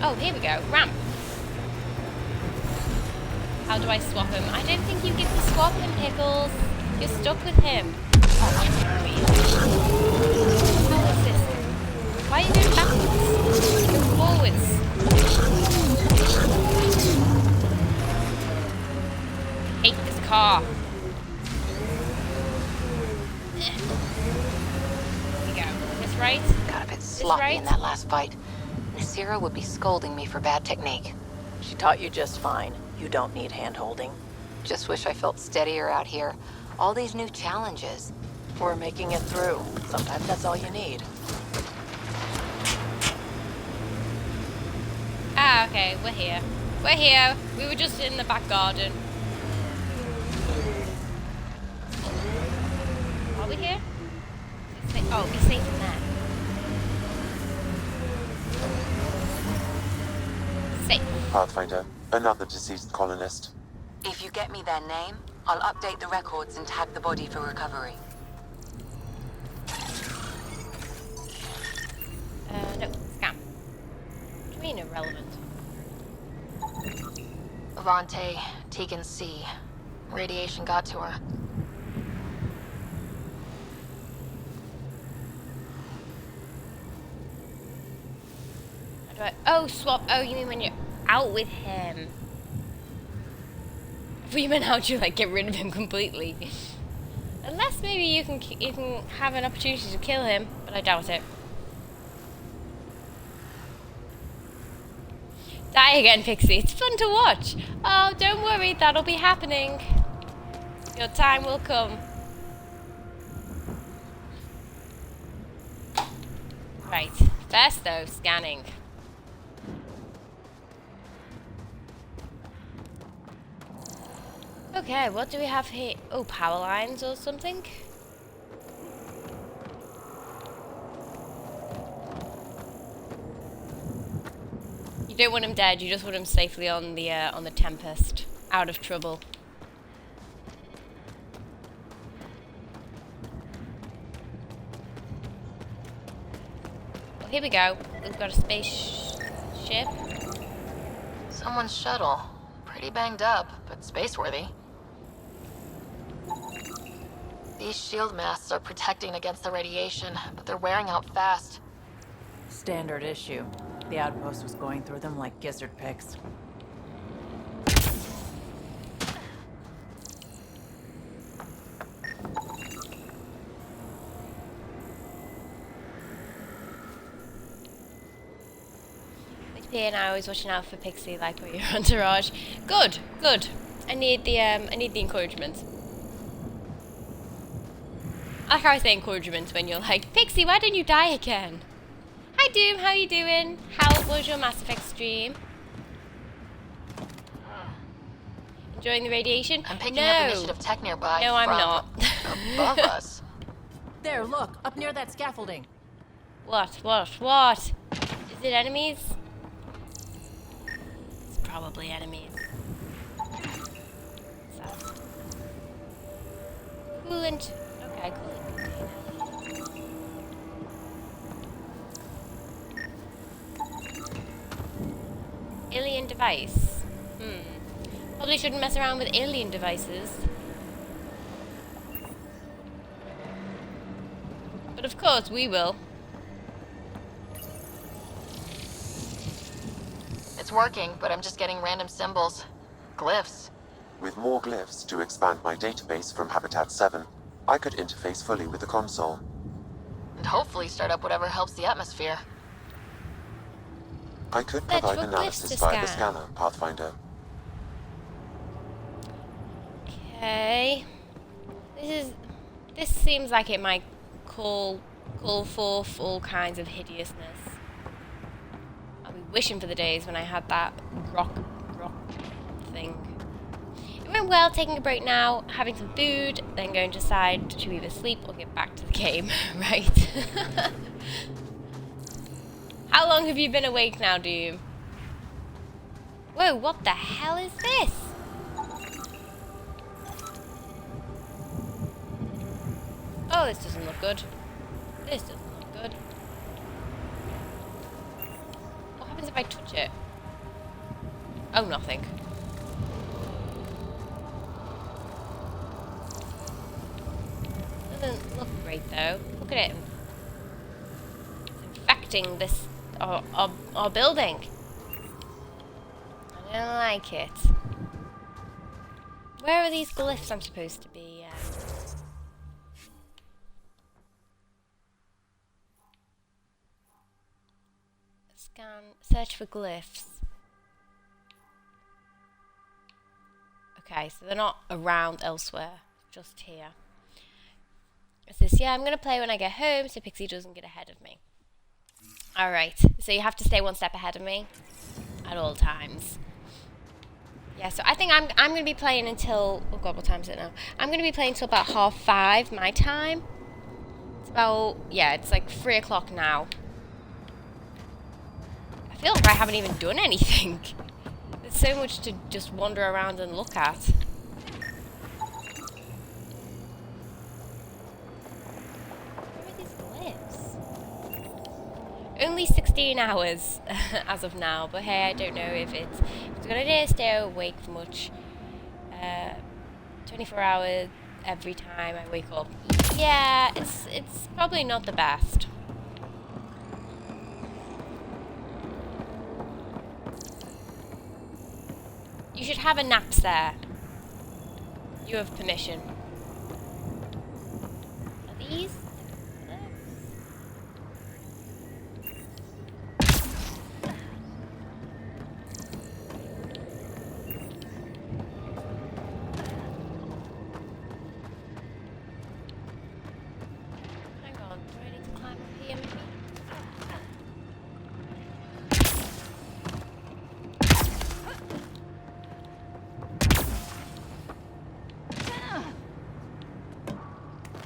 Oh, here we go. Ramp. How do I swap him? I don't think you get to swap him, Pickles. You're stuck with him. How is this? Why are you going backwards? Go forwards. I hate this car. There we go. This right? Got a bit sloppy in that last fight. Nasira would be scolding me for bad technique. She taught you just fine. You don't need hand-holding. Just wish I felt steadier out here. All these new challenges. We're making it through. Sometimes that's all you need. Ah, okay, we're here. We're here. We were just in the back garden. Are we here? Oh, be safe in there. Safe. Pathfinder, another deceased colonist. If you get me their name, I'll update the records and tag the body for recovery. No, scam. What do you mean irrelevant? Avante, Tegan C. Radiation got to her. How do I... Oh, swap. Oh, you mean when you're out with him? I thought you meant how do you, like, get rid of him completely. Unless maybe you can have an opportunity to kill him, but I doubt it. Die again, Pixie. It's fun to watch. Oh, don't worry. That'll be happening. Your time will come. Right. First, though, scanning. Okay, what do we have here? Oh, power lines or something? You don't want him dead, you just want him safely on the Tempest. Out of trouble. Well, here we go. We've got a spaceship. Someone's shuttle. Pretty banged up, but space-worthy. These shield masks are protecting against the radiation, but they're wearing out fast. Standard issue. The outpost was going through them like gizzard picks. HP and I was watching out for Pixie like with your entourage. Good, good. I need the encouragement. I like how I say encouragement when you're like, Pixie, why don't you die again? Hi Doom, how you doing? How was your Mass Effect stream? Enjoying the radiation? I'm picking up initiative tech nearby. No, I'm not. Above us. There, look, up near that scaffolding. What? Is it enemies? It's probably enemies. So. Coolant. Okay, coolant container. Alien device. Probably shouldn't mess around with alien devices. But of course we will. It's working, but I'm just getting random symbols. Glyphs. With more glyphs to expand my database from Habitat 7, I could interface fully with the console. And hopefully start up whatever helps the atmosphere. I could provide analysis via the scanner, Pathfinder. Okay. This seems like it might call forth all kinds of hideousness. I'll be wishing for the days when I had that rock thing. It went well taking a break now, having some food, then going to decide to either sleep or get back to the game. Right. How long have you been awake now, Doom? Whoa, what the hell is this? Oh, this doesn't look good. This doesn't look good. What happens if I touch it? Oh, nothing. Doesn't look great though. Look at it. It's infecting this our building. I don't like it. Where are these glyphs I'm supposed to be? Scan, search for glyphs. Okay, so they're not around elsewhere, just here. It says, yeah, I'm going to play when I get home so Pixie doesn't get ahead of me. Alright, so you have to stay one step ahead of me at all times. Yeah, so I think I'm going to be playing until, oh god, what time is it now? I'm going to be playing until about 5:30 my time. It's about, yeah, it's like 3 o'clock now. I feel like I haven't even done anything. There's so much to just wander around and look at. Where are these glyphs? Only 16 hours as of now, but hey, I don't know if it's gonna stay awake for much. 24 hours every time I wake up. Yeah, it's probably not the best. You should have a naps there. You have permission. Are these? Hang on, do I need to climb up here maybe?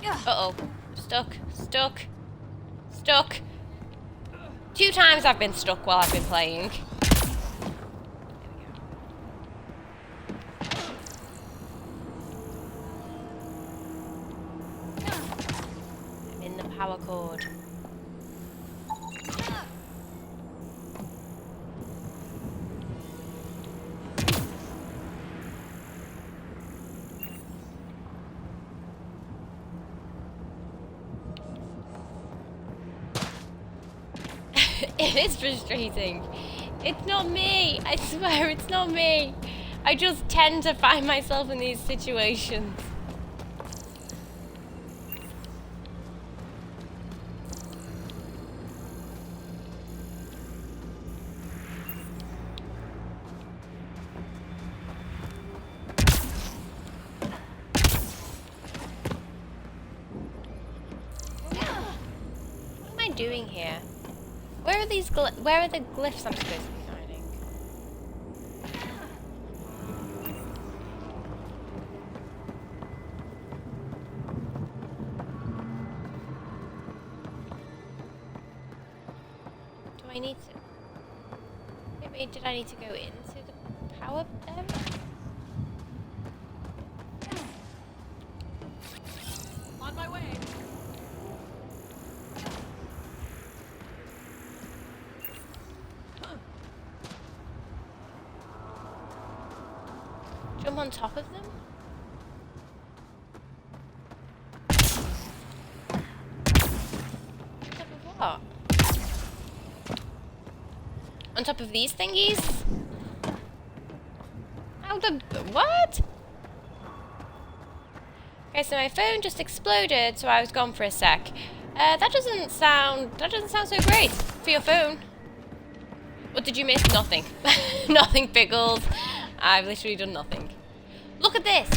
Uh-oh. Stuck. Stuck. Stuck. 2 times I've been stuck while I've been playing. I'm in the power cord. It is frustrating. It's not me. I swear it's not me. I just tend to find myself in these situations. What am I doing here? Where are these where are the glyphs I'm supposed to be finding? Do I need to... Maybe did I need to go into the power area? On my way. Jump on top of them? On top of what? On top of these thingies? How the... what? Okay, so my phone just exploded, so I was gone for a sec. That doesn't sound so great for your phone. What did you miss? Nothing. Nothing, Pickles. I've literally done nothing. Look at this!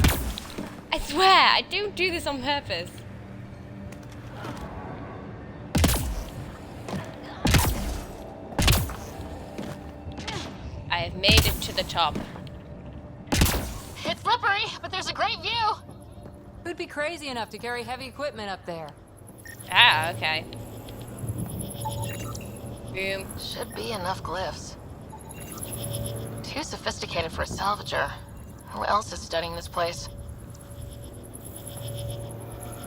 I swear, I don't do this on purpose. I have made it to the top. It's slippery, but there's a great view. Who'd be crazy enough to carry heavy equipment up there? Ah, okay. Boom. Should be enough glyphs. Too sophisticated for a salvager. Who else is studying this place?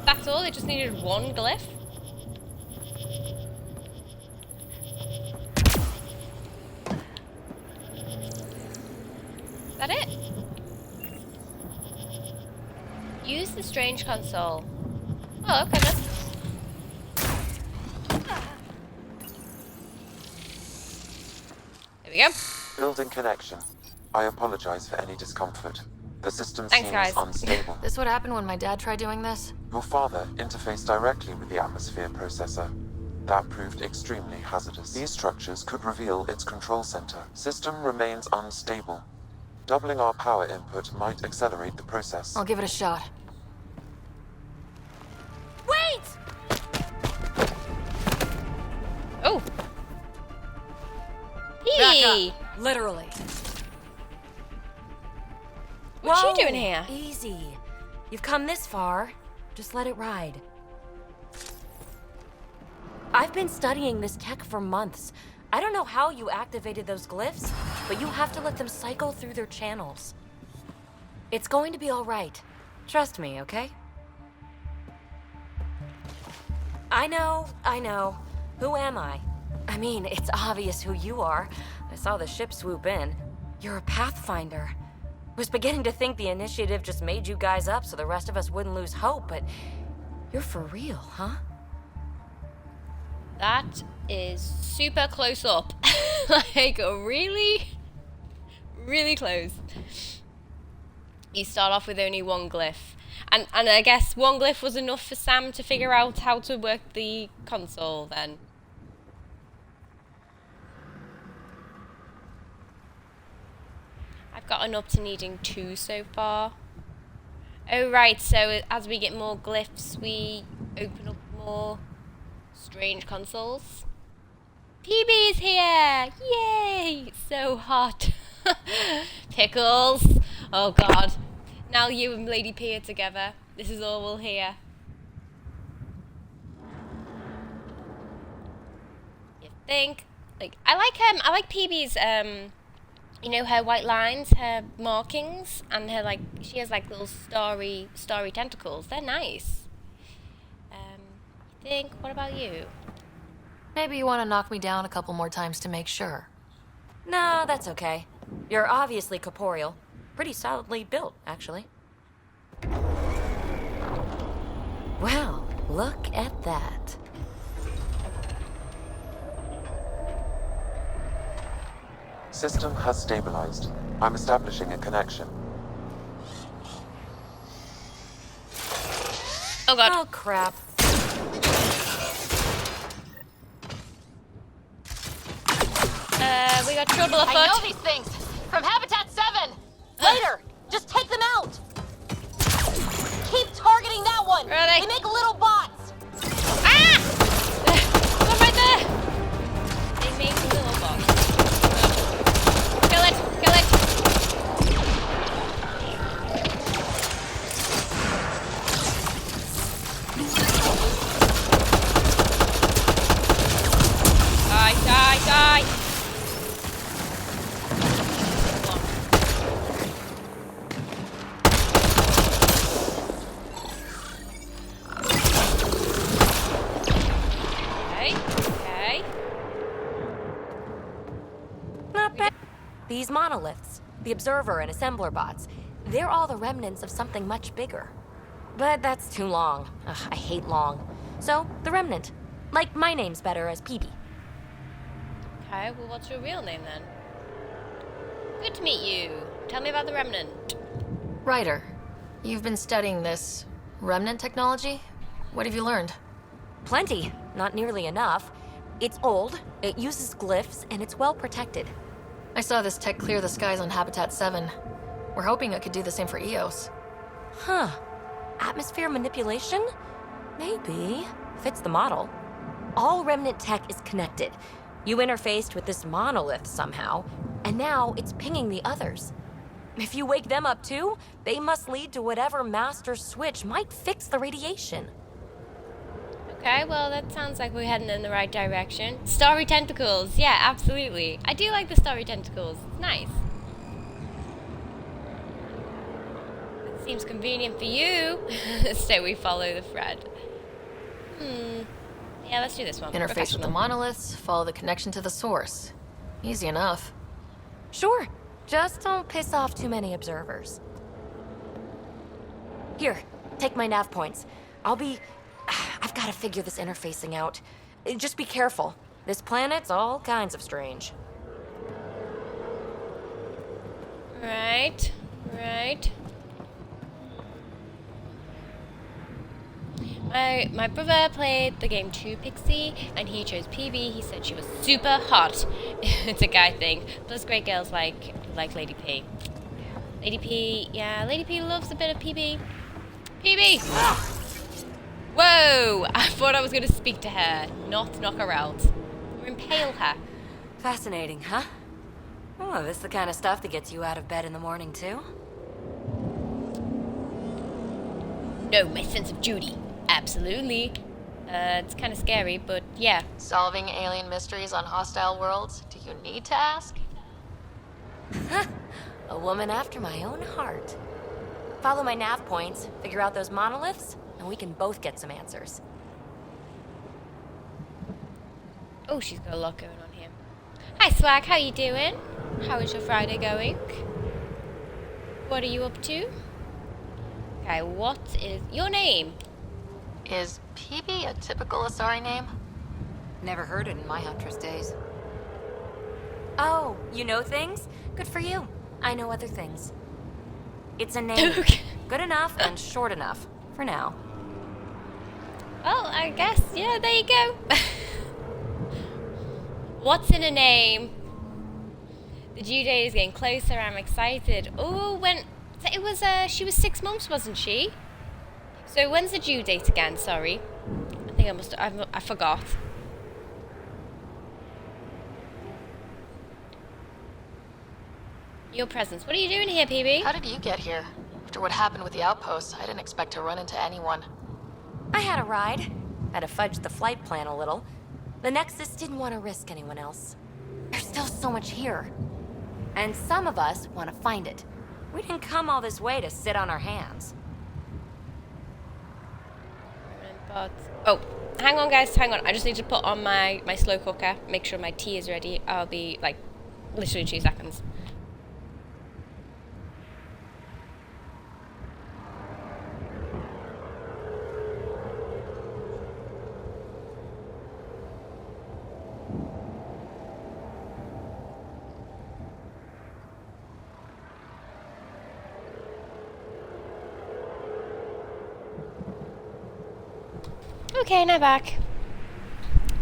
That's all? They just needed one glyph? Is that it? Use the strange console. Oh, okay then. There we go. Building connection. I apologize for any discomfort. The system Thanks, seems guys. unstable. This would happen when my dad tried doing this? Your father interfaced directly with the atmosphere processor. That proved extremely hazardous. These structures could reveal its control center. System remains unstable. Doubling our power input might accelerate the process. I'll give it a shot. Wait! Oh. Hey! Back up. Literally. What's Whoa, she doing here? Easy. You've come this far. Just let it ride. I've been studying this tech for months. I don't know how you activated those glyphs, but you have to let them cycle through their channels. It's going to be all right. Trust me, okay? I know. Who am I? I mean, it's obvious who you are. I saw the ship swoop in. You're a Pathfinder. Was beginning to think the initiative just made you guys up so the rest of us wouldn't lose hope, but you're for real, huh? That is super close up. Like, really, really close. You start off with only one glyph. And I guess one glyph was enough for Sam to figure out how to work the console then. I've gotten up to needing 2 so far. Oh right, so as we get more glyphs, we open up more strange consoles. PB is here! Yay! It's so hot. Pickles! Oh god. Now you and Lady P are together. This is all we'll hear. think, like, I like PB's, you know, her white lines, her markings, and her, like, she has, like, little starry tentacles. They're nice. Think, what about you? Maybe you want to knock me down a couple more times to make sure. No, that's okay. You're obviously corporeal. Pretty solidly built, actually. Well, look at that. System has stabilized. I'm establishing a connection. Oh god. Oh crap. We got trouble afoot. I know these things! From Habitat 7! Later! Just take them out! Keep targeting that one! Really? They make little bots! Ah! One right there! They make little bots. Kill it! Kill it! Die, die, die! These monoliths, the Observer and Assembler bots, they're all the remnants of something much bigger. But that's too long. Ugh, I hate long. So, the Remnant. Like, my name's better as PB. Okay, well, what's your real name then? Good to meet you. Tell me about the Remnant. Ryder, you've been studying this remnant technology? What have you learned? Plenty. Not nearly enough. It's old, it uses glyphs, and it's well protected. I saw this tech clear the skies on Habitat 7. We're hoping it could do the same for EOS. Huh. Atmosphere manipulation? Maybe. Fits the model. All Remnant tech is connected. You interfaced with this monolith somehow, and now it's pinging the others. If you wake them up too, they must lead to whatever master switch might fix the radiation. Okay, well, that sounds like we're heading in the right direction. Starry tentacles, yeah, absolutely. I do like the starry tentacles. It's nice. It seems convenient for you, so we follow the thread. Yeah, let's do this one. Interface with the Professional. monoliths, follow the connection to the source. Easy enough. Sure, just don't piss off too many observers. Here, take my nav points. I've got to figure this interfacing out. Just be careful. This planet's all kinds of strange. Right. My brother played the game 2 Pixie, and he chose PB. He said she was super hot. It's a guy thing. Plus, great girls like Lady P. Lady P, yeah, Lady P loves a bit of PB. PB! Whoa! I thought I was going to speak to her, not knock her out. Or impale her. Fascinating, huh? Oh, this is the kind of stuff that gets you out of bed in the morning, too? No, my sense of duty. Absolutely. It's kind of scary, but yeah. Solving alien mysteries on hostile worlds? Do you need to ask? A woman after my own heart. Follow my nav points, figure out those monoliths, and we can both get some answers. Oh, she's got a lot going on here. Hi, Swag. How you doing? How is your Friday going? What are you up to? Okay, what is your name? Is PB a typical Asari name? Never heard it in my Huntress days. Oh, you know things? Good for you. I know other things. It's a name. Good enough and short enough. For now. Well, I guess, yeah, there you go. What's in a name? The due date is getting closer. I'm excited. Oh, she was 6 months, wasn't she? So when's the due date again? Sorry. I think I forgot. Your presence. What are you doing here, PB? How did you get here? After what happened with the outpost, I didn't expect to run into anyone. I had a ride. Had to fudge the flight plan a little. The Nexus didn't want to risk anyone else. There's still so much here. And some of us want to find it. We didn't come all this way to sit on our hands. But oh, hang on guys, hang on. I just need to put on my slow cooker, make sure my tea is ready. I'll be like literally 2 seconds. Okay, now back.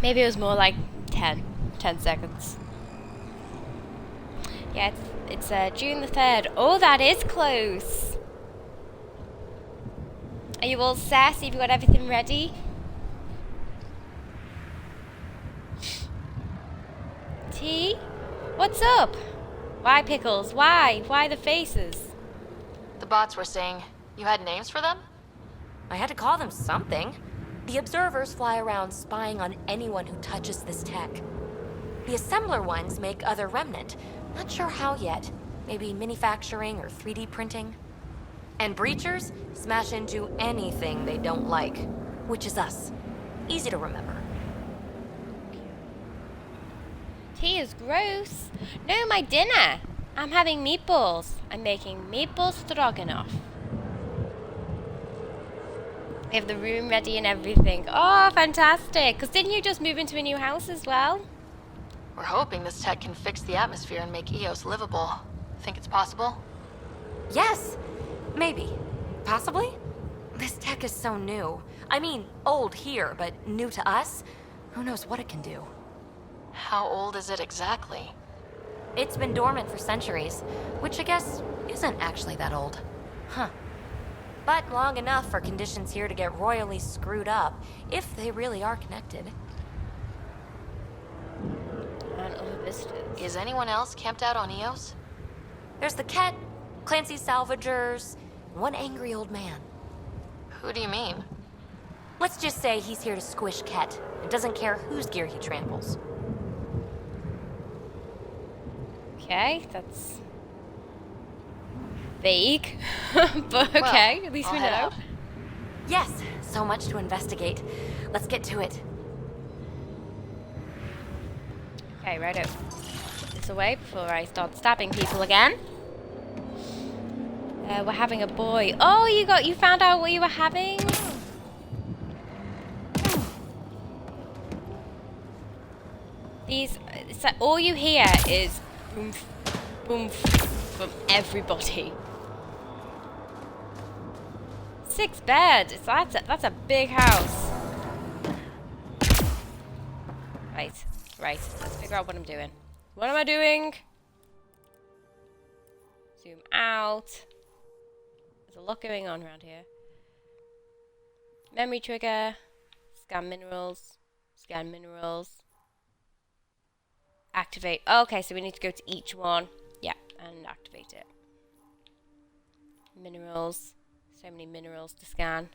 Maybe it was more like 10 seconds. Yeah, it's June the 3rd. Oh, that is close. Are you all set? Have you got everything ready? T? What's up? Why pickles? Why? Why the faces? The bots were saying you had names for them? I had to call them something. The observers fly around spying on anyone who touches this tech. The assembler ones make other remnant. Not sure how yet. Maybe manufacturing or 3D printing. And breachers smash into anything they don't like, which is us. Easy to remember. Tea is gross. No, my dinner. I'm having meatballs. I'm making meatball stroganoff. We have the room ready and everything. Oh, fantastic. Because didn't you just move into a new house as well? We're hoping this tech can fix the atmosphere and make Eos livable. Think it's possible? Yes. Maybe. Possibly? This tech is so new. I mean, old here, but new to us? Who knows what it can do? How old is it exactly? It's been dormant for centuries, which I guess isn't actually that old. Huh. But long enough for conditions here to get royally screwed up, if they really are connected. And other visitors. Is anyone else camped out on Eos? There's the Ket, Clancy's salvagers, one angry old man. Who do you mean? Let's just say he's here to squish Ket, and doesn't care whose gear he tramples. Okay, that's vague, but okay, well, at least I'll we head know. out. Yes, so much to investigate. Let's get to it. Okay, righto. Put this away before I start stabbing people again. We're having a boy. Oh, you found out what you were having? It's like all you hear is boomf, boomf from everybody. 6 beds. That's a big house. Right. Let's figure out what I'm doing. What am I doing? Zoom out. There's a lot going on around here. Memory trigger. Scan minerals. Scan minerals. Activate. Okay, so we need to go to each one. Yeah, and activate it. Minerals. So many minerals to scan.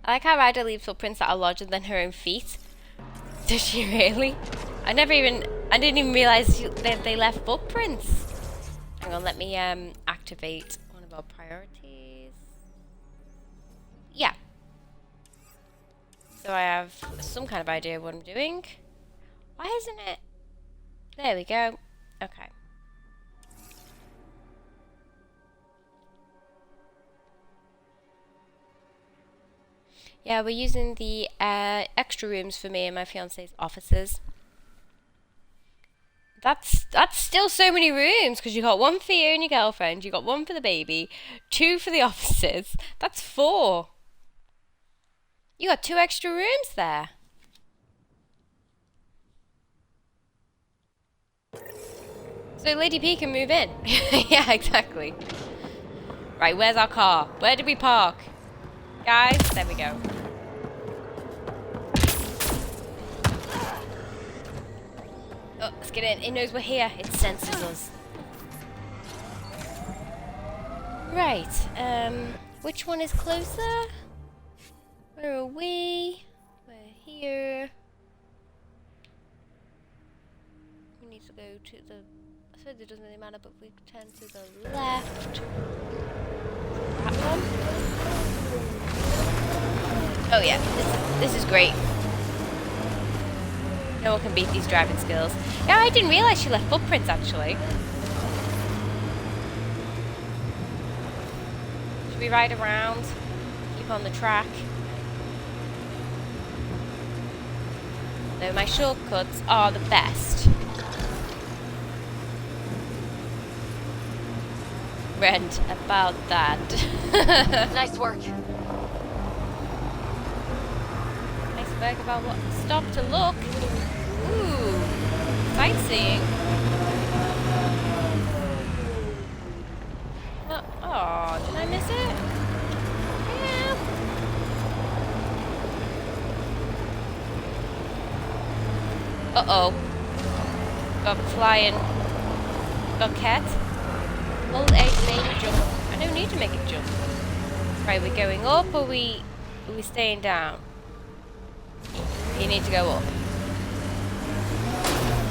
I like how Ryder leaves footprints that are larger than her own feet. Does she really? I didn't even realize that they left footprints. Hang on, let me activate one of our priorities. Yeah. So I have some kind of idea of what I'm doing. Why isn't it? There we go. Okay. Yeah, we're using the extra rooms for me and my fiance's offices. That's still so many rooms because you got one for you and your girlfriend, you got one for the baby, 2 for the offices. That's 4. You got 2 extra rooms there. So Lady P can move in. Yeah, exactly. Right, where's our car? Where did we park? Guys, there we go. Oh, let's Get in. It knows we're here. It senses us. Right. Which one is closer? Where are we? We're here. We need to go to the... I suppose it doesn't really matter, but we turn to the left. That one? Oh yeah, this is great. No one can beat these driving skills. Yeah, I didn't realise she left footprints actually. Should we ride around? Keep on the track? Though my shortcuts are the best. Rent about that. Nice work. Nice work about what? Stop to look. Ooh, sightseeing. Oh, did I miss it? Yeah. Uh-oh. Got flying. Got cat. Hold A to make a jump. I don't need to make a jump. Right, we're going up or are we staying down? You need to go up.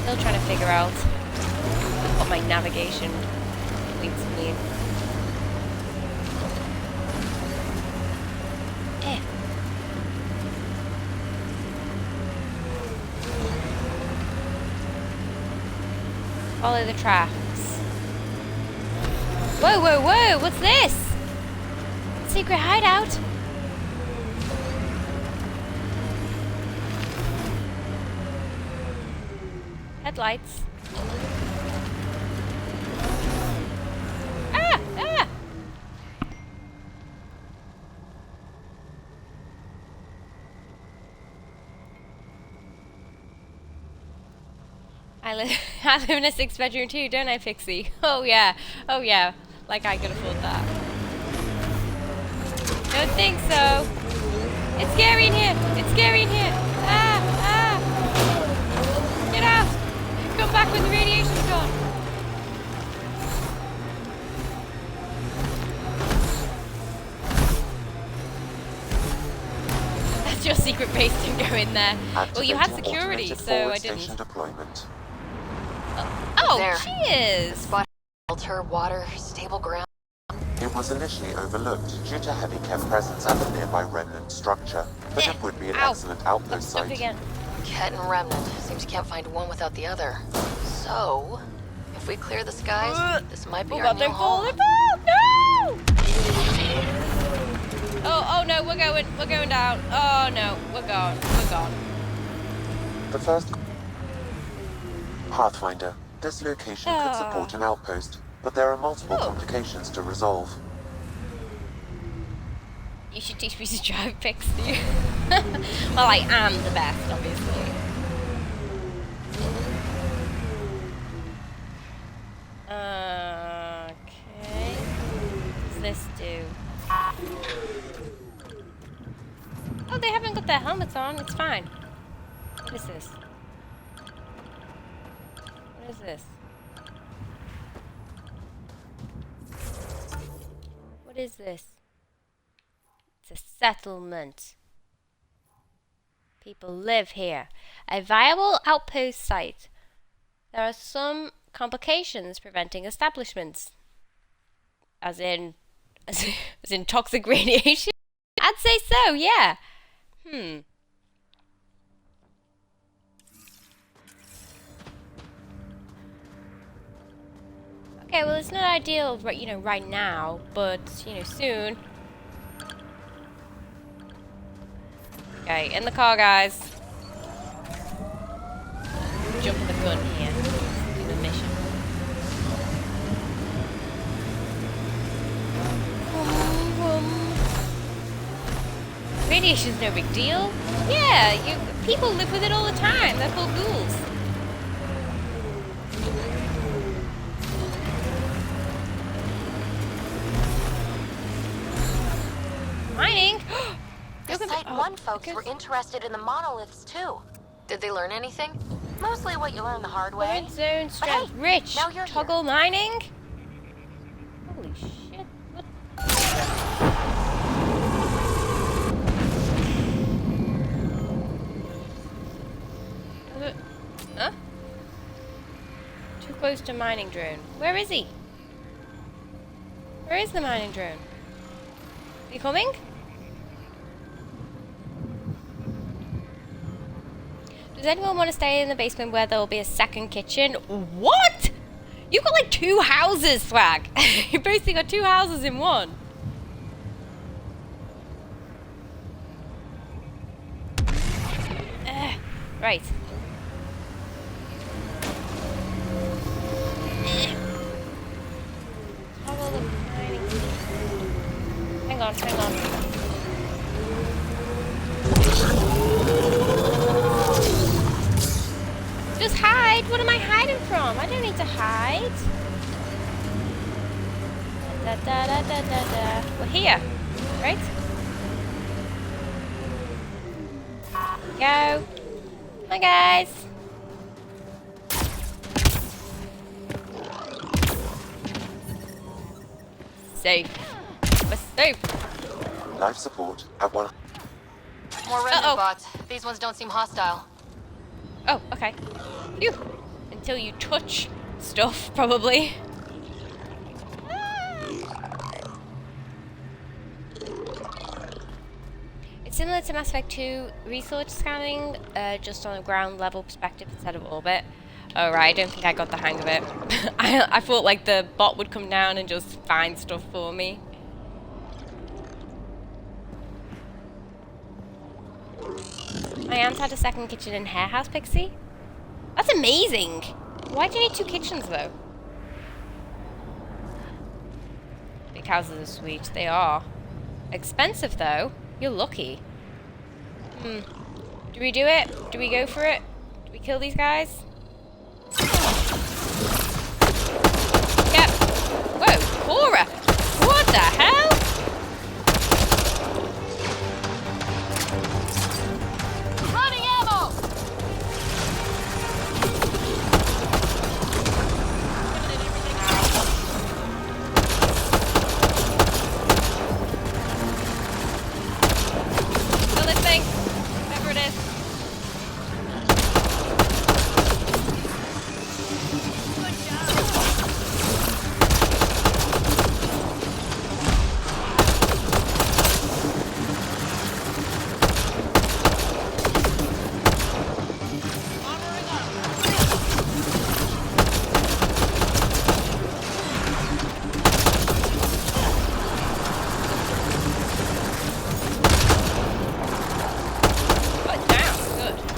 Still trying to figure out what my navigation leads me. Follow the tracks. Whoa, whoa, whoa! What's this? Secret hideout? Headlights. Ah! Ah! I live in a 6-bedroom too, don't I, Pixie? Oh yeah. Oh yeah. Like I could afford that. Don't think so. It's scary in here. It's scary in here. Ah! Ah! Get out! Come back when the radiation's gone. That's your secret base. Didn't go in there. Well, you had security, so I didn't. Deployment. Oh, There. cheers! Spot shelter, water, stable ground. It was initially overlooked due to heavy Kev presence at the nearby remnant structure, but it would be an excellent outpost site. Again. Ket and Remnant. Seems you can't find one without the other. So, if we clear the skies, this might be our new home. No! Oh no, we're going down. Oh no, we're gone. The first Pathfinder. This location could support an outpost, but there are multiple complications to resolve. You should teach me to drive, Pixie. Well, I am the best, obviously. Okay. What does this do? Oh, they haven't got their helmets on. It's fine. What is this? What is this? What is this? It's a settlement. People live here. A viable outpost site. There are some complications preventing establishments. As in toxic radiation? I'd say so, yeah. Okay, well, it's not ideal, right now, but, soon. Okay, in the car, guys. Jump the gun here. Do the mission. Radiation's no big deal. Yeah, people live with it all the time. They're called ghouls. Mining? The Site 1 folks were interested in the monoliths too. Did they learn anything? Mostly what you learn the hard way. Current zone But strength hey, rich. now you're Toggle mining. Holy shit. What? Huh? Too close to mining drone. Where is he? Where is the mining drone? Is he coming? Does anyone want to stay in the basement where there will be a second kitchen? What? You've got like 2 houses, Swag. You basically got 2 houses in one. Right. Hang on, hang on. Just hide! What am I hiding from? I don't need to hide. Da da da da da da. We're here, right? Go. Hi guys. Safe. We're safe. Life support at 1. More remnant bots. These ones don't seem hostile. Oh, okay. Phew. Until you touch stuff, probably. It's similar to Mass Effect 2 research scanning, just on a ground level perspective instead of orbit. Oh right, I don't think I got the hang of it. I thought like the bot would come down and just find stuff for me. My aunt had a second kitchen in her house, Pixie. That's amazing! Why do you need 2 kitchens, though? Big houses are sweet. They are. Expensive, though. You're lucky. Do we do it? Do we go for it? Do we kill these guys? Yep. Whoa, Cora! What the hell? Running ammo! Kill this thing. Whatever it is.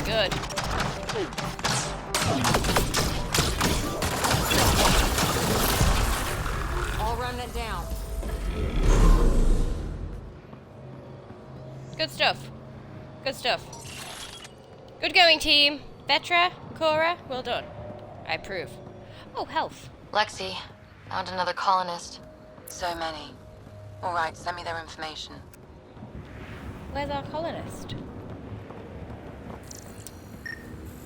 Good. All remnant down. Good stuff. Good stuff. Good going, team. Vetra, Cora, well done. I approve. Oh, health. Lexi, found another colonist. So many. All right, send me their information. Where's our colonist?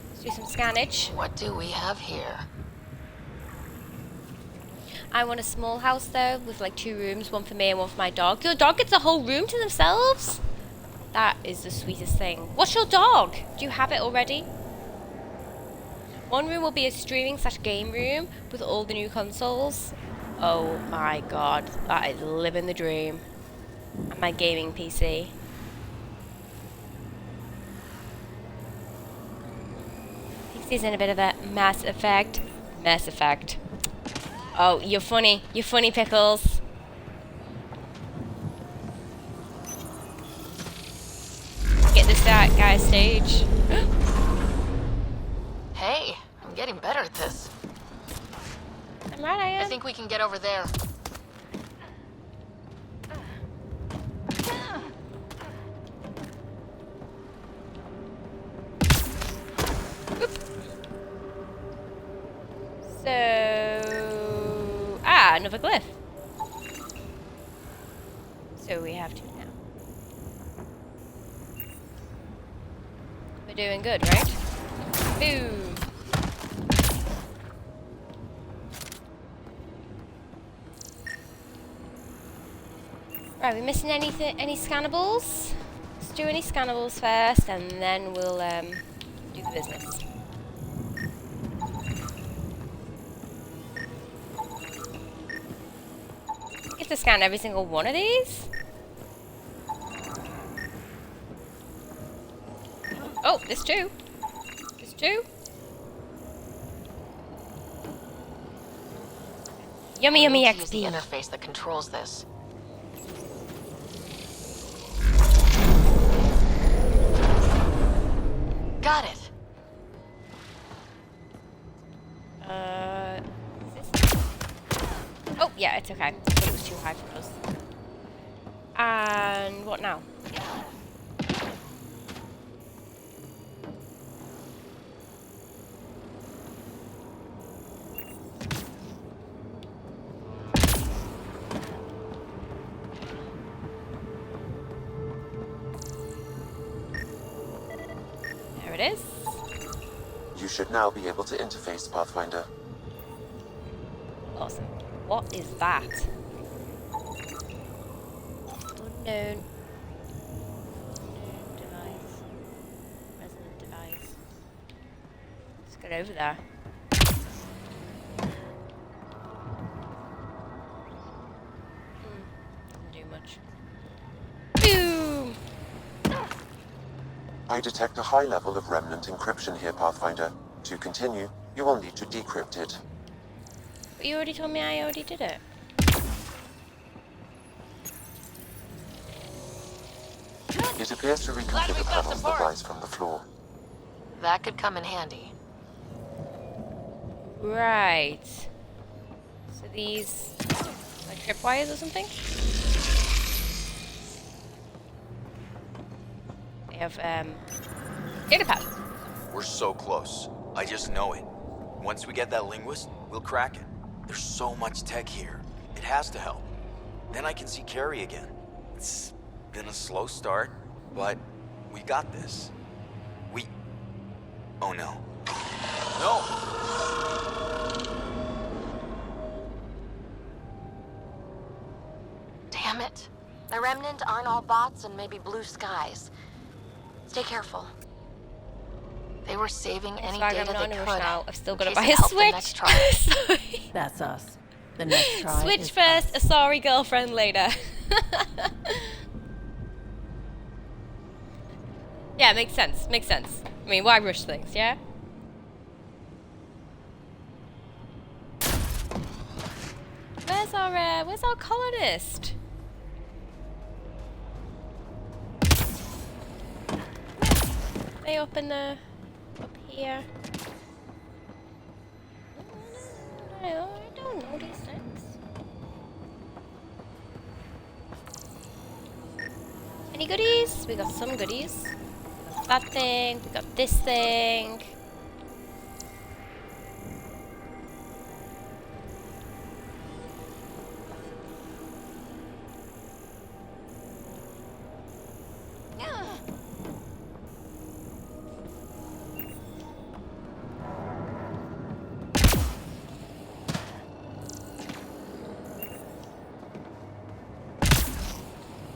Let's do some scannage. What do we have here? I want a small house though, with like 2 rooms, one for me and one for my dog. Your dog gets a whole room to themselves? That is the sweetest thing. What's your dog? Do you have it already? One room will be a streaming/game room with all the new consoles. Oh my god, that is living the dream. And my gaming PC. Pixie's in a bit of a Mass Effect. Mass Effect. Oh, you're funny. You're funny, Pickles. Get this guy stage. Hey, I'm getting better at this. I'm right, I am. I think we can get over there. So... another glyph. So we have to now. We're doing good, right? Boom. Are we missing anything? Any scannables? Let's do any scannables first, and then we'll do the business. Get to scan every single one of these. Oh, there's two. There's two. Yummy, yummy Use the XP. interface that controls this. Got it. Is this... Oh, yeah, it's okay. I thought it was too high for us. And what now? There it is. You should now be able to interface, Pathfinder. Awesome. What is that? Unknown. Unknown device. Resonant device. Let's get over there. Didn't do much. Boom! I detect a high level of remnant encryption here, Pathfinder. To continue, you will need to decrypt it. But you already told me I already did it. It appears to reconfigure the panels that rise from the floor. That could come in handy. Right. So these, like tripwires or something? They have, data pad. We're so close. I just know it. Once we get that linguist, we'll crack it. There's so much tech here. It has to help. Then I can see Carrie again. It's been a slow start, but we got this. Oh no. No! Damn it. The Remnant aren't all bots and maybe blue skies. Stay careful. They were saving any Swag, data I'm not they in a could. rush now. I've still got to in buy case a it helped the next Switch. try. Sorry. That's us. The next try Switch is first, a sorry girlfriend later. Yeah, makes sense. Makes sense. I mean, why rush things, yeah? Where's our colonist? They up in the, up here. I don't know these things. Any goodies? We got some goodies. We got that thing. We got this thing.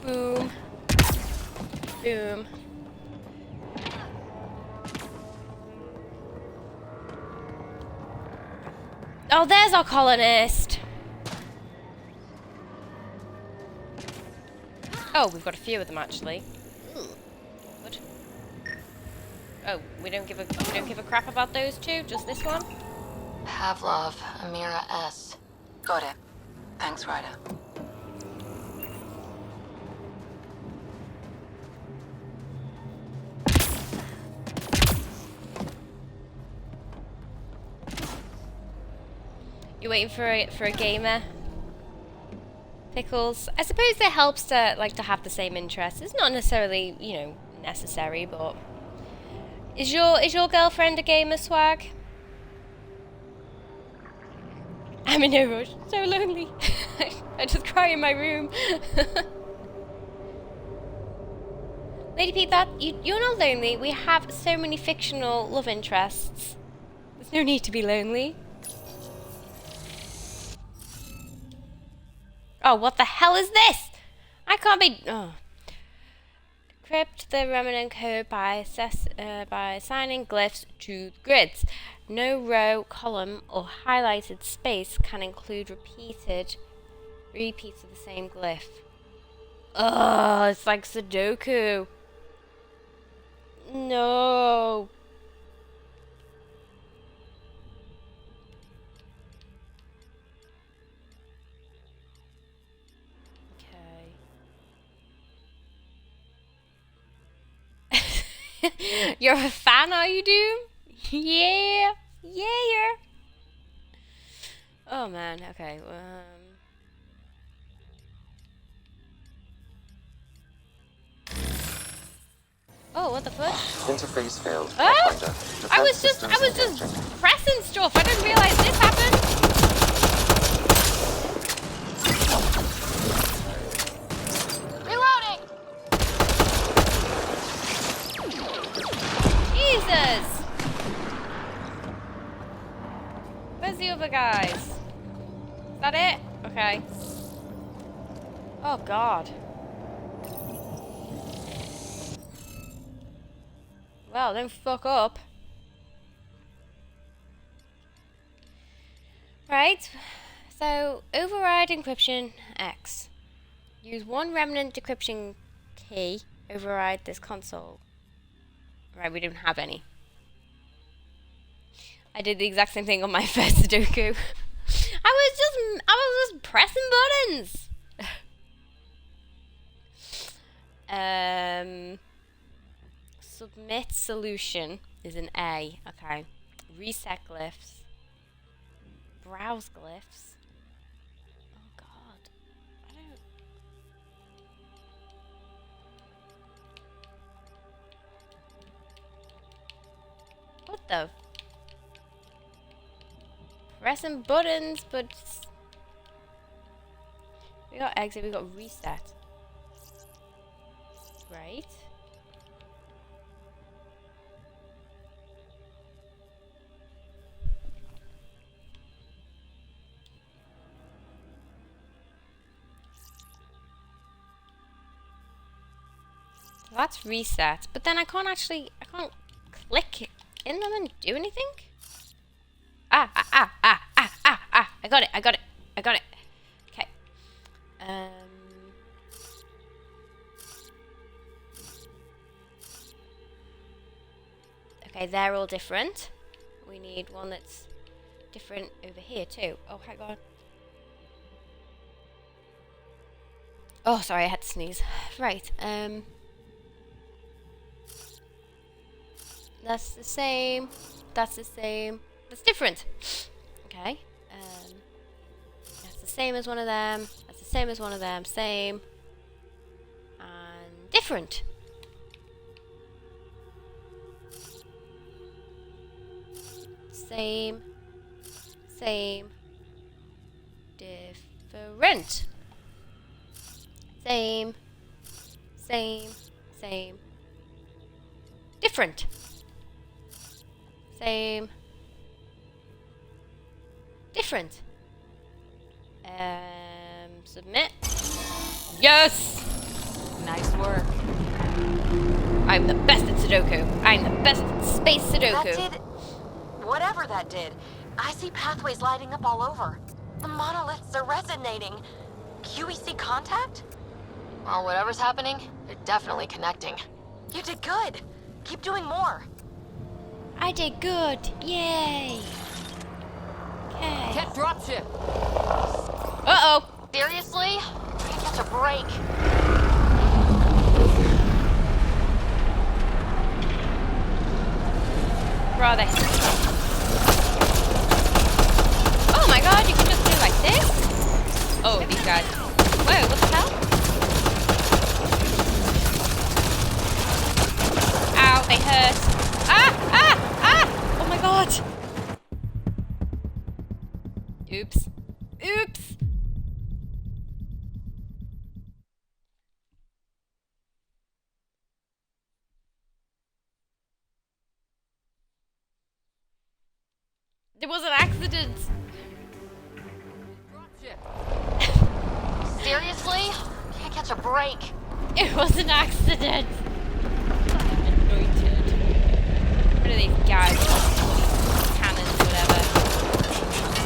Boom. Boom. Oh, there's our colonist. Oh, we've got a few of them actually. Good. Oh, we don't give a crap about those two. Just this one. Pavlov, Amira S. Got it. Thanks, Ryder. You waiting for a gamer? Pickles. I suppose it helps to have the same interests. It's not necessarily, you know, necessary, but is your girlfriend a gamer, Swag? I'm in no rush. So lonely. I just cry in my room. Lady Pete, you're not lonely. We have so many fictional love interests. There's no need to be lonely. Oh, what the hell is this? I can't be. Oh. Decrypt the remnant code by assigning glyphs to grids. No row, column, or highlighted space can include repeats of the same glyph. Oh, it's like Sudoku. No. Okay. You're a fan, are you, Doom? Yeah. Yeah. Oh man. Okay. Oh, what the fuck? Interface failed. Ah! Pathfinder. I was Defense systems engaging. just pressing stuff. I didn't realize this happened. Reloading! Jesus! Where's the other guys? Is that it? Okay. Oh god. Well, don't fuck up. Right. So, override encryption X. Use one remnant decryption key. Override this console. Right, we didn't have any. I did the exact same thing on my first Sudoku. I was just pressing buttons. Submit solution is an A. Okay. Reset glyphs. Browse glyphs. Oh god. I don't. What the? Pressing buttons, but we got exit, we got reset. Right. So that's reset, but then I can't click in them and do anything. I got it. Okay. Okay, they're all different. We need one that's different over here too. Oh, hang on. Oh, sorry, I had to sneeze. Right, that's the same. That's the same. That's different. Okay. That's the same as one of them. That's the same as one of them. Same. And different. Same. Same. Different. Same. Same. Same. Different. Same. Different. Submit. Yes! Nice work. I'm the best at Sudoku. I'm the best at space Sudoku. That did... whatever that did. I see pathways lighting up all over. The monoliths are resonating. QEC contact? Well, whatever's happening, they're definitely connecting. You did good. Keep doing more. I did good. Yay. Okay. Get dropship. Uh-oh. Seriously? Catch a break. Where are they? Oh my god, you can just do like this? Oh, these guys. Whoa, what the hell? Ow, they hurt. Oh my god. Oops. Oops. There was an accident. Seriously? Can't catch a break. It was an accident. Anointed. What are these guys? Cannons, whatever.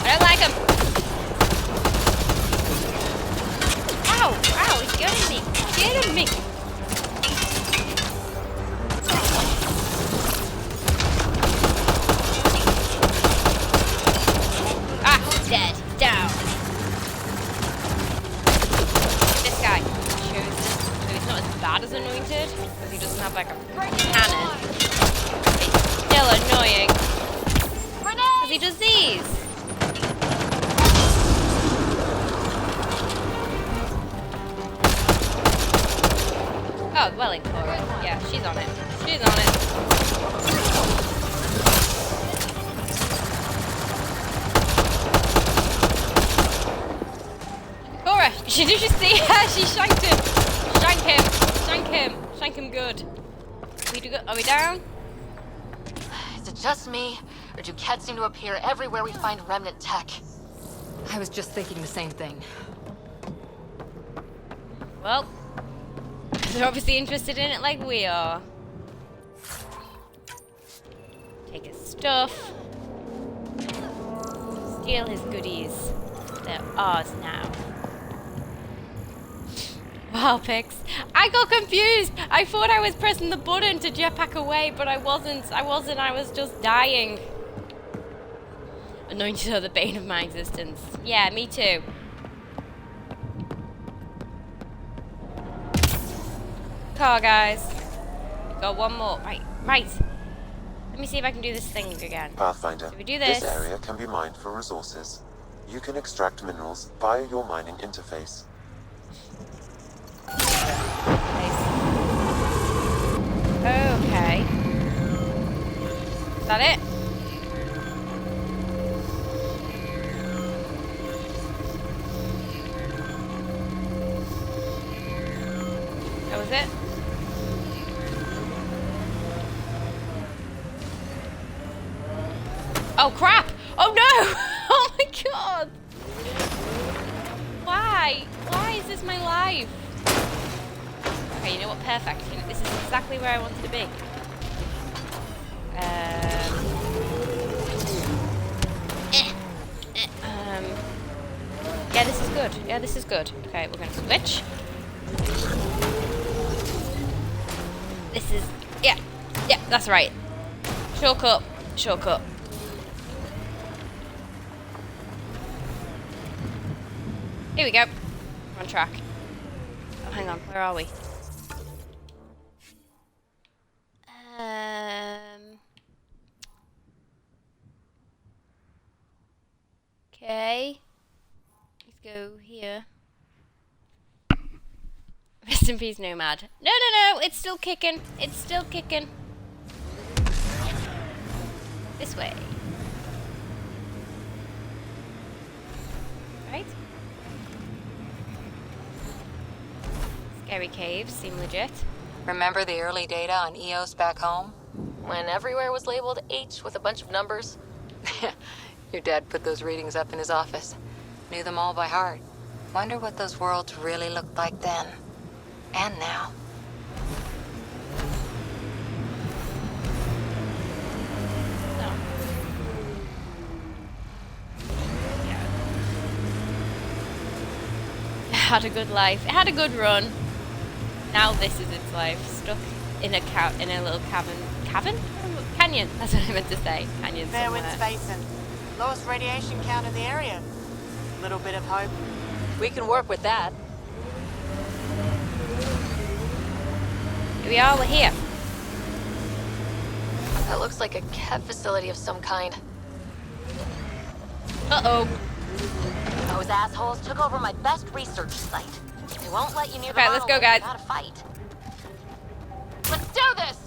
I don't like them. Ow! Ow! He's getting me. Getting me. Ah! Dead. Down. This guy. So he's not as bad as Anointed, because he doesn't have like a cannon. It's still annoying. Because he does these. Oh, well in Cora. Yeah, she's on it. She's on it. Cora, did you just see her? She shanked him. Shank him. Shank him. Shank him good. Are we down? Is it just me, or do cats seem to appear everywhere we find remnant tech? I was just thinking the same thing. Well, they're obviously interested in it like we are. Take his stuff. Steal his goodies. They're ours now. Wow, Pix. I got confused. I thought I was pressing the button to jetpack away, but I wasn't. I was just dying. Anointed are the bane of my existence. Yeah, me too. Car, guys. Got one more. Right. Let me see if I can do this thing again. Pathfinder, So we do this. area can be mined for resources. You can extract minerals via your mining interface. Okay. Is that it? That was it? Oh crap! Oh no! Oh my god! Why? Why is this my life? Okay, you know what? Perfect. You know, this is exactly where I wanted to be. Yeah, this is good. Yeah, this is good. Okay, we're gonna switch. This is... Yeah, that's right. Shortcut. Shortcut. Here we go. We're on track. Oh, hang on. Where are we? Okay. Let's go here. Rest in peace, Nomad. No, it's still kicking. It's still kicking. This way. Right? Scary caves seem legit. Remember the early data on EOS back home? When everywhere was labeled H with a bunch of numbers? Your dad put those readings up in his office. Knew them all by heart. Wonder what those worlds really looked like then. And now. It had a good life. It had a good run. Now this is its life. Stuck in a little cavern? Canyon. That's what I meant to say. Canyon somewhere. Fairwind's Basin. Lowest radiation count in the area. Little bit of hope. We can work with that. Here we are. We're here. That looks like a Kev facility of some kind. Uh-oh. Those assholes took over my best research site. They won't let you near the Okay, let's go, monolith guys. without a fight. Let's do this!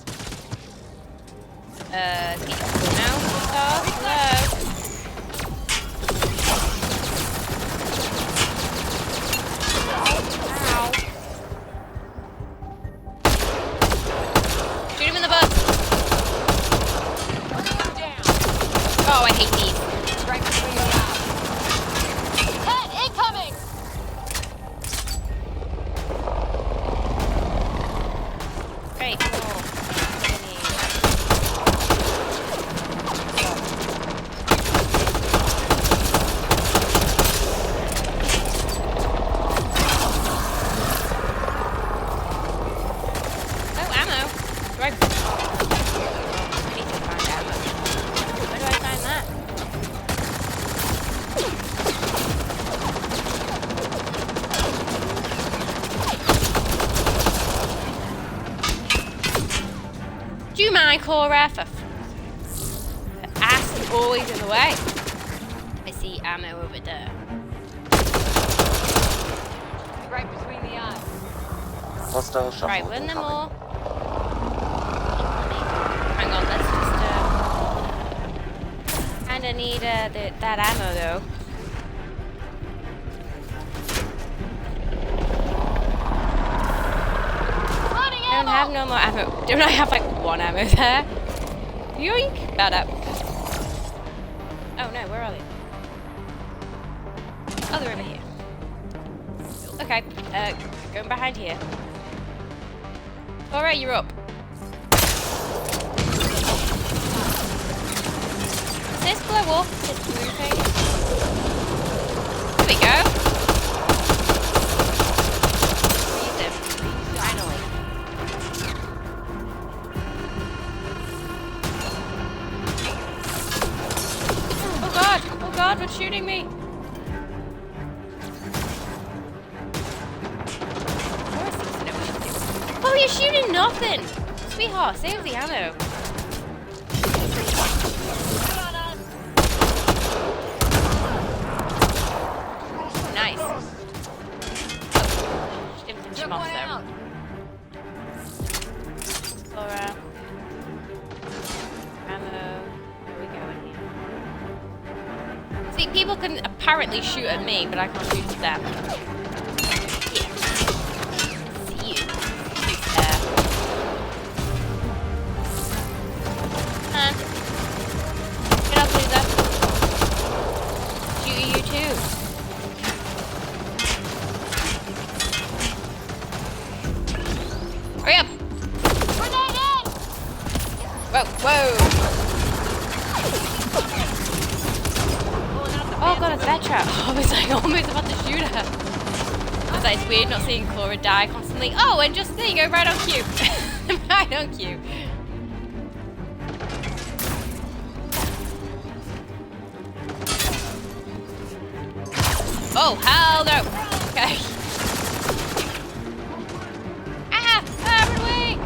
Now, hello. Ow. Shoot him in the butt. Oh, I hate these. Right between the eyes. Head incoming! Cora, for ass is always in the way. I see ammo over there. Right between the eyes. Hostile shuttle Right, win them incoming. all. Hang on, let's just kinda need that ammo though. I don't have no more ammo. Don't I have like one ammo there? Yoink! Bad up. Oh no, where are they? Oh, they're over here. Okay, going behind here. Alright, you're up. Does this blow up? It's moving. There we go. Freeze him. Finally. Oh god, what's shooting me? Oh, you're shooting nothing! Sweetheart, save the ammo. Nice. Oh, she didn't finish him off though. Laura. Ammo. Where are we going here? See, people can apparently shoot at me, but I can't shoot at them. Get up, Lisa. Shoot you too. Hurry up! Whoa, whoa! Oh god, it's Vetra. I was like almost about to shoot her. I was like, it's weird not seeing Cora die constantly. Oh, and just there you go, right on cue. Right on cue. Oh, hell no! Okay. Run away!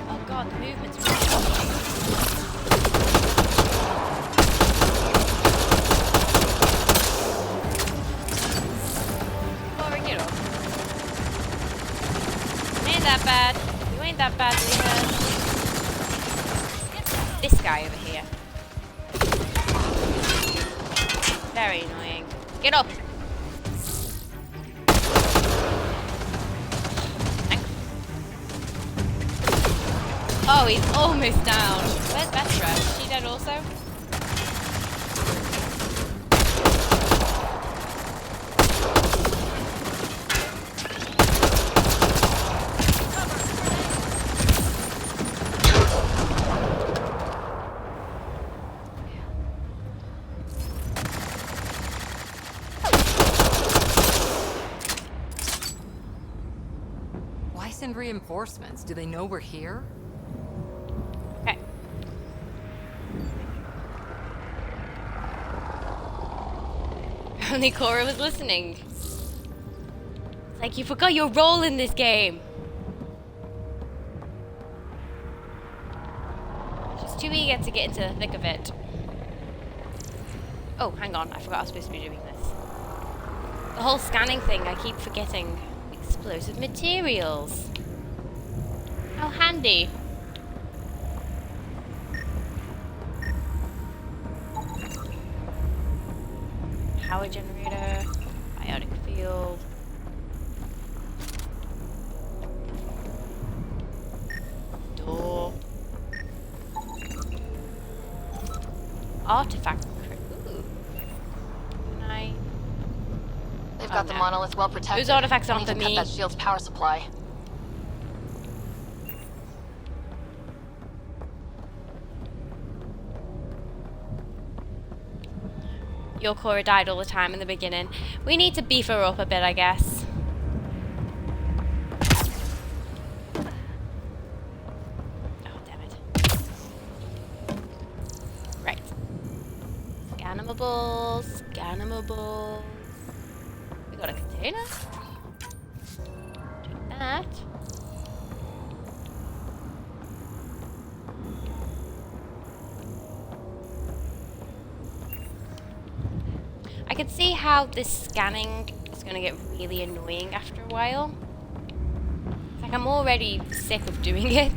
Oh god, the movement's really Laura, get off. Ain't that bad. You ain't that bad, Lisa. This guy over here. Very annoying. Get up! Oh, he's almost down. Where's Vetra? Is she dead also? Why send reinforcements? Do they know we're here? Okay. Only Cora was listening. It's like you forgot your role in this game. She's too eager to get into the thick of it. Oh, hang on. I forgot I was supposed to be doing this. The whole scanning thing, I keep forgetting. Explosive materials. How handy. Power generator. Ionic field. Door. Artifact. Ooh. Can I? They've got the monolith well protected. Those artifacts aren't We for need to me. cut that shield's power supply. Your Cora died all the time in the beginning. We need to beef her up a bit, I guess. Oh, damn it. Right. Scannamables, scannamables. We got a container. Take that. can see how this scanning is going to get really annoying after a while. It's like I'm already sick of doing it.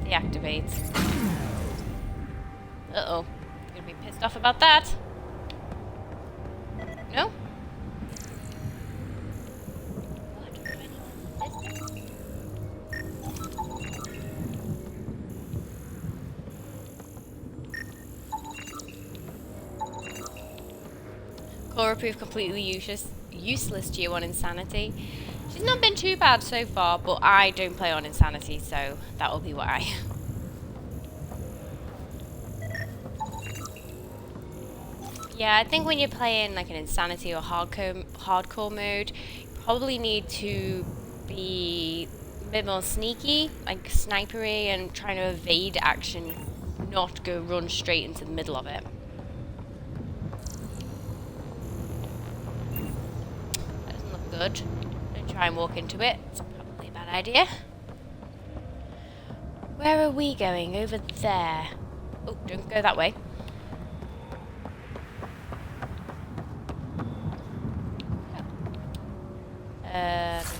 Deactivate. Uh-oh. I'm going to be pissed off about that. No? Cora proved completely useless to you on Insanity. She's not been too bad so far, but I don't play on Insanity, so that'll be why. Yeah, I think when you're playing like an Insanity or hardcore mode, you probably need to be a bit more sneaky, like snipery, and trying to evade action, not go run straight into the middle of it. That doesn't look good. Don't try and walk into it. It's probably a bad idea. Where are we going? Over there. Oh, don't go that way.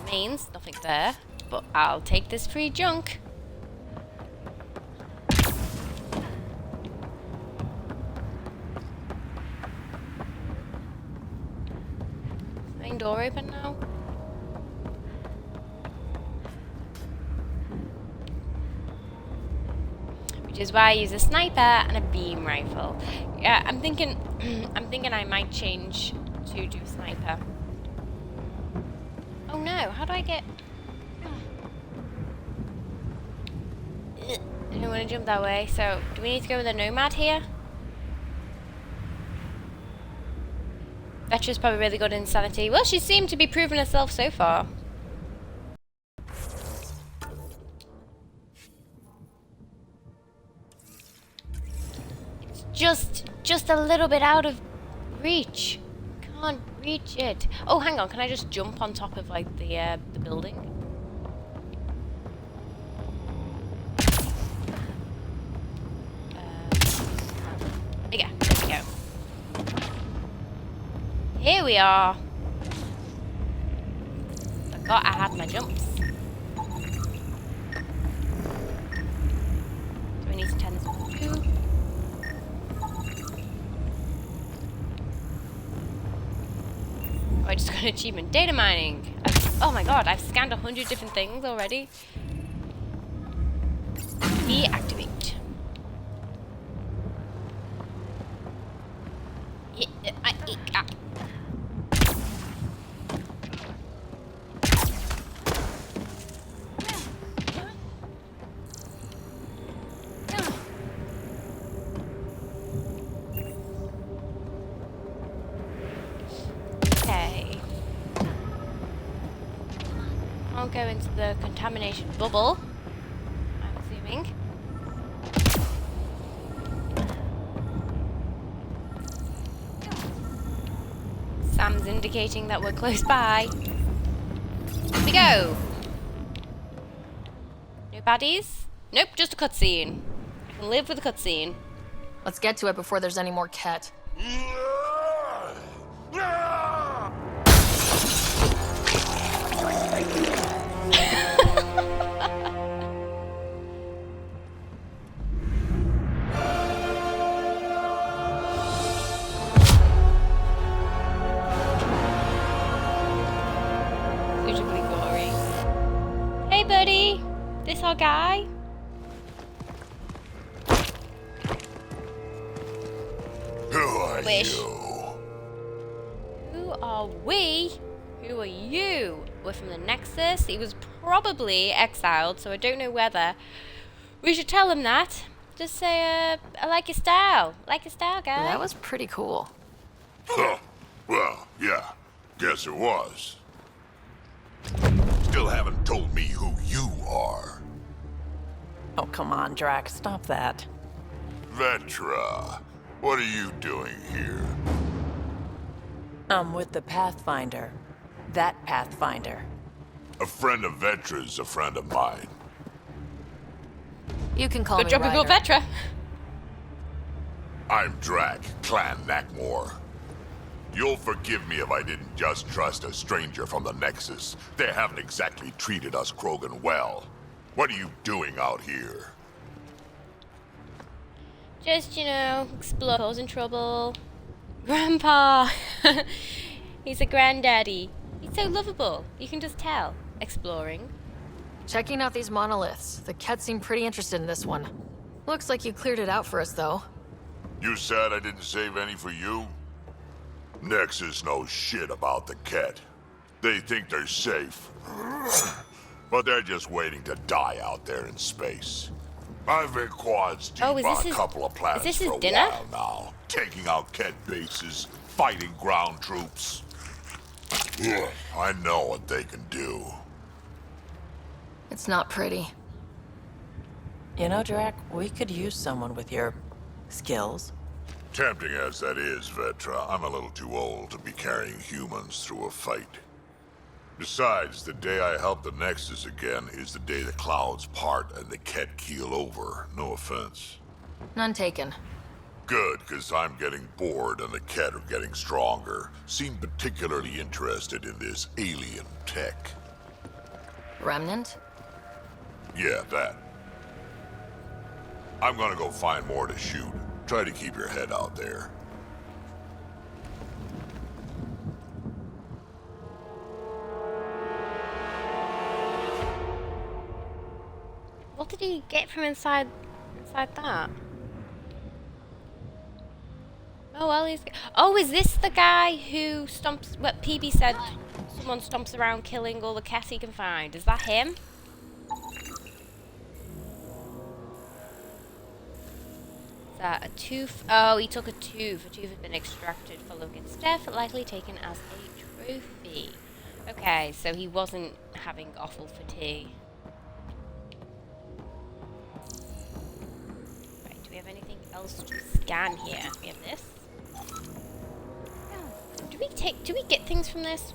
Remains nothing there, but I'll take this free junk. Is the main door open now? Which is why I use a sniper and a beam rifle. Yeah, I'm thinking I might change to do sniper. Oh no, how do I get... I don't want to jump that way, so do we need to go with a Nomad here? Vetra's probably really good in Insanity. Well, she seemed to be proving herself so far. It's just a little bit out of reach. Can't reach it. Oh, hang on. Can I just jump on top of like the building? Yeah, there we go. Here we are. Forgot I had my jumps. Do I need to turn this on too? Oh, I just got an achievement. Data mining. Oh my god, I've scanned 100 different things already. Deactivate. Okay. I'll go into the contamination bubble, I'm assuming. Sam's indicating that we're close by. Here we go. No baddies? Nope, just a cutscene. I can live with a cutscene. Let's get to it before there's any more Ket. Beautifully gory. Hey, buddy. This our guy? Who are Wish. you? Who are we? Who are you? We're from the Nexus. He was probably exiled, so I don't know whether we should tell him that. Just say, I like your style. Like your style, guy. That was pretty cool. Huh. Well, yeah. Guess it was. Still haven't told me who you are. Oh, come on, Drax. Stop that. Vetra. What are you doing here? I'm with the Pathfinder. That Pathfinder. A friend of Vetra's a friend of mine. You can call Good me job, Ryder. Google Vetra. I'm Drac, Clan Nakmor. You'll forgive me if I didn't just trust a stranger from the Nexus. They haven't exactly treated us Krogan well. What are you doing out here? Just, you know, explore, causing trouble. Grandpa! He's a granddaddy. He's so lovable. You can just tell. Exploring. Checking out these monoliths. The Ket seem pretty interested in this one. Looks like you cleared it out for us, though. You said I didn't save any for you? Nexus knows shit about the Ket. They think they're safe. But they're just waiting to die out there in space. I've been quads deep on a couple of planets for a while now. Taking out Ket bases, fighting ground troops. I know what they can do. It's not pretty. You know, Drac, we could use someone with your skills. Tempting as that is, Vetra, I'm a little too old to be carrying humans through a fight. Besides, the day I help the Nexus again is the day the clouds part and the Ket keel over. No offense. None taken. Good, because I'm getting bored and the Ket are getting stronger. Seem particularly interested in this alien tech. Remnant? Yeah, that. I'm gonna go find more to shoot. Try to keep your head out there. What did he get from inside that? Oh well, oh, is this the guy who stomps? What PB said? Someone stomps around killing all the cats he can find. Is that him? Is that a tooth? Oh, he took a tooth. A tooth has been extracted for Logan's death, likely taken as a trophy. Okay, so he wasn't having offal for tea. Right, do we have anything else to scan here? We have this. Do we get things from this?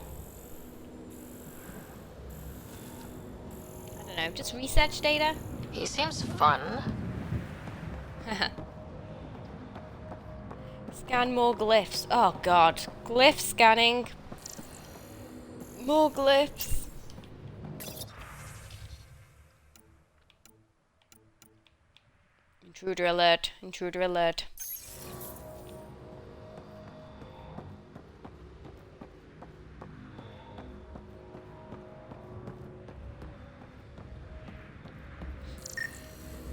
I don't know, just research data? He seems fun. Scan more glyphs. Oh god. Glyph scanning. More glyphs. Intruder alert. Intruder alert.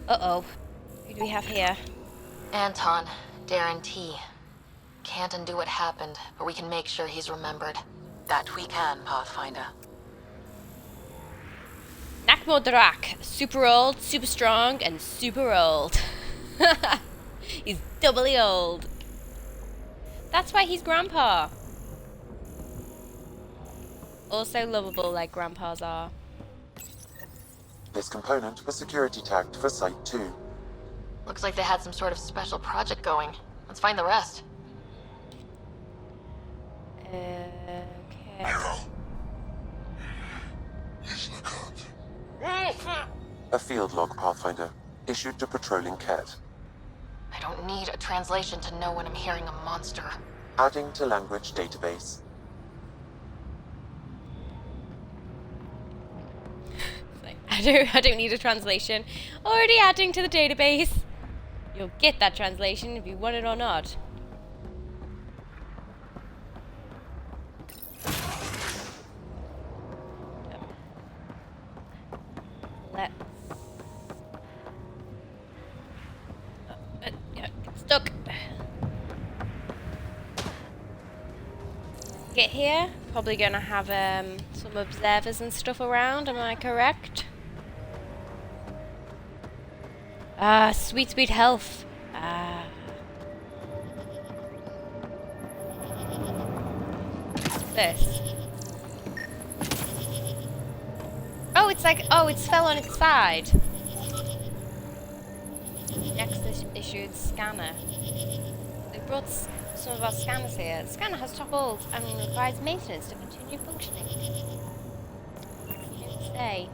Uh-oh. Who do we have here? Anton, Darren T. Can't undo what happened, but we can make sure he's remembered. That we can, Pathfinder. Nakmor Drak. Super old, super strong, and super old. He's doubly old. That's why he's Grandpa. Also lovable like Grandpas are. This component was security tagged for Site 2. Looks like they had some sort of special project going. Let's find the rest. Okay. A field log, Pathfinder, issued to patrolling Ket. I don't need a translation to know when I'm hearing a monster. Adding to language database. I don't need a translation. Already adding to the database. You'll get that translation if you want it or not. Let's... stuck. Get here. Probably gonna have some observers and stuff around. Am I correct? Ah, sweet, sweet health. Ah. This. Oh, it's like, oh, it's fell on its side. Next issued scanner. They brought some of our scanners here. The scanner has toppled and requires maintenance to continue functioning. Stay.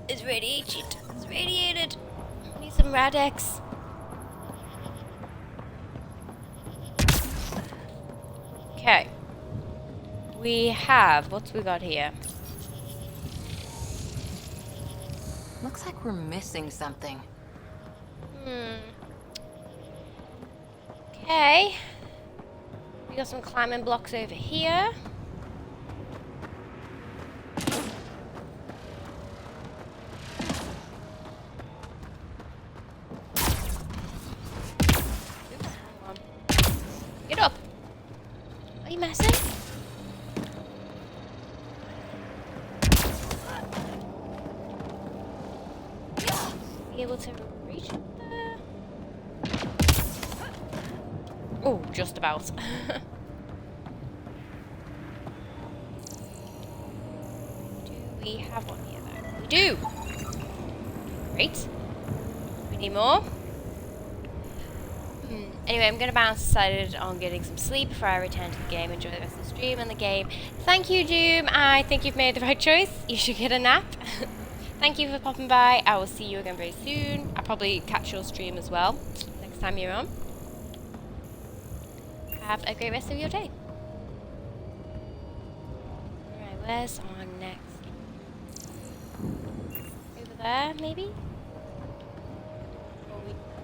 It's radiated. It's radiated. I need some Radex. Okay. We have... What's we got here? Looks like we're missing something. Okay. We got some climbing blocks over here. Get up! Are you messing? Be able to reach it there? Oh, just about. Do we have one here though? We do! Great. We need more. Anyway, I'm going to bounce. Decided on getting some sleep before I return to the game. Enjoy the rest of the stream and the game. Thank you, Doom. I think you've made the right choice. You should get a nap. Thank you for popping by. I will see you again very soon. I'll probably catch your stream as well next time you're on. Have a great rest of your day. Alright, where's on next? Over there, maybe? Or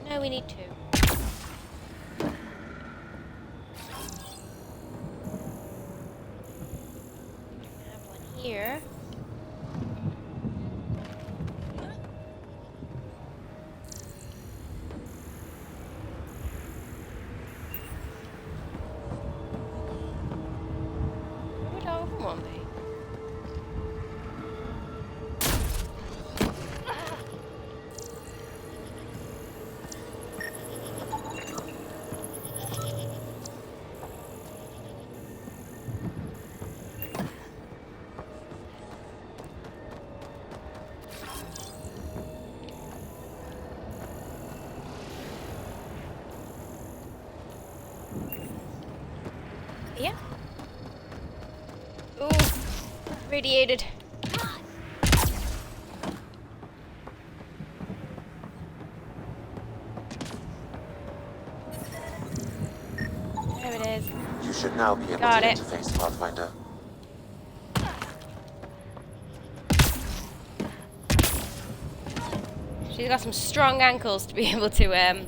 no, we need two. Here. Where would our other one be? Yeah. Ooh, radiated. There it is. You should now be able Got to it. interface, Pathfinder. She's got some strong ankles to be able to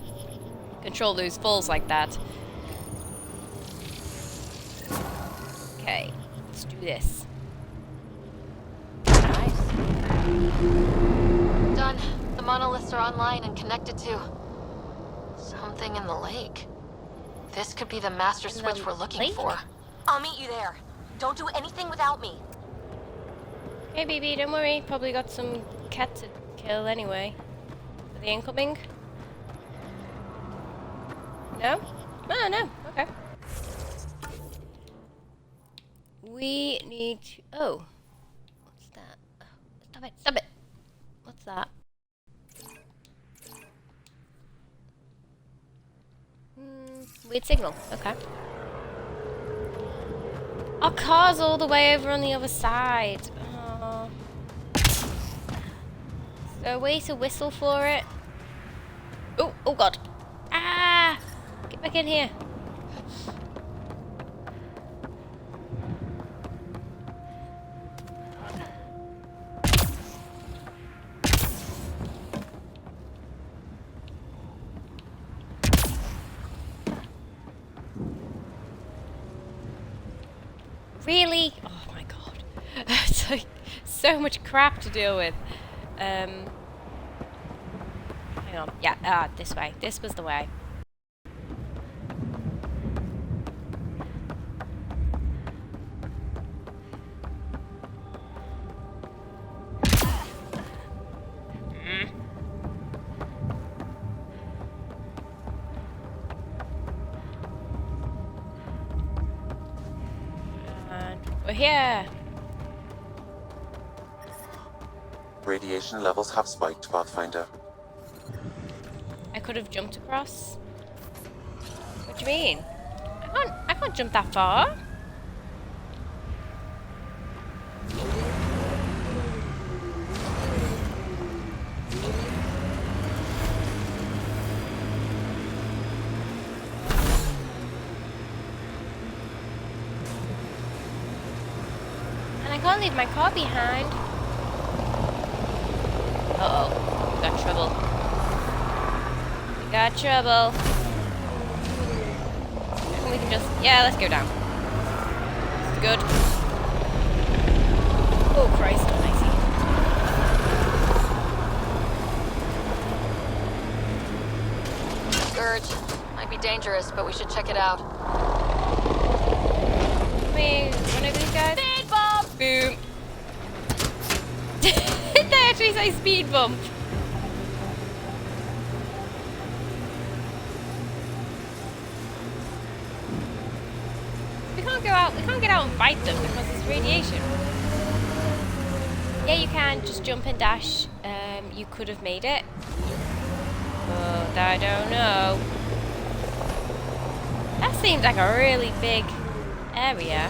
control those falls like that. Okay, let's do this. Nice. Done. The monoliths are online and connected to something in the lake. This could be the master switch we're looking for. I'll meet you there. Don't do anything without me. Hey, BB, don't worry. Probably got some cat to kill anyway. For the incoming? No? Oh, no. Okay. We need to... Oh. What's that? Oh, stop it. Stop it. What's that? Weird signal. Okay. Our car's all the way over on the other side. Oh. Is there a way to whistle for it? Oh, oh god. Ah! Get back in here. Really? Oh my god. It's like so much crap to deal with. Hang on. Yeah, this way. This was the way. We're here. Radiation levels have spiked, Pathfinder. I could have jumped across. What do you mean? I can't jump that far. I can't leave my car behind. Uh-oh. We got trouble. We got trouble. I reckon we can just... Yeah, let's go down. This is good. Oh, Christ almighty. Scourge. Might be dangerous, but we should check it out. One of these guys? Speed bump! Boom. Did they actually say speed bump? We can't go out. We can't get out and fight them because it's radiation. Yeah, you can just jump and dash. You could have made it. But I don't know. That seems like a really big area.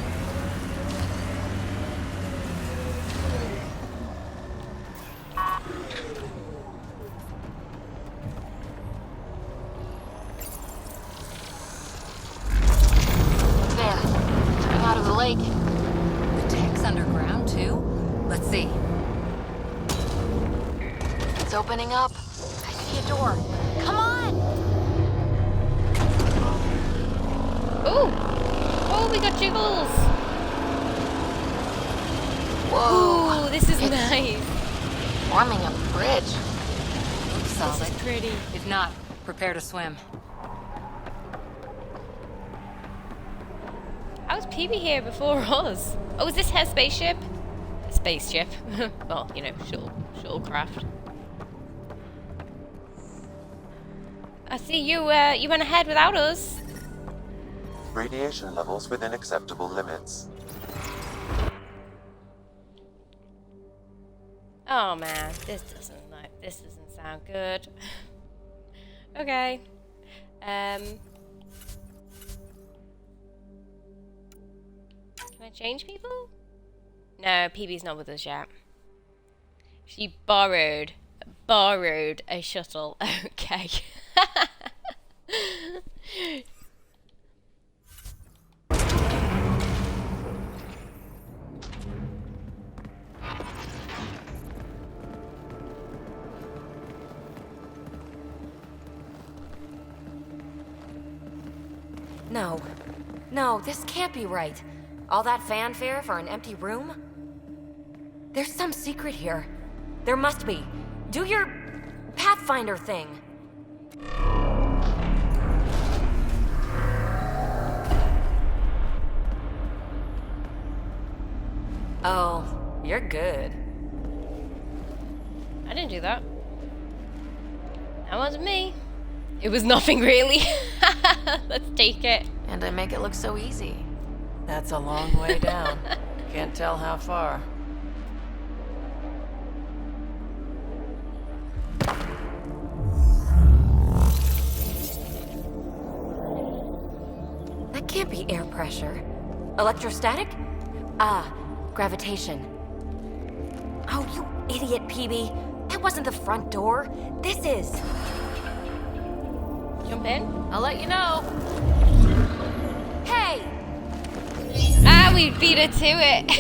What's there? Coming out of the lake. The tech's underground, too? Let's see. It's opening up. I see a door. Come on! Ooh! Oh, we got jiggles! Whoa! Ooh, this is nice. Forming a bridge. Looks solid. This is pretty. If not, prepare to swim. How was PB here before us? Oh, is this her spaceship? Spaceship. Well, you know, shuttlecraft. I see you, you went ahead without us. Radiation levels within acceptable limits. Oh man, this doesn't sound good. Okay. Can I change people? No, PB's not with us yet. She borrowed a shuttle. Okay. No. No, this can't be right. All that fanfare for an empty room? There's some secret here. There must be. Do your Pathfinder thing. Oh, you're good. I didn't do that. That wasn't me. It was nothing really. Let's take it. And I make it look so easy. That's a long way down. Can't tell how far. That can't be air pressure. Electrostatic? Ah, gravitation. Oh, you idiot, PB. That wasn't the front door. This is. Jump in? I'll let you know. Hey! Ah, we beat her to it.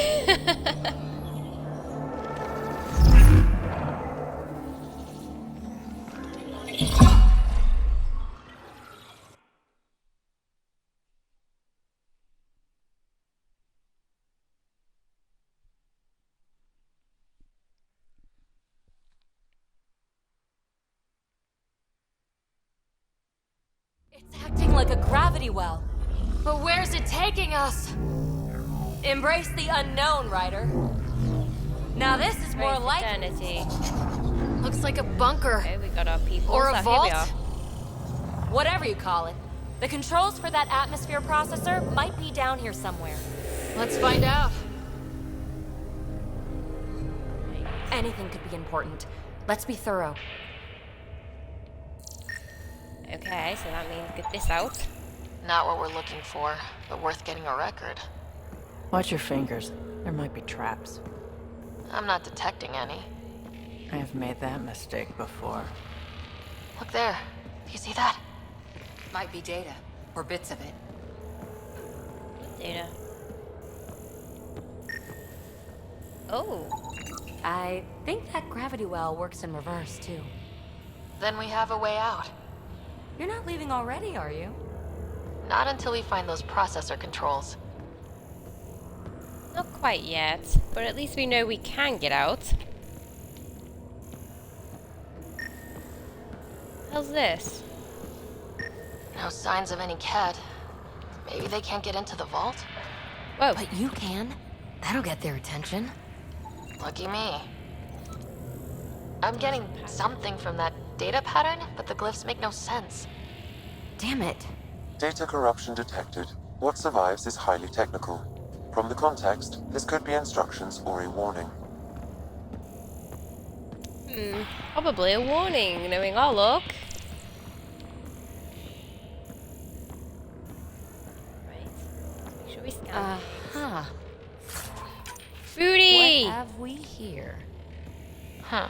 It's acting like a gravity well. But where's it taking us? Embrace the unknown, Ryder. Now this is more like eternity. Looks like a bunker. Okay, we got our people. Or a vault. Whatever you call it. The controls for that atmosphere processor might be down here somewhere. Let's find out. Anything could be important. Let's be thorough. Okay, so that means get this out. Not what we're looking for, but worth getting a record. Watch your fingers. There might be traps. I'm not detecting any. I have made that mistake before. Look there. Do you see that? Might be data, or bits of it. Data. Oh. I think that gravity well works in reverse, too. Then we have a way out. You're not leaving already, are you? Not until we find those processor controls. Not quite yet, but at least we know we can get out. How's this? No signs of any Ket. Maybe they can't get into the vault? Whoa. But you can. That'll get their attention. Lucky me. I'm getting something from that data pattern, but the glyphs make no sense. Damn it. Data corruption detected. What survives is highly technical. From the context, this could be instructions or a warning. Probably a warning, knowing our luck. Right. Make sure we scan. Huh. Foodie! What have we here? Huh.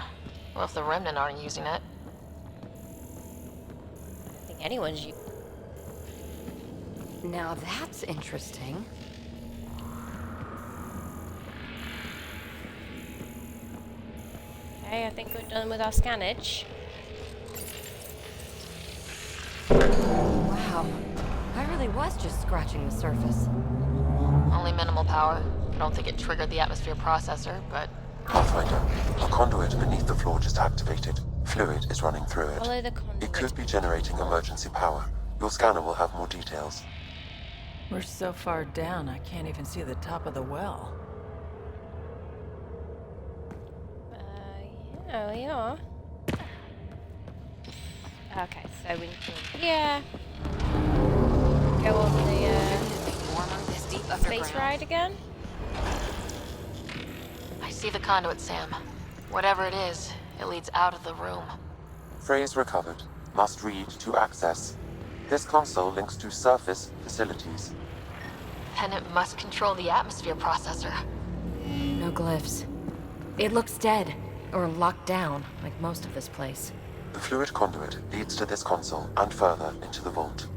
Well, if the Remnant aren't using it. I don't think anyone's using. Now that's interesting. Okay, I think we're done with our scannage. Wow. I really was just scratching the surface. Only minimal power. I don't think it triggered the atmosphere processor, but... Pathfinder, a conduit beneath the floor just activated. Fluid is running through it. Follow the conduit. It could be generating emergency power. Your scanner will have more details. We're so far down, I can't even see the top of the well. Yeah, we are. Okay, so we need to yeah. Go on the space ride again. I see the conduit, Sam. Whatever it is, it leads out of the room. Phrase recovered. Must read to access. This console links to surface facilities. Then it must control the atmosphere processor. No glyphs. It looks dead, or locked down, like most of this place. The fluid conduit leads to this console and further into the vault.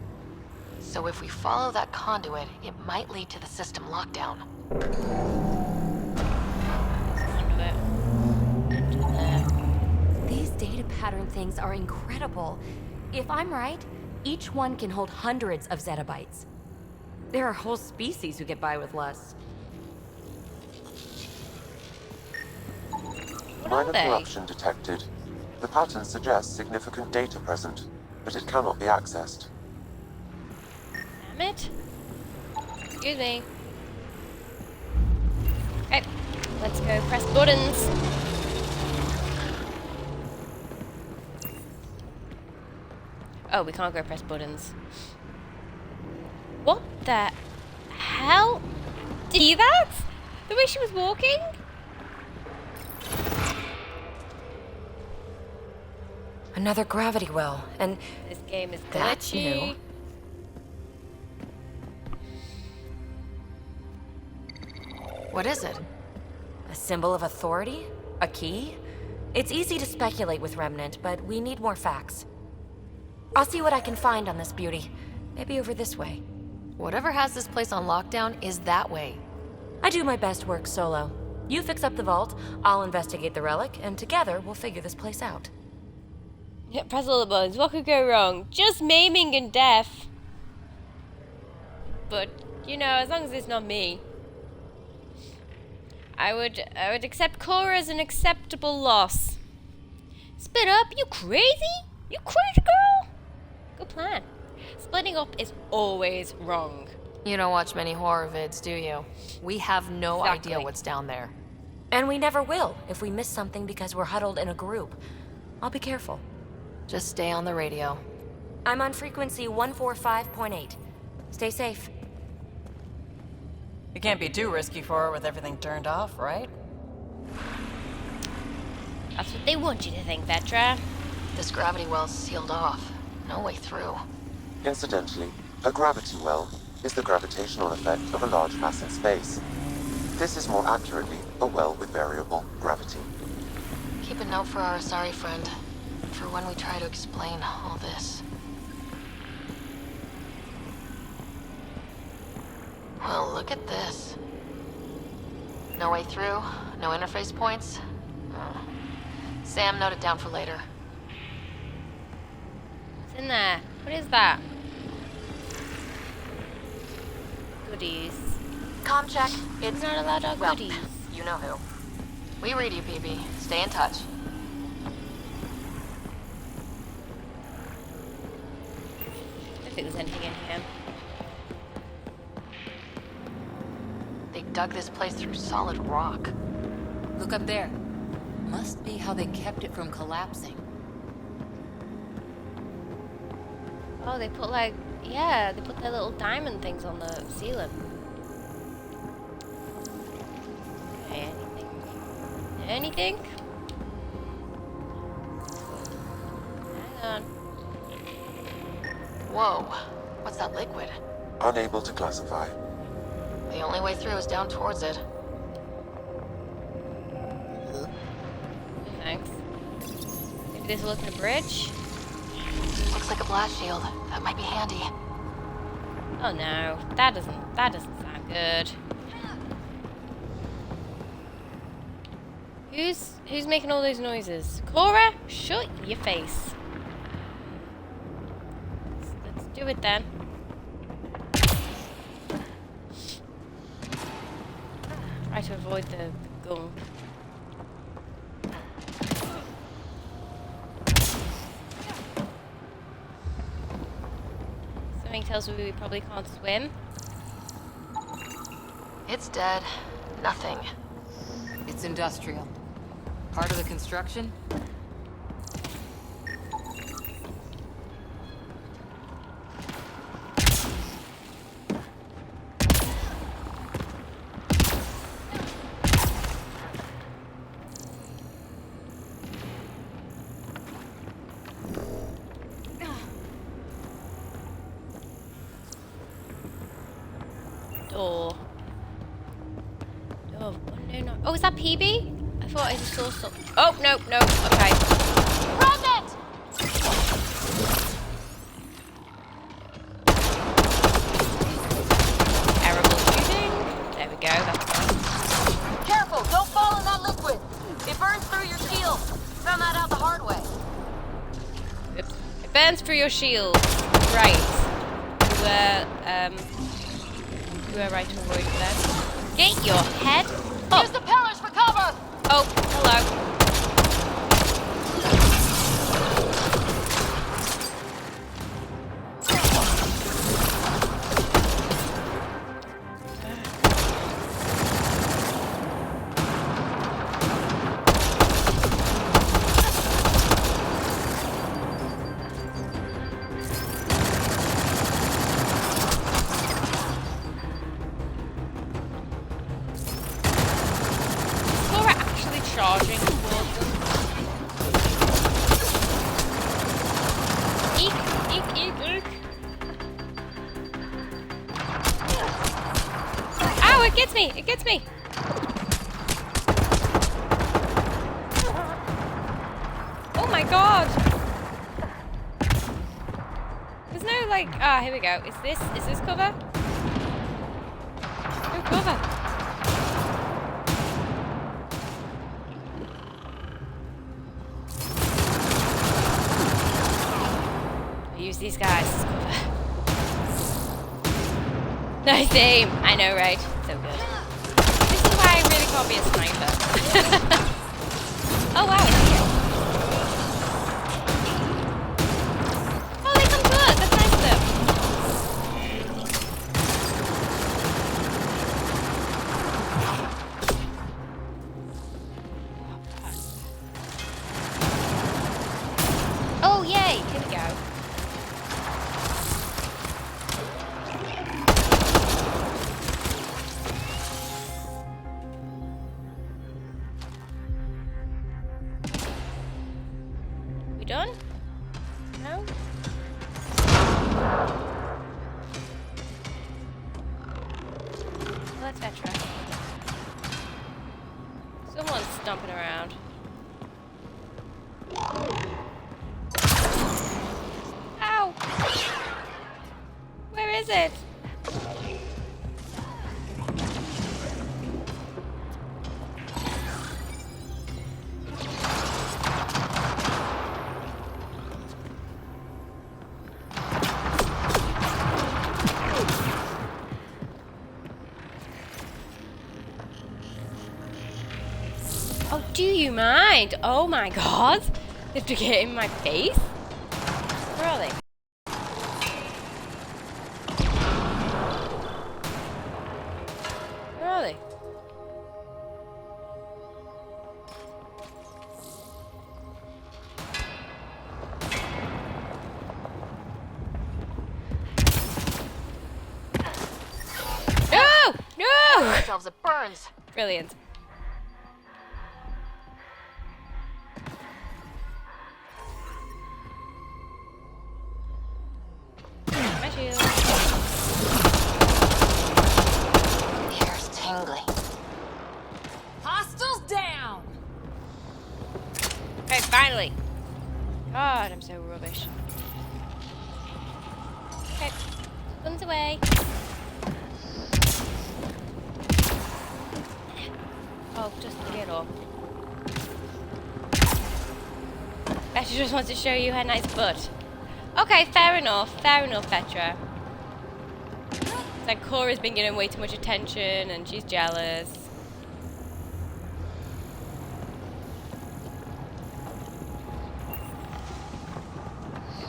So if we follow that conduit, it might lead to the system lockdown. These data pattern things are incredible. If I'm right, each one can hold hundreds of zettabytes. There are whole species who get by with less. Minor corruption detected. The pattern suggests significant data present, but it cannot be accessed. Damn it. Excuse me. Okay, let's go press buttons. Oh, we can't go press buttons. What the hell? Did you see that? The way she was walking? Another gravity well, and this game is that's glitchy. new. What is it? A symbol of authority? A key? It's easy to speculate with Remnant, but we need more facts. I'll see what I can find on this beauty. Maybe over this way. Whatever has this place on lockdown is that way. I do my best work solo. You fix up the vault, I'll investigate the relic, and together we'll figure this place out. Yeah, press all the buttons. What could go wrong? Just maiming and death. But, you know, as long as it's not me. I would accept Cora as an acceptable loss. Split up? You crazy? You crazy girl? Good plan. Splitting up is always wrong. You don't watch many horror vids, do you? We have no Exactly. idea what's down there. And we never will if we miss something because we're huddled in a group. I'll be careful. Just stay on the radio. I'm on frequency 145.8. Stay safe. It can't be too risky for her with everything turned off, right? That's what they want you to think, Vetra. This gravity well's sealed off. No way through. Incidentally, a gravity well is the gravitational effect of a large mass in space. This is more accurately a well with variable gravity. Keep a note for our Asari friend, for when we try to explain all this. Well, look at this. No way through, No interface points? Oh. Sam, note it down for later. What's in there? What is that? Goodies. Comm check. It's not allowed our well, goodies. You know who. We read you, PB. Stay in touch. I don't think there's anything in here. They dug this place through solid rock. Look up there. Must be how they kept it from collapsing. Oh, they put like, yeah, they put their little diamond things on the ceiling. Okay, anything? Anything? Hang on. Whoa. What's that liquid? Unable to classify. The only way through is down towards it. Thanks. Maybe this will open a bridge? Looks like a blast shield. That might be handy. Oh no, that doesn't sound good. Who's making all those noises? Cora? Shut your face. Let's do it then. Try to avoid the gun. Something tells me we probably can't swim. It's dead. Nothing. It's industrial. Part of the construction? Door. Oh, no, no. Oh, is that PB? I thought I just saw something. Oh, no, no. Okay. Run it! Terrible shooting. There we go. That's fine. Careful! Don't fall in that liquid! It burns through your shield! Found that out the hard way. Oops. It burns through your shield. Right. You were right to avoid them. Get your head up. Use the pillars for cover! Oh, hello. Charging towards them. Eek, eek, eek, eek. Ow, it gets me! It gets me! Oh my god! There's no like, here we go. Is this cover? No cover. Use these guys as cover. Nice aim! I know, right? So good. This is why I really can't be a sniper. Oh wow, it's here. Oh, they come to us! That's nice of them. Oh, yay! Here we go. We done? No? Well, that's Vetra. Someone's stomping around. Ow! Where is it? behind. Oh my god. They have to get in my face? Where are they? Where are they? No! No! Ourselves it burns. Brilliant. My shield. The air's tingly. Hostiles down! Okay, finally. God, I'm so rubbish. Okay, guns away. Oh, just get up. Petra just wants to show you her nice butt. Okay, fair enough, Petra. It's like Cora's been getting way too much attention and she's jealous.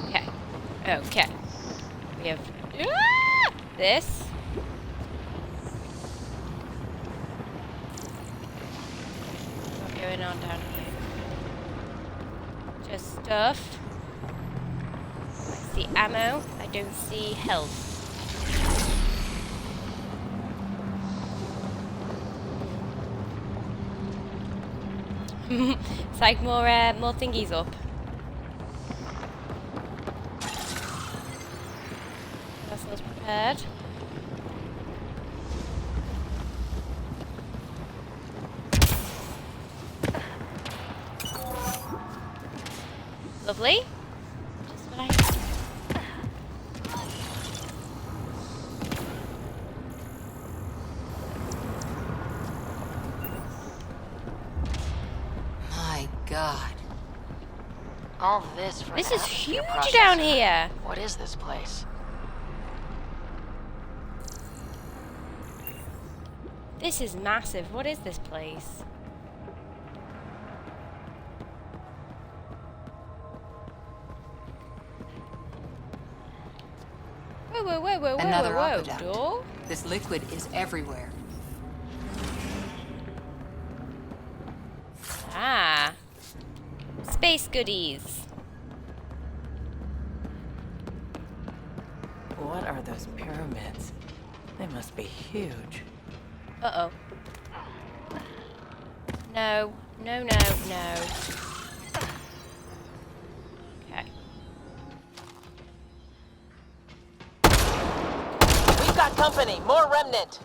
Okay, okay. We have this. What's going on down here? Just stuff. I see ammo. I don't see health. It's like more thingies up. Vessel's prepared. Lovely. Just what I need. My God. All this for This an is atmosphere huge down processor. here. What is this place? This is massive. What is this place? Whoa, Another whoa, aqueduct. door? This liquid is everywhere. Ah. Space goodies. What are those pyramids? They must be huge. Uh-oh. No. No, no, no. Okay. We've got company. More remnant.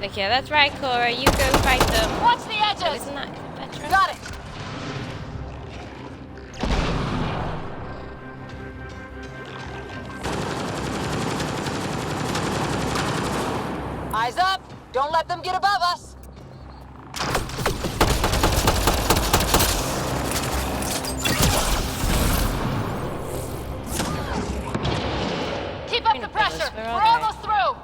Okay, that's right, Cora. You go fight them. Watch the edges! Oh, isn't that Petra? Got it! Eyes up. Don't let them get above us. Keep up the pressure! where We're are they? almost through!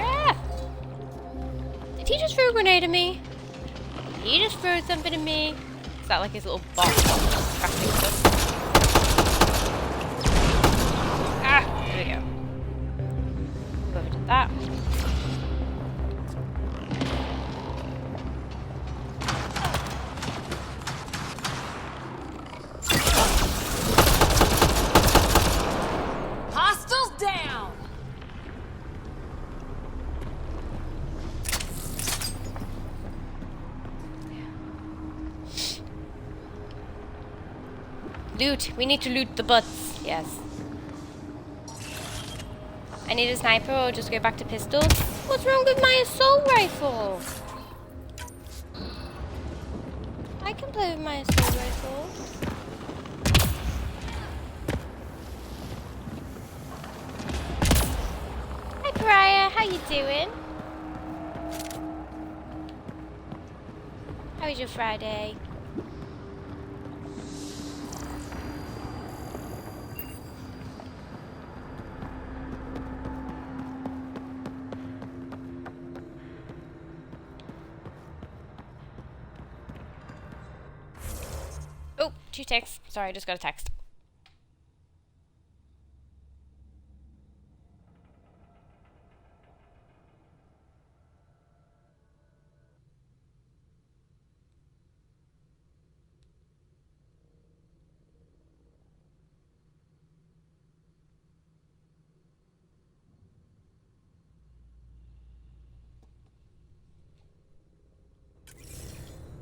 Ah! Did he just throw a grenade at me? Did he just throw something at me? Is that like his little box crafting stuff? Ah! There we go. Whoever did that. Hostiles down! Loot. We need to loot the butts. Yes. I need a sniper or just go back to pistols. What's wrong with my assault rifle? I can play with my assault rifle. Hi Pariah, how you doing? How was your Friday? Oh, 2 texts. Sorry, I just got a text.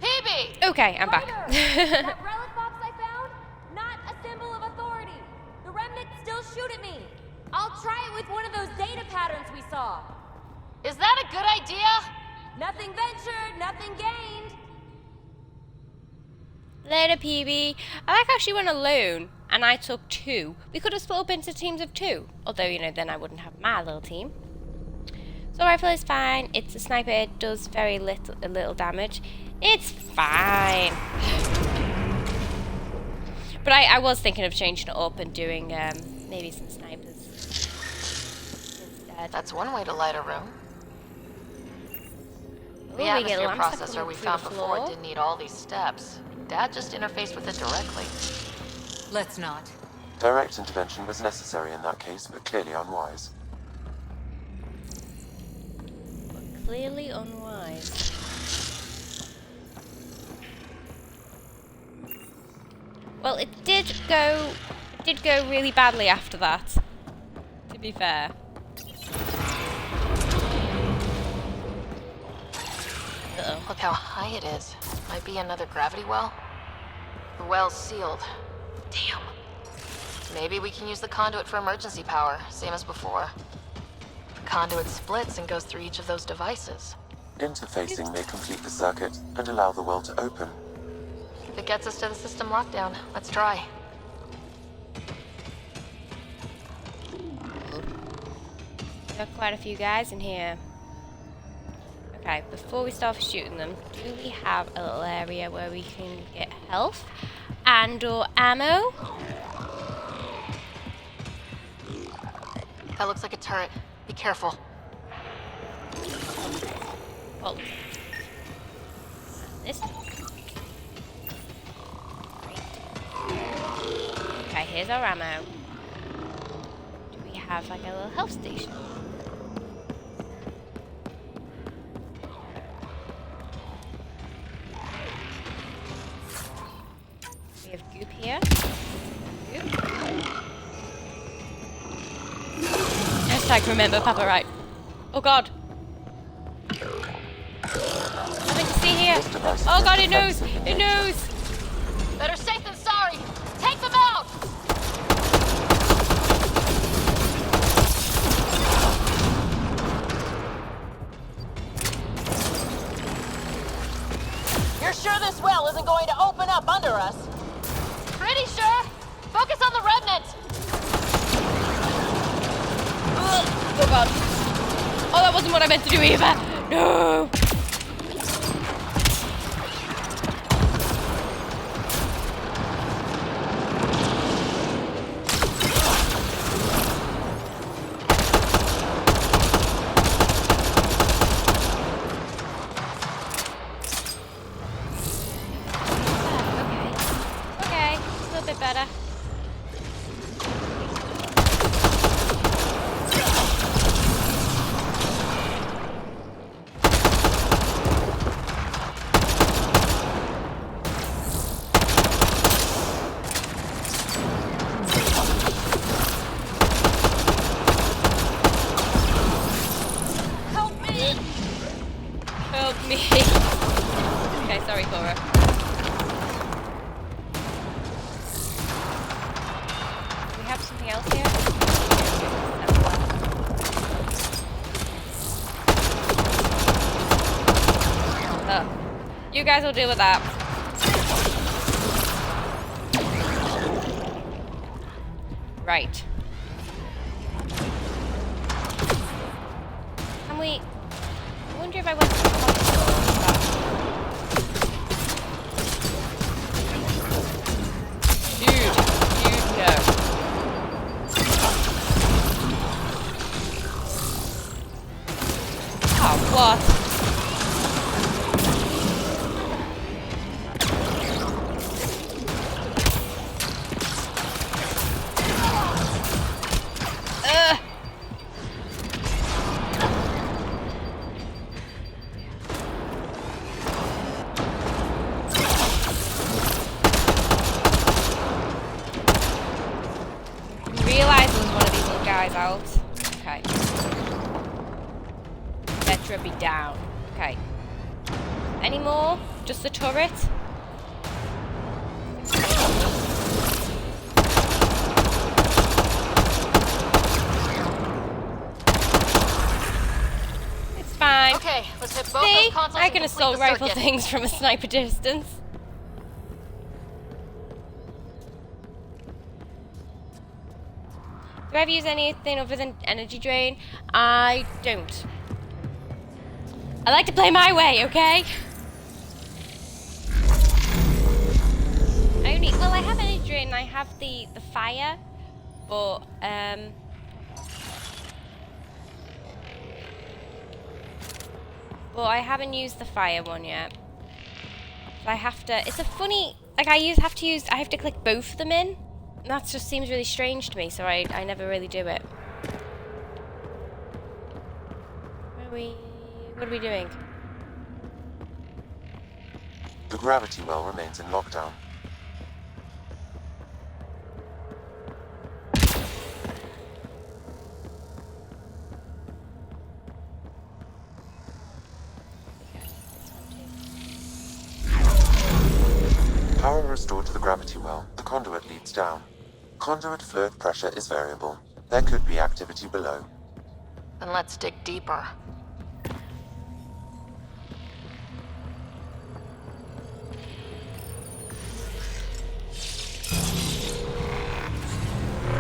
Hebe! Okay, I'm back. That relic box I found? Not a symbol of authority. The remnants still shoot at me. I'll try it with one of those data patterns we saw. Is that a good idea? Nothing ventured, nothing gained. Later, PB. I like how she went alone and I took 2. We could have split up into teams of 2. Although, you know, then I wouldn't have my little team. So rifle is fine. It's a sniper. It does very little damage. It's fine. But I was thinking of changing it up and doing maybe some snipers instead. That's one way to light a room. The Ooh, we get atmosphere lamps that processor come we through found the before floor. didn't need all these steps. Dad just interfaced with it directly. Let's not. Direct intervention was necessary in that case, but clearly unwise. Clearly unwise. Well, it did go really badly after that, to be fair. Uh-oh. Look how high it is. Might be another gravity well. The well's sealed. Damn. Maybe we can use the conduit for emergency power, same as before. The conduit splits and goes through each of those devices. Interfacing may complete the circuit and allow the well to open. If it gets us to the system lockdown, let's try. There are quite a few guys in here. Okay, before we start shooting them, do we have a little area where we can get health and/or ammo? That looks like a turret. Be careful. Oh. This. Okay, here's our ammo. Do we have like a little health station? We have goop here. Goop. Hashtag remember Papa right. Oh god. Nothing to see here. Oh god, it knows! It knows! Better safe than sorry. Take them out! You're sure this well isn't going to open up under us? Pretty sure. Focus on the remnant. Oh god. Oh, that wasn't what I meant to do either. No! Okay, a little bit better. Help me! Help me. Okay, sorry, Cora. Do we have something else here? You guys will deal with that. Right. Can we... I wonder if I went to the Dude, no. Oh, what? Realize there was one of these little guys out. Okay. Better be down. Okay. Any more? Just the turret? It's fine. Okay, let's hit both See? those consoles I and can complete assault the rifle circuit. things from a sniper distance. Do I ever use anything other than energy drain? I don't. I like to play my way, okay? Well, I have energy drain and I have the fire, but I haven't used the fire one yet. So I have to. It's a funny. Like I have to click both of them in. That just seems really strange to me, so I never really do it. What are we doing? The gravity well remains in lockdown. Power restored to the gravity well. The conduit leads down. Conduit fluid pressure is variable. There could be activity below. Then let's dig deeper.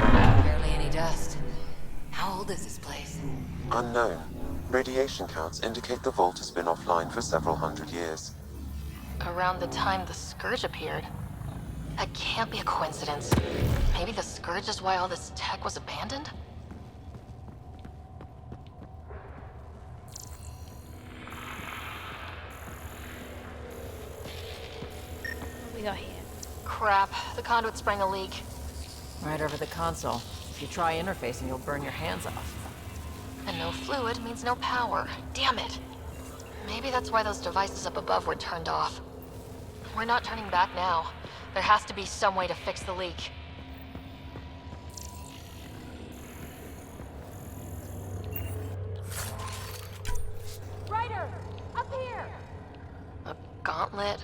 Barely any dust. How old is this place? Unknown. Radiation counts indicate the vault has been offline for several hundred years. Around the time the Scourge appeared. That can't be a coincidence. Maybe the Scourge is why all this tech was abandoned? What we got here? Crap, the conduit sprang a leak. Right over the console. If you try interfacing, you'll burn your hands off. And no fluid means no power. Damn it. Maybe that's why those devices up above were turned off. We're not turning back now. There has to be some way to fix the leak. Ryder, up here. A gauntlet?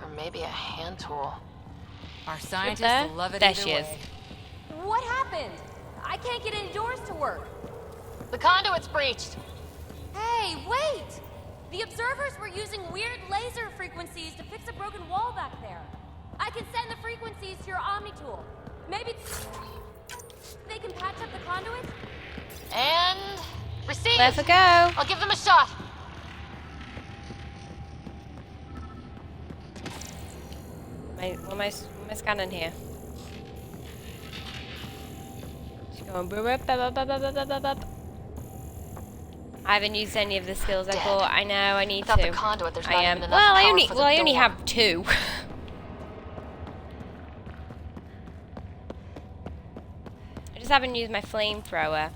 Or maybe a hand tool. Our scientists will love it There either she is. way. What happened? I can't get any doors to work. The conduit's breached. Hey, wait! The observers were using weird laser frequencies to fix a broken wall back there. I can send the frequencies to your Omni tool. Maybe they can patch up the conduit? And... receive! Let's go! I'll give them a shot. What am I scanning here? Just going boop, boop, boop, boop, boop, boop, boop, boop. I haven't used any of the skills I thought. I know I need Without to. the conduit, there's I not am. even enough Well, power I for the only door. have 2. I just haven't used my flamethrower.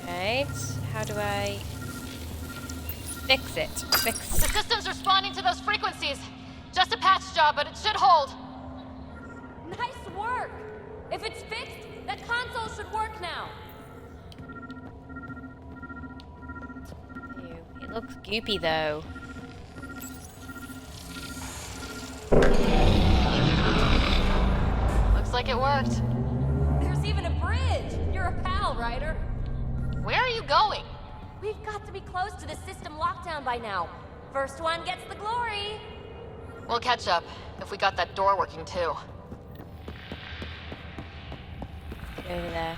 Right. How do I fix it? The system's responding to those frequencies. Just a patch job, but it should hold. Nice work! If it's fixed, that console should work now. Ew, it looks goopy though. Looks like it worked. There's even a bridge! You're a pal, Ryder. Where are you going? We've got to be close to the system lockdown by now. First one gets the glory. We'll catch up if we got that door working too. Over there.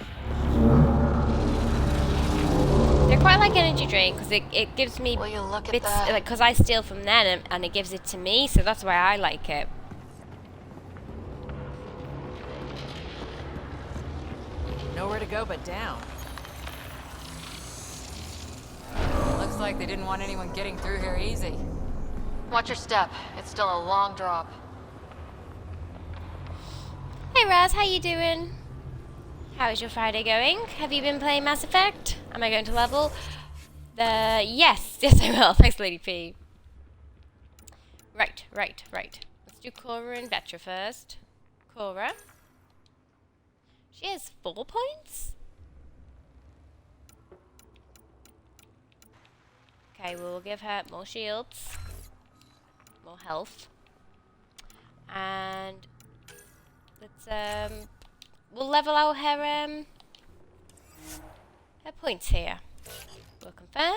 They're quite like energy drink because it gives me bits, like, because I steal from them and it gives it to me, so that's why I like it. Nowhere to go but down. Looks like they didn't want anyone getting through here easy. Watch your step. It's still a long drop. Hey Raz, how you doing? How is your Friday going? Have you been playing Mass Effect? Am I going to level? Yes I will. Thanks, Lady P. Right. Let's do Cora and Vetra first. Cora. She has 4 points? Okay, we'll give her more shields. More health. And let's we'll level out her points here. We'll confirm.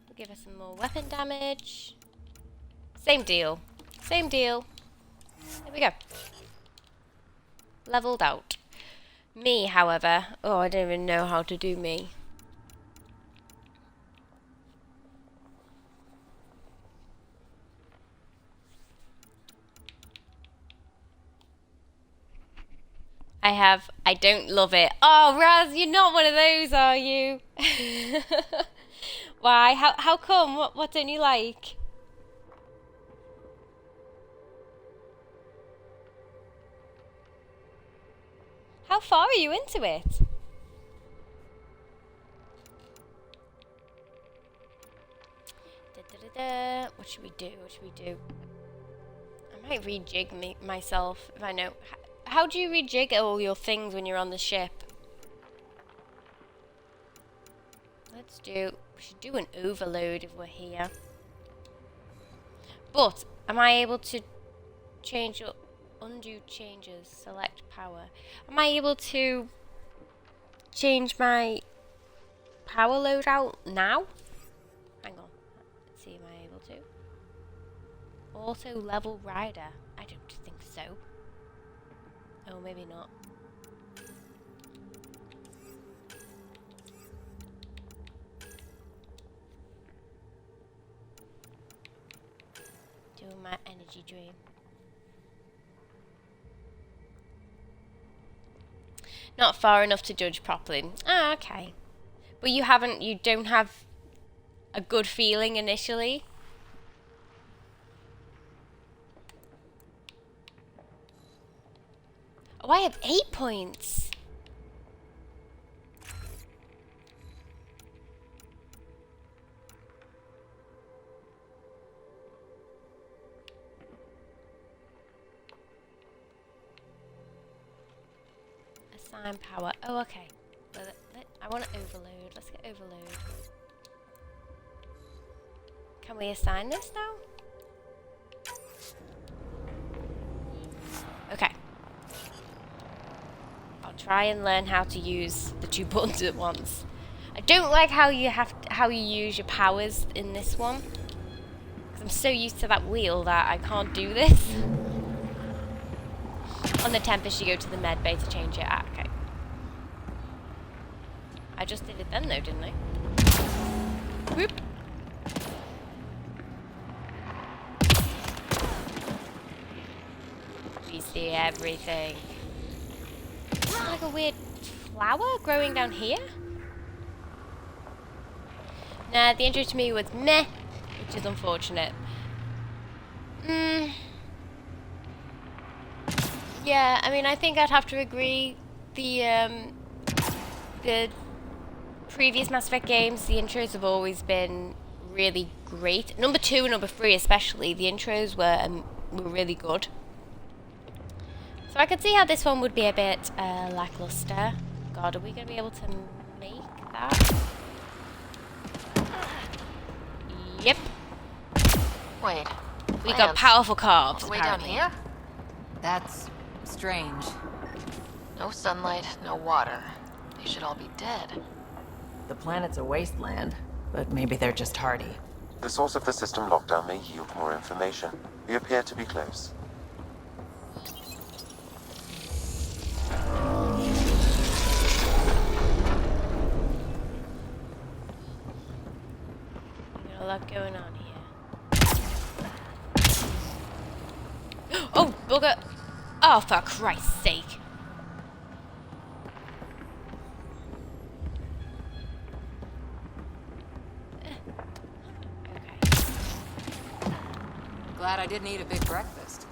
We'll give her some more weapon damage. Same deal. There we go. Leveled out. Me, however, oh, I don't even know how to do me. I don't love it. Oh, Raz, you're not one of those, are you? Why? How come? What don't you like? How far are you into it? What should we do? I might rejig myself if I know. How do you rejig all your things when you're on the ship? We should do an overload if we're here. But, am I able to change your undo changes, select power? Am I able to change my power loadout now? Hang on, let's see, am I able to? Auto level rider? I don't think so. Oh, maybe not. Doing my energy dream. Not far enough to judge properly. Ah, okay. But you don't have a good feeling initially? Oh, I have 8 points. Assign power. Oh, okay. I want to overload. Let's get overload. Can we assign this now? Okay. I'll try and learn how to use the 2 buttons at once. I don't like how you use your powers in this one. 'Cause I'm so used to that wheel that I can't do this. On the Tempest, you go to the med bay to change it. Ah, okay. I just did it then, though, didn't I? Whoop. We see everything. Is that like a weird flower growing down here? Nah, the intro to me was meh, which is unfortunate. Yeah, I mean, I think I'd have to agree. The previous Mass Effect games, the intros have always been really great. Number 2 and number 3 especially, the intros were really good. So I could see how this one would be a bit lackluster. God, are we going to be able to make that? Yep. Wait. We got powerful carbs, Way down apparently. here? That's strange. No sunlight, no water. They should all be dead. The planet's a wasteland, but maybe they're just hardy. The source of the system lockdown may yield more information. We appear to be close. Got a lot going on here. Oh, bugger! Oh, for Christ's sake! Glad I didn't eat a big breakfast.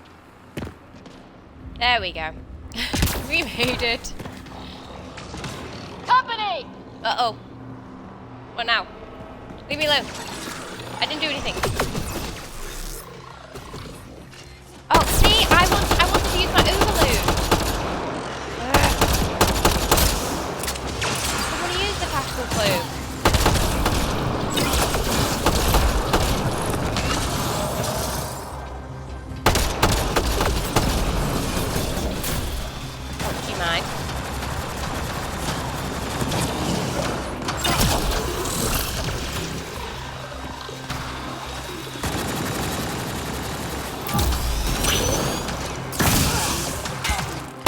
There we go. We made it. Company! Uh-oh. What now? Leave me alone. I didn't do anything. Oh, see? I wanted to use my overload. I want to use the tactical cloak. Do you mind?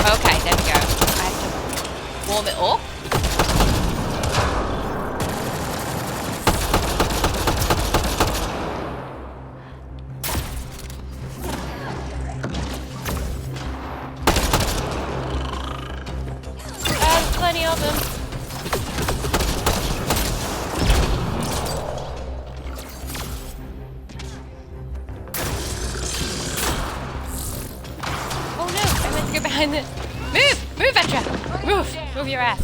Okay, there we go. I have to warm it up. There's plenty of them. Oh no, I meant to go behind the... Move! Move, Vetra! Move! Move your ass.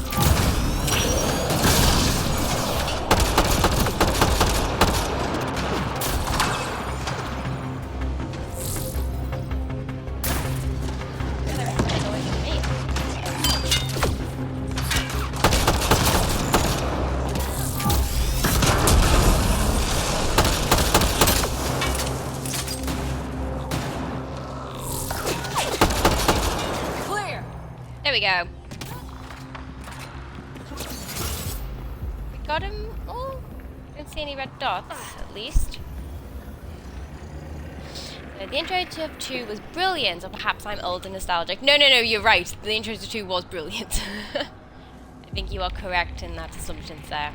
Clear! There we go. We got him all. Don't see any red dots, at least. The intro to 2 was brilliant, or perhaps I'm old and nostalgic. No, you're right. The intro to 2 was brilliant. I think you are correct in that assumption, sir.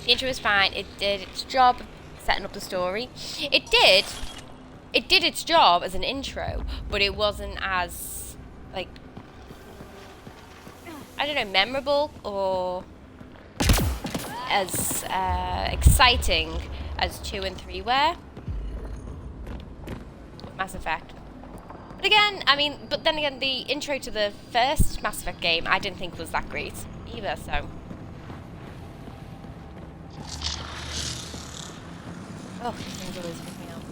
The intro was fine. It did its job setting up the story. It did its job as an intro, but it wasn't as, like, I don't know, memorable or as exciting as 2 and 3 were. Mass Effect. But again, I mean, but then again, the intro to the first Mass Effect game I didn't think was that great either, so. Oh, things always pick me up.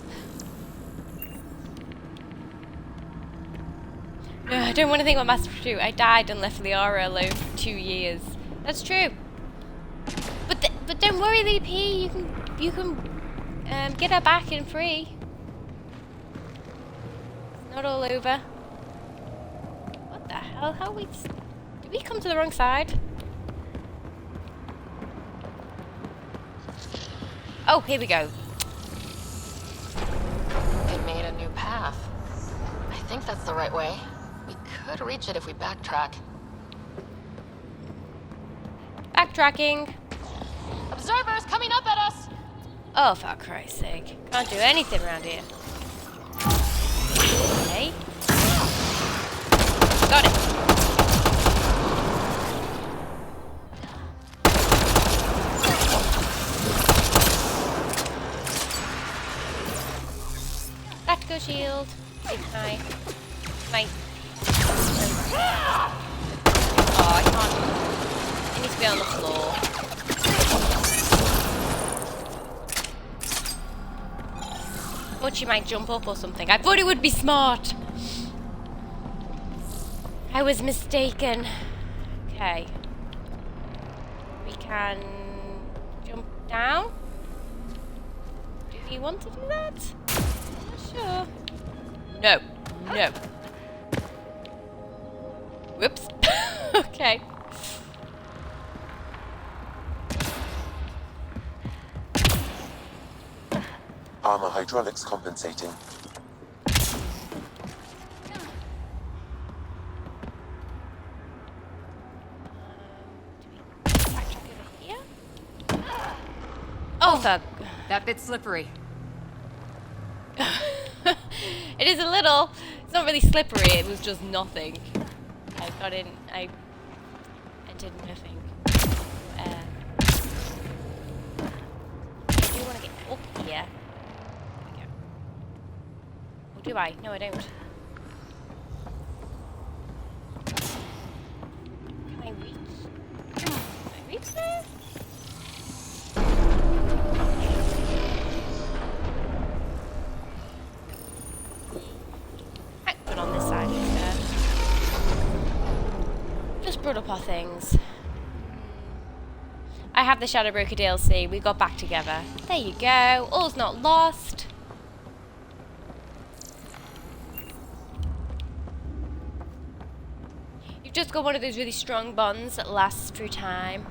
No, I don't want to think about Mass Effect 2. I died and left Liara alone for 2 years. That's true. But don't worry, LP. You can get her back in free. Not all over. What the hell? How we... Did we come to the wrong side? Oh, here we go. It made a new path. I think that's the right way. We could reach it if we backtrack. Backtracking. Observers coming up at us! Oh, for Christ's sake. Can't do anything around here. Okay. Got it. Tactical shield. Big high. Right. Oh, I can't. It needs to be on the floor. I thought she might jump up or something. I thought it would be smart. I was mistaken. Okay. We can jump down. Do we want to do that? Not sure. No. No. Whoops. Okay. Armor hydraulics compensating. Oh, fuck. That bit's slippery. It is a little. It's not really slippery. It was just nothing. I got in. I did nothing. I do want to get up here. There we go. Or do I? No, I don't. Can I reach? Can I reach there? Put on this side instead. Just brought up our things. I have the Shadowbroker DLC. We got back together. There you go. All's not lost. You've just got one of those really strong bonds that lasts through time.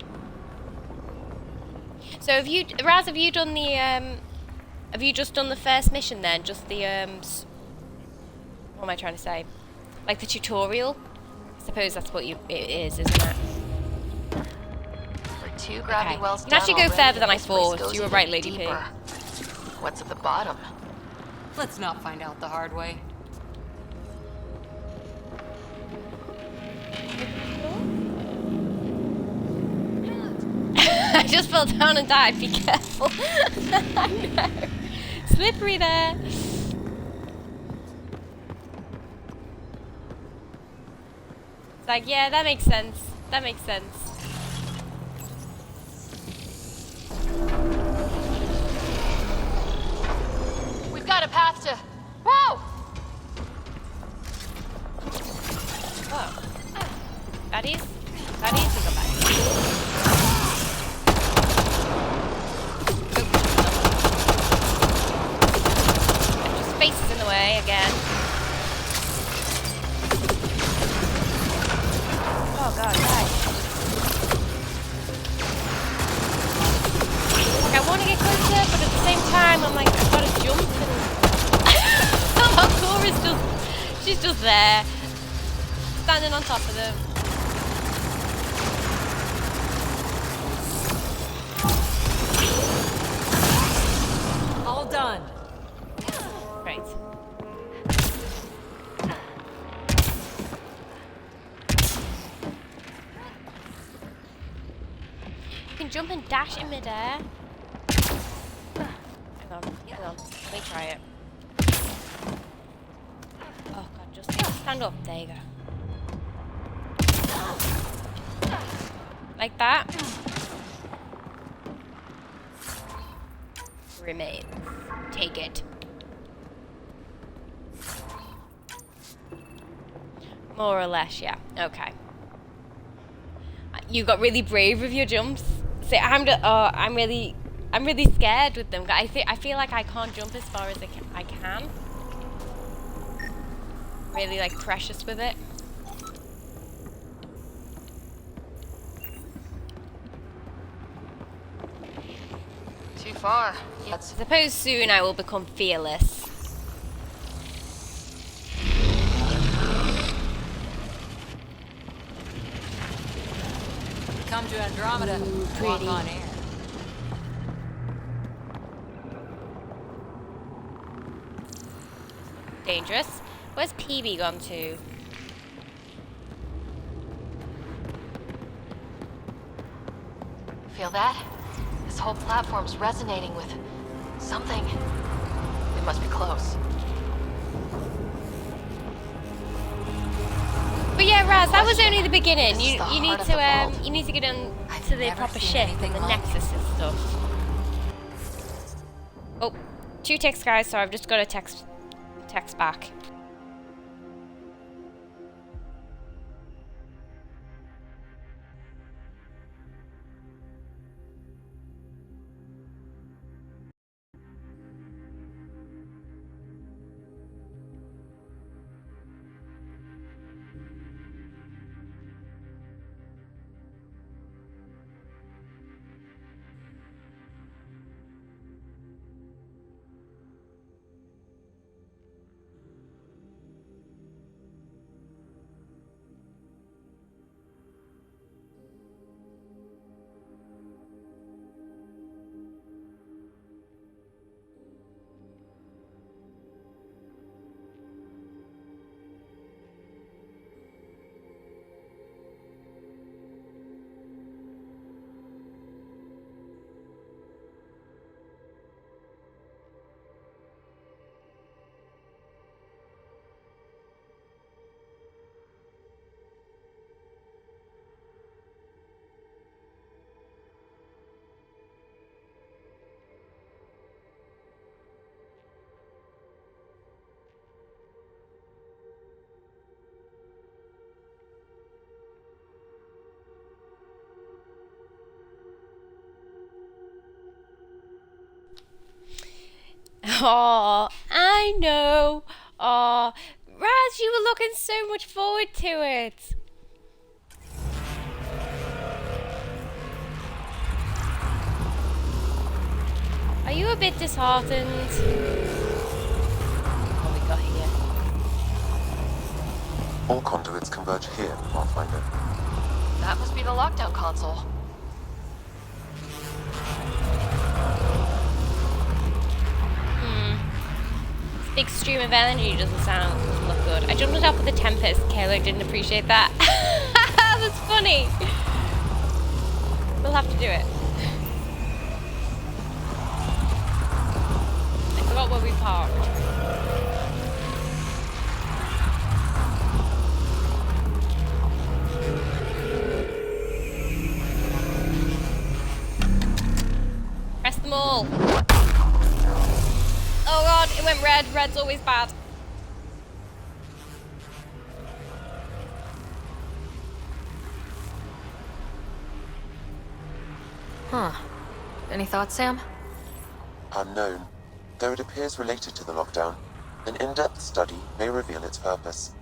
So have you, Raz? Have you done the have you just done the first mission then? Just the what am I trying to say? Like the tutorial? I suppose that's what it is, isn't it? We're 2 gravity wells You can actually go down further than I already, and this place thought. goes You were even right, Lady P. deeper. What's at the bottom? Let's not find out the hard way. I just fell down and died. Be careful. I know. Slippery there. It's like, yeah, that makes sense. That makes sense. We've got a path to... Whoa! Oh. Baddies? Baddies? We got baddies. Just spaces in the way again. Oh god, guys. Like, I want to get closer, but at the same time, I'm like, I've got to jump and... Oh, Cora's just... She's just there. Standing on top of them. All done. Great. You can jump and dash in midair. Hang on, hang on. Let me try it. Oh god, just stand up. There you go. Like that. Remains. Take it. More or less, yeah. Okay. You got really brave with your jumps. See, I'm really scared with them. I feel like I can't jump as far as I can. Really like precious with it. Too far. I suppose soon I will become fearless. Come to Andromeda. Walk on air. Dangerous. Where's PB gone to? Feel that? This whole platform's resonating with something. It must be close. But yeah, Raz, that was only the beginning. This is You the need heart of the to vault. you need to get on to the proper ship and the Nexus and stuff. Oh, 2 texts, guys. So I've just got a text back. Oh, I know. Oh, Raz, you were looking so much forward to it. Are you a bit disheartened? What we got here? All conduits converge here, Pathfinder. That must be the lockdown console. This big stream of energy doesn't look good. I jumped on top of the Tempest. Kayla didn't appreciate that. That's funny. We'll have to do it. I forgot where we parked. Press them all. Oh god, it went red. Red's always bad. Huh. Any thoughts, Sam? Unknown. Though it appears related to the lockdown, an in-depth study may reveal its purpose.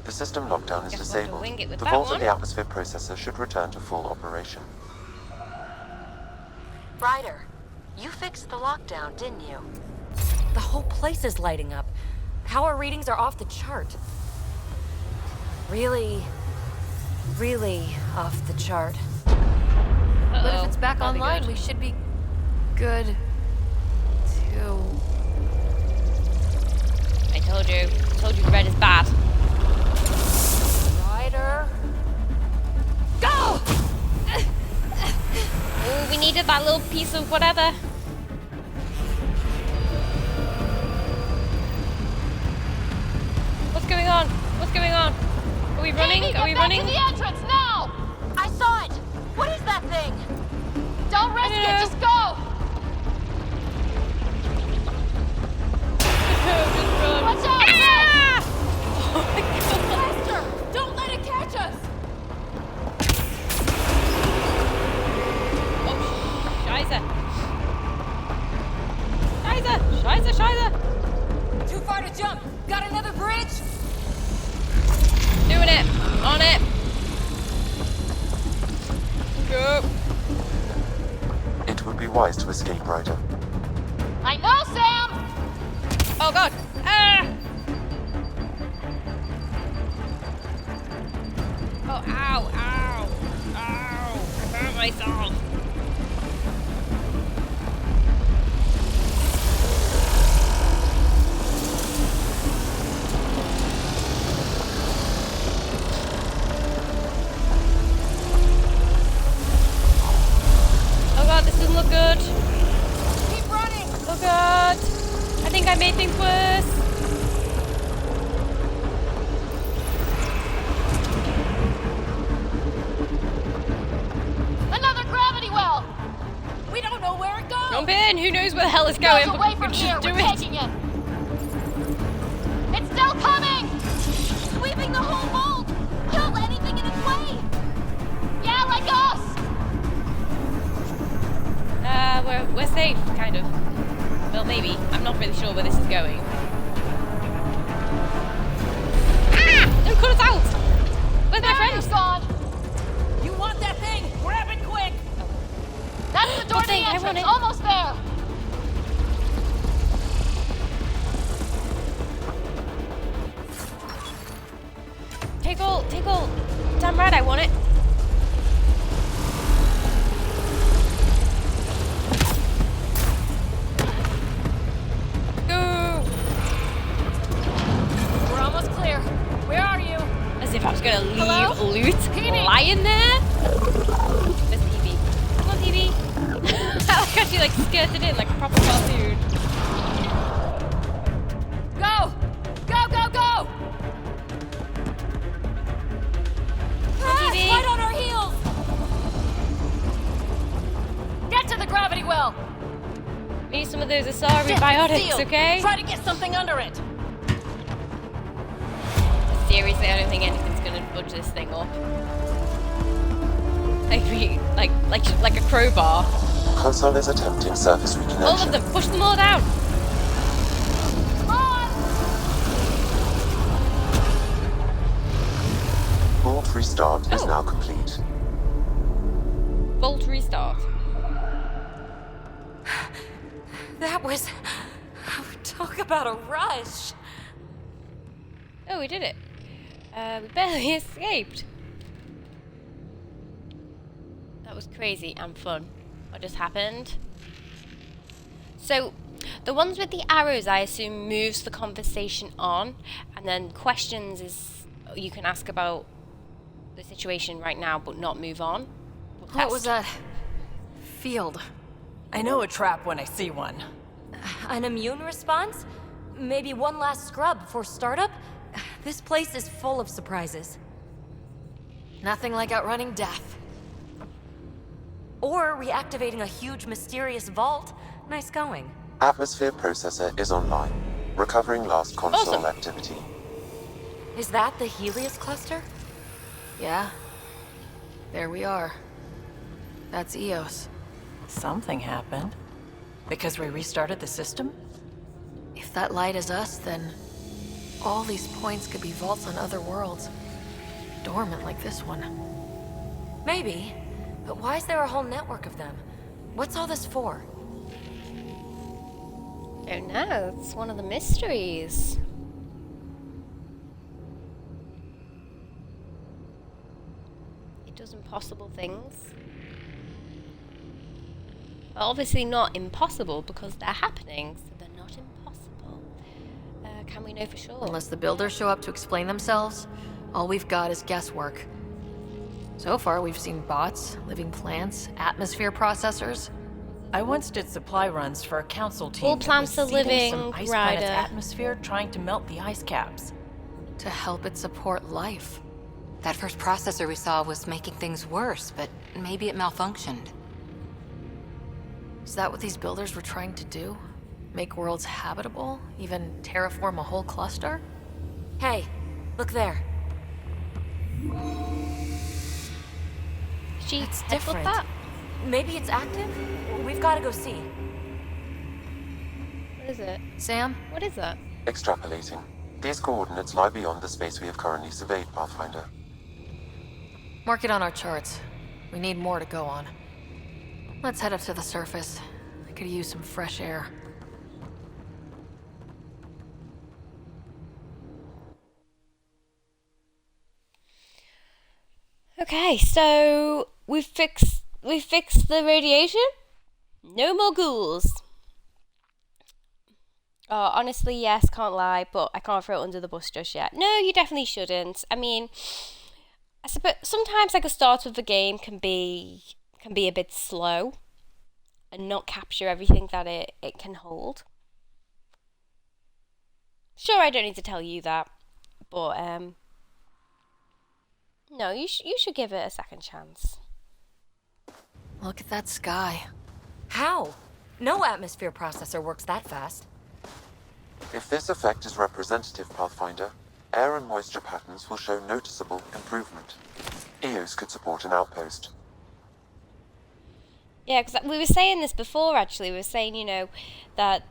The system lockdown is disabled. The vault and the atmosphere processor should return to full operation. Ryder, you fixed the lockdown, didn't you? The whole place is lighting up. Power readings are off the chart. Really off the chart. But if it's back online, we should be good to... I told you red is bad. Ryder. Go! Oh, we needed that little piece of whatever. What's going on? What's going on? Are we running? Amy, Are we get back running? to the entrance now! I saw it! What is that thing? Don't risk it, just go! Just run. Watch out! Ah! Oh my god! Faster! Don't let it catch us! Oh, Scheiße. Scheiße. Too far to jump. Got another bridge? Doing it. On it. Go. It would be wise to escape, Ryder. I know, Sam! Oh god. Ah! Oh, ow, ow, ow. I hurt myself. Oh god, this doesn't look good. Keep running! Oh god. I think I made things worse. Another gravity well! We don't know where it goes! Jump in. Who knows where the hell it's going? Goes away from here, Just do we're it. taking it! It's still coming! Sweeping the whole vault! Kill anything in its way! Yeah, like us! We're safe, kind of. Well, maybe. I'm not really sure where this is going. Ah! Don't cut us out! Where's my Barrier's friend? gone! You want that thing? Grab it quick! That's the door to the thing, I want entrance! it. Almost there! Take all. Damn right, I want it. Go! We're almost clear. Where are you? As if I was gonna leave Hello? loot Peebee. lying there. Where's Peebee? Come on, Peebee. I like how she like skirted in like a proper cartoon. Go! Go, go, go! Peebee. Right on our heels! Get to the gravity well! We need some of those Asari Get biotics, sealed. okay? Try to get something under it! Seriously, I don't think anything's gonna budge this thing up. Like a crowbar. Console is attempting surface reconnection. All of them, push them all down. Vault restart is now complete. Vault restart. That was... Talk about a rush. Oh, we did it. We barely escaped. That was crazy and fun. What just happened? So, the ones with the arrows, I assume, moves the conversation on, and then questions is you can ask about the situation right now, but not move on. What was that? Field. I know a trap when I see one. An immune response? Maybe one last scrub before startup? This place is full of surprises. Nothing like outrunning death. Or reactivating a huge mysterious vault. Nice going. Atmosphere processor is online, recovering last console activity. Is that the Helios cluster? Yeah. There we are. That's Eos. Something happened. Because we restarted the system? If that light is us, then all these points could be vaults on other worlds. Dormant like this one. Maybe. But why is there a whole network of them? What's all this for? Don't know. It's one of the mysteries. It does impossible things. Well, obviously not impossible because they're happening, so they're not impossible. Can we know for sure? Unless the builders show up to explain themselves, all we've got is guesswork. So far, we've seen bots, living plants, atmosphere processors. I once did supply runs for a council team. All plants that are was seeding living, some ice Ryder. planet's atmosphere, trying to melt the ice caps. To help it support life. That first processor we saw was making things worse, but maybe it malfunctioned. Is that what these builders were trying to do? Make worlds habitable? Even terraform a whole cluster? Hey, look there. It's different. Maybe it's active? We've got to go see. What is it? Sam? What is that? Extrapolating. These coordinates lie beyond the space we have currently surveyed, Pathfinder. Mark it on our charts. We need more to go on. Let's head up to the surface. I could use some fresh air. Okay, so we fixed the radiation. No more ghouls. Oh, honestly, yes, can't lie, but I can't throw it under the bus just yet. No, you definitely shouldn't. I mean, I suppose sometimes like a start of the game can be a bit slow and not capture everything that it can hold. Sure, I don't need to tell you that, but no, you should give it a second chance. Look at that sky. How? No atmosphere processor works that fast. If this effect is representative, Pathfinder, air and moisture patterns will show noticeable improvement. Eos could support an outpost. Yeah, because we were saying this before, actually. We were saying, that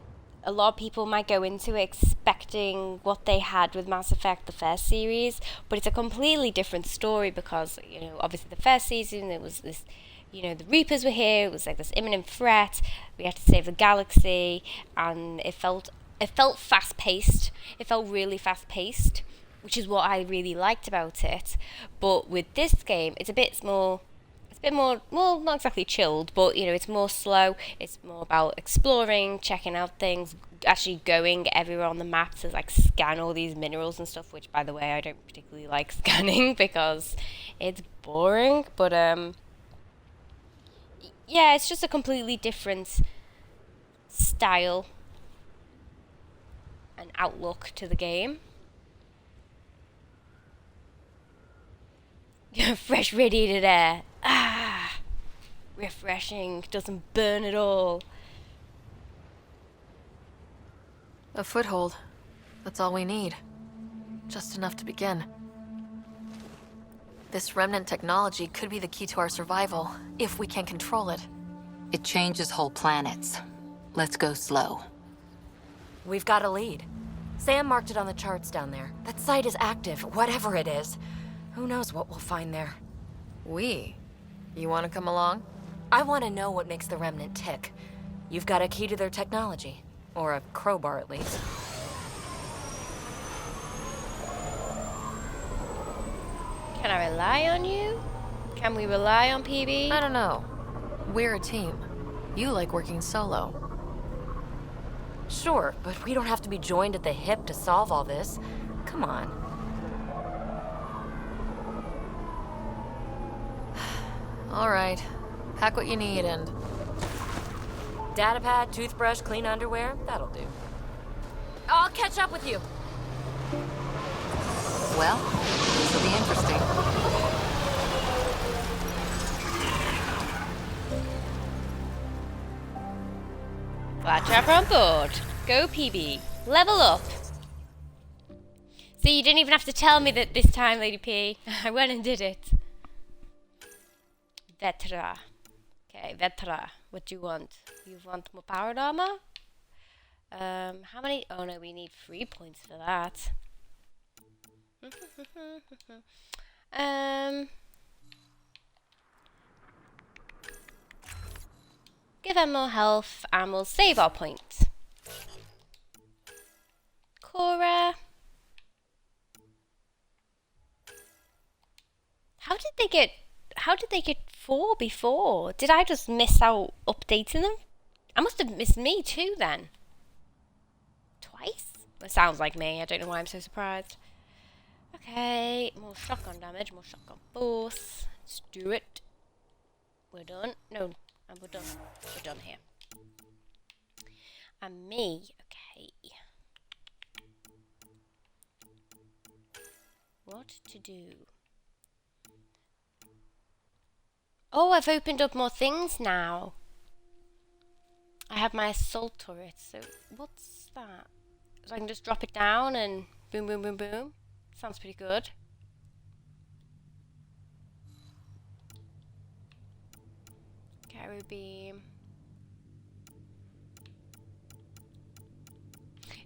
a lot of people might go into it expecting what they had with Mass Effect, the first series, but it's a completely different story because, obviously the first season, it was this, the Reapers were here, it was like this imminent threat, we had to save the galaxy, and it felt fast-paced. It felt really fast-paced, which is what I really liked about it. But with this game, it's a bit more, well, not exactly chilled, but, it's more slow. It's more about exploring, checking out things, actually going everywhere on the map to, scan all these minerals and stuff, which, by the way, I don't particularly like scanning because it's boring. But, yeah, it's just a completely different style and outlook to the game. Fresh radiated air. Ah, refreshing. Doesn't burn at all. A foothold. That's all we need. Just enough to begin. This remnant technology could be the key to our survival, if we can control it. It changes whole planets. Let's go slow. We've got a lead. Sam marked it on the charts down there. That site is active, whatever it is. Who knows what we'll find there? You want to come along? I want to know what makes the Remnant tick. You've got a key to their technology. Or a crowbar, at least. Can I rely on you? Can we rely on PB? I don't know. We're a team. You like working solo. Sure, but we don't have to be joined at the hip to solve all this. Come on. All right. Pack what you need and... Datapad, toothbrush, clean underwear, that'll do. I'll catch up with you. Well, this will be interesting. Glad to have her on board. Go PB. Level up. See, you didn't even have to tell me that this time, Lady P. I went and did it. Vetra. Okay, Vetra. What do you want? You want more powered armor? How many? Oh no, we need 3 points for that. Give her more health and we'll save our points. Cora. How did they get 4 before? Did I just miss out updating them? I must have missed me too then. Twice? That sounds like me. I don't know why I'm so surprised. Okay, more shotgun damage, more shotgun force. Let's do it. We're done. No, we're done. We're done here. And me. Okay. What to do? Oh, I've opened up more things now. I have my assault turret, so what's that? So I can just drop it down and boom, boom, boom, boom. Sounds pretty good. Gyro beam.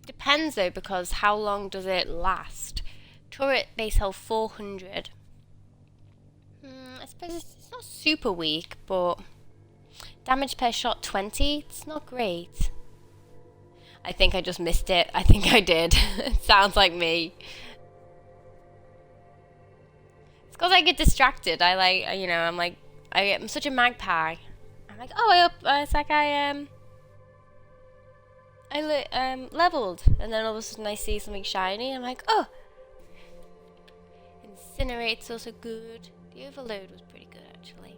Depends though, because how long does it last? Turret base health 400. I suppose it's not super weak, but damage per shot 20. It's not great. I think I just missed it. I think I did. It sounds like me. It's because I get distracted. I'm such a magpie. I'm like, oh, it's like I leveled, and then all of a sudden I see something shiny. I'm like, oh, Incinerate's also good. The overload was pretty good actually.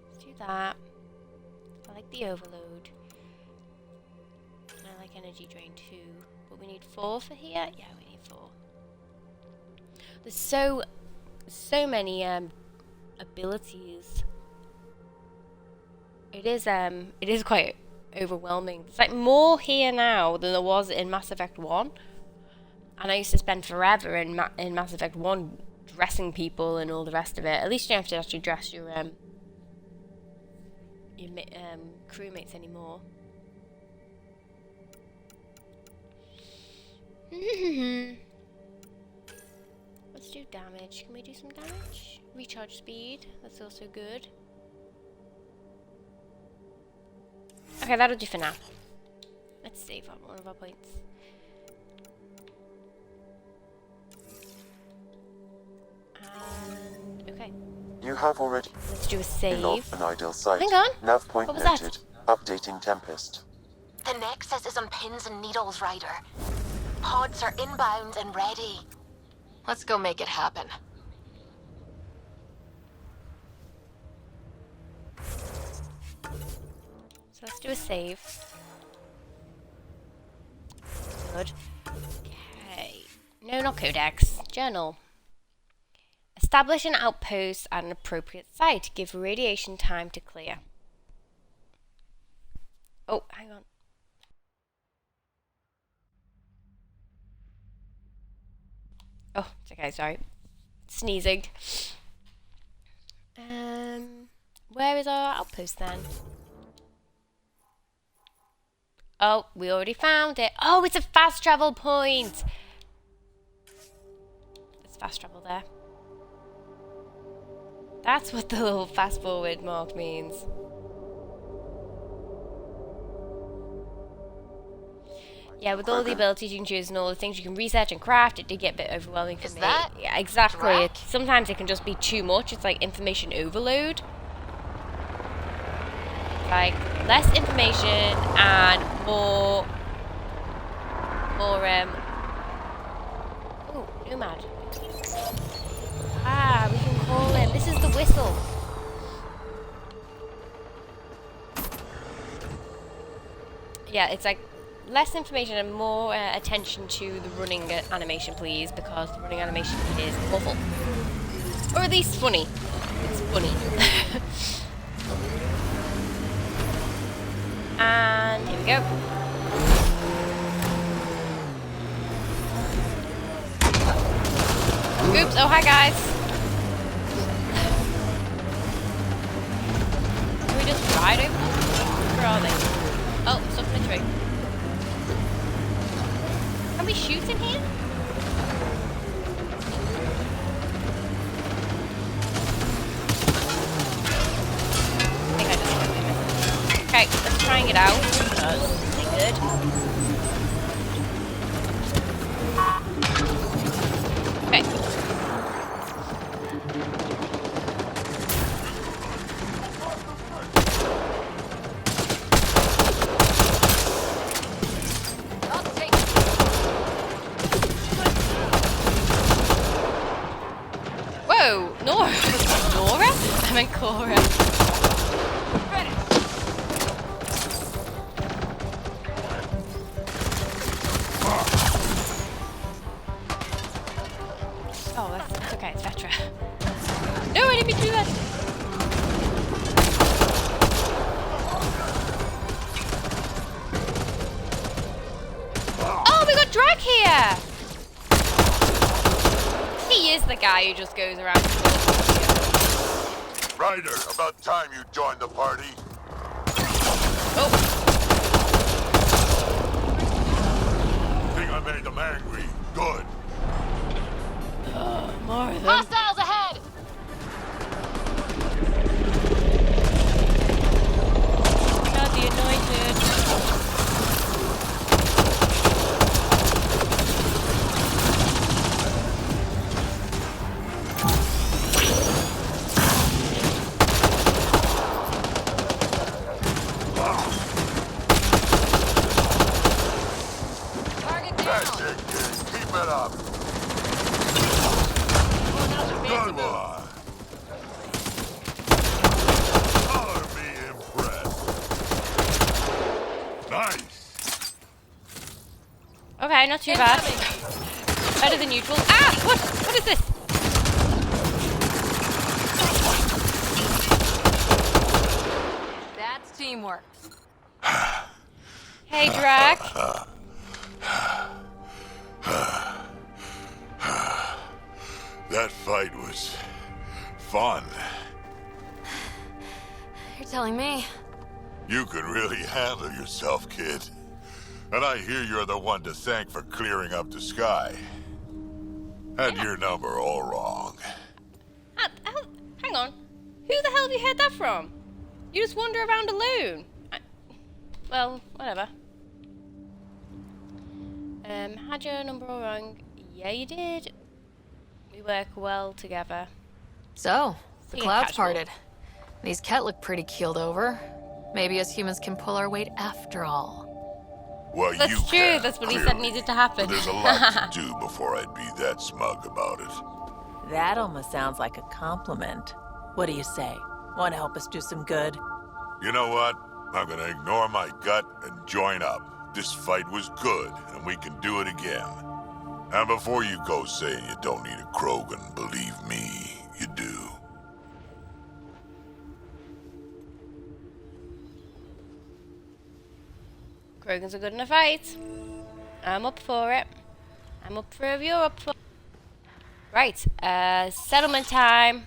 Let's do that. I like the overload. And I like energy drain too. But we need 4 for here? Yeah, we need 4. There's so many abilities. It is quite overwhelming. There's like more here now than there was in Mass Effect 1. And I used to spend forever in Mass Effect 1 dressing people and all the rest of it. At least you don't have to actually dress your crewmates anymore. Let's do damage. Can we do some damage? Recharge speed. That's also good. Okay, that'll do for now. Let's save up one of our points. And okay. You have already. Let's do a save. Not an ideal site. Hang on. Nav point What was noted. that? Updating Tempest. The Nexus is on pins and needles, Ryder. Pods are inbound and ready. Let's go make it happen. So let's do a save. Good. Okay. No, not codex. Journal. Establish an outpost at an appropriate site. Give radiation time to clear. Oh, hang on. Oh, it's okay, sorry. Sneezing. Where is our outpost then? Oh, we already found it. Oh, it's a fast travel point. There's fast travel there. That's what the little fast forward mark means. Yeah, with all the abilities you can choose and all the things you can research and craft, it did get a bit overwhelming for me. Yeah, exactly. Sometimes it can just be too much. It's like information overload. Like less information and more oh, Nomad. Ah, we can call him. This is the whistle. Yeah, it's like less information and more attention to the running animation, please, because the running animation is awful. Or at least funny. It's funny. And here we go. Oops, oh hi guys. Can we just ride over them? Where are they? Oh, stuck in a tree. Can we shoot in here? I think I just totally missed it. Okay, let's try and get out. That's really good. Okay. Whoa, Nora. Nora? I meant Cora. Oh, that's okay, it's Vetra. No, I didn't mean to do that. Oh, we got Drag here. He is the guy who just goes around. Ryder, about time you joined the party. Oh. Think I made them angry. Good. More of them. Hostiles ahead! Not the anointed. That's it, kid. Keep it up. Good one. Color me impressed. Nice. Okay, not too bad. Better than usual. Ah! What is this? That's teamwork. Hey, Drac. That fight was fun. You're telling me. You can really handle yourself, kid. And I hear you're the one to thank for clearing up the sky. Had your number all wrong. Hang on. Who the hell have you heard that from? You just wander around alone. Well, whatever. Had your number all wrong? Yeah, you did. We work well together. So, the Being clouds casual. parted. These Ket look pretty keeled over. Maybe us humans can pull our weight after all. Well, That's you true. can, That's what he clearly. said needed to happen. But there's a lot to do before I'd be that smug about it. That almost sounds like a compliment. What do you say? Want to help us do some good? You know what? I'm gonna ignore my gut and join up. This fight was good, and we can do it again. And before you go saying you don't need a Krogan, believe me, you do. Krogans are good in a fight. I'm up for it. I'm up for it if you're up for it. Right, settlement time.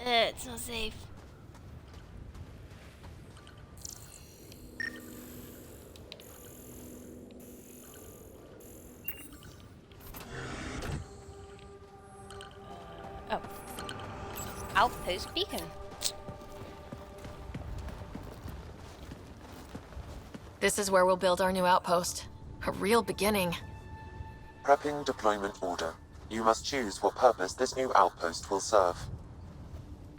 It's not safe. Oh. Outpost beacon. This is where we'll build our new outpost. A real beginning. Prepping deployment order. You must choose what purpose this new outpost will serve.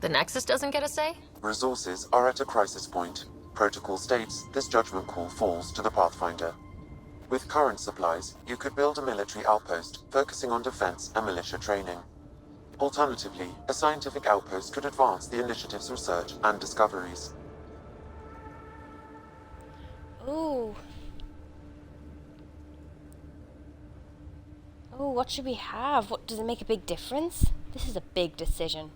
The Nexus doesn't get a say? Resources are at a crisis point. Protocol states this judgment call falls to the Pathfinder. With current supplies, you could build a military outpost focusing on defense and militia training. Alternatively, a scientific outpost could advance the initiative's research and discoveries. Ooh. Oh, what should we have? What, does it make a big difference? This is a big decision.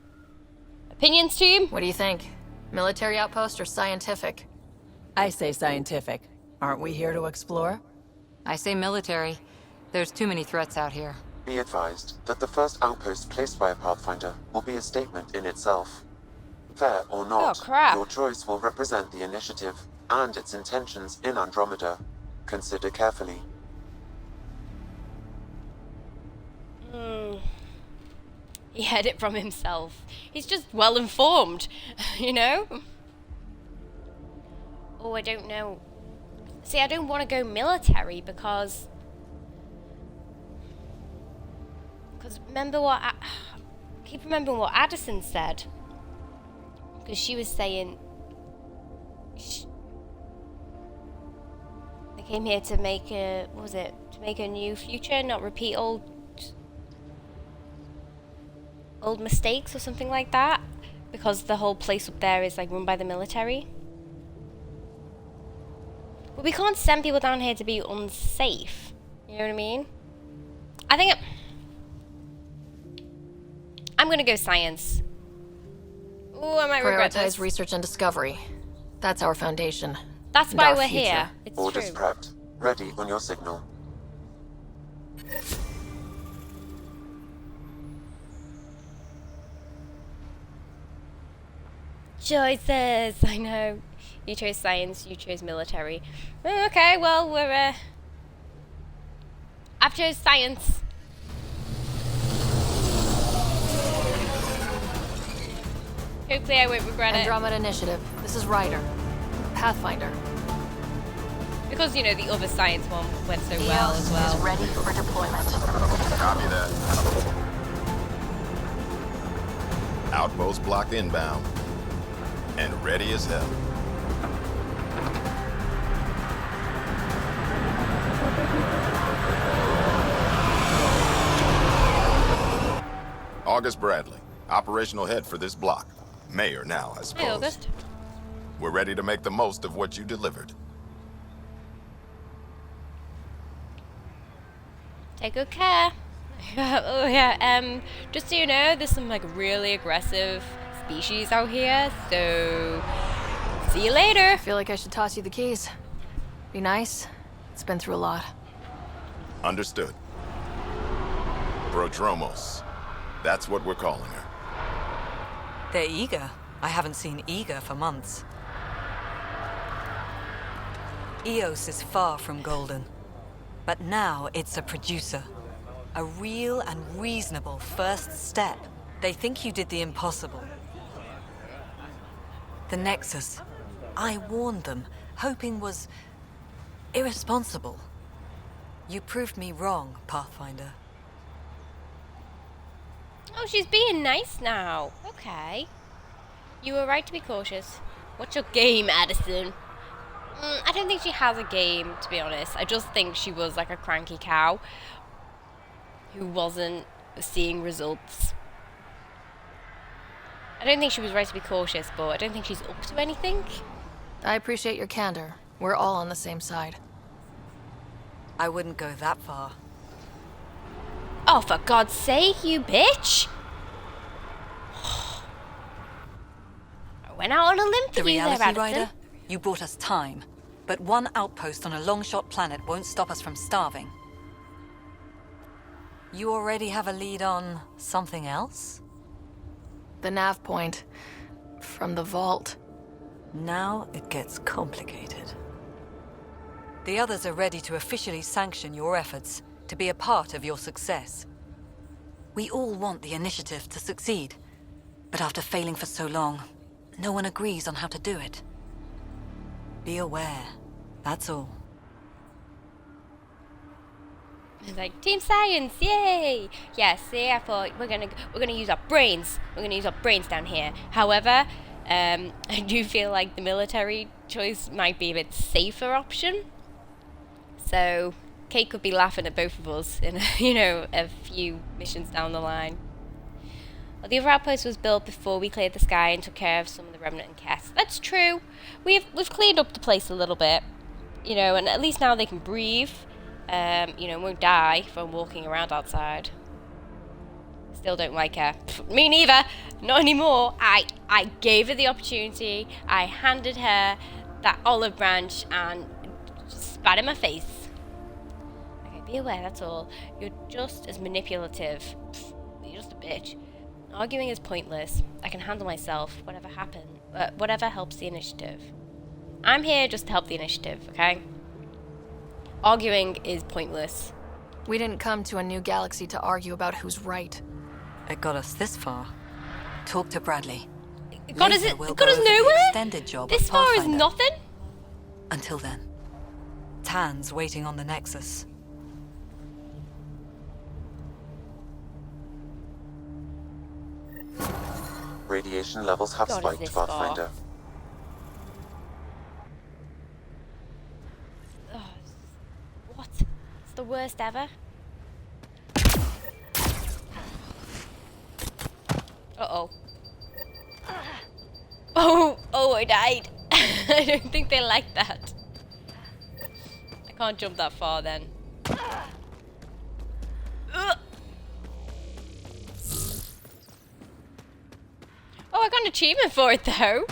Opinions, team? What do you think? Military outpost or scientific? I say scientific. Aren't we here to explore? I say military. There's too many threats out here. Be advised that the first outpost placed by a Pathfinder will be a statement in itself. Fair or not, Oh, crap. your choice will represent the initiative and its intentions in Andromeda. Consider carefully. He had it from himself. He's just well informed, you know? Oh, I don't know. See, I don't want to go military because remember what keep remembering what Addison said, because she was saying they came here to make a to make a new future, not repeat old mistakes or something like that, because the whole place up there is like run by the military. But we can't send people down here to be unsafe. You know what I mean? I think I'm gonna go science. Ooh, I might regret this. Prioritize research and discovery. That's our foundation. That's And why our we're future. here. It's Orders true. prepped. Ready on your signal. Choices. I know. You chose science. You chose military. Oh, okay. Well, we're. I've chose science. Hopefully, I won't regret it. Andromeda Initiative. This is Ryder. Pathfinder. Because, you know, the other science one went so well as well. Is ready for deployment. Copy that. Outpost blocked inbound. And ready as hell. August Bradley, operational head for this block. Mayor now, I suppose. Hey, August. We're ready to make the most of what you delivered. Take good care. Oh yeah, just so you know, there's some like really aggressive species out here, so see you later. I feel like I should toss you the keys. Be nice. It's been through a lot. Understood. Prodromos. That's what we're calling her. They're eager. I haven't seen eager for months. Eos is far from golden. But now it's a producer. A real and reasonable first step. They think you did the impossible. The Nexus. I warned them, hoping was irresponsible. You proved me wrong, Pathfinder. Oh, she's being nice now. Okay. You were right to be cautious. What's your game, Addison? I don't think she has a game, to be honest. I just think she was like a cranky cow who wasn't seeing results. I don't think she was right to be cautious, but I don't think she's up to anything. I appreciate your candor. We're all on the same side. I wouldn't go that far. Oh, for God's sake, you bitch! I went out on a limb for The you there, reality, Addison. Ryder, you bought us time. But one outpost on a long-shot planet won't stop us from starving. You already have a lead on something else? the nav point. From the vault. Now it gets complicated. The others are ready to officially sanction your efforts, to be a part of your success. We all want the initiative to succeed, but after failing for so long, no one agrees on how to do it. Be aware, that's all. It's like team science, yay! Yeah, see, I thought we're gonna use our brains. We're gonna use our brains down here. However, I do feel like the military choice might be a bit safer option. So Kate could be laughing at both of us in a few missions down the line. Well, the other outpost was built before we cleared the sky and took care of some of the remnant casts. That's true. We've cleaned up the place a little bit, and at least now they can breathe. Won't die from walking around outside. Still don't like her. Me neither. Not anymore. I gave her the opportunity. I handed her that olive branch and just spat in my face. Okay, be aware, that's all. You're just as manipulative. You're just a bitch. Arguing is pointless. I can handle myself, whatever helps the initiative. I'm here just to help the initiative, okay? Arguing is pointless. We didn't come to a new galaxy to argue about who's right. It got us this far. Talk to Bradley. It got us nowhere? Extended job this far is nothing? Until then. Tan's waiting on the Nexus. Radiation levels have spiked, Pathfinder. What? It's the worst ever. Uh-oh. Oh, I died. I don't think they like that. I can't jump that far then. Oh, I got an achievement for it though.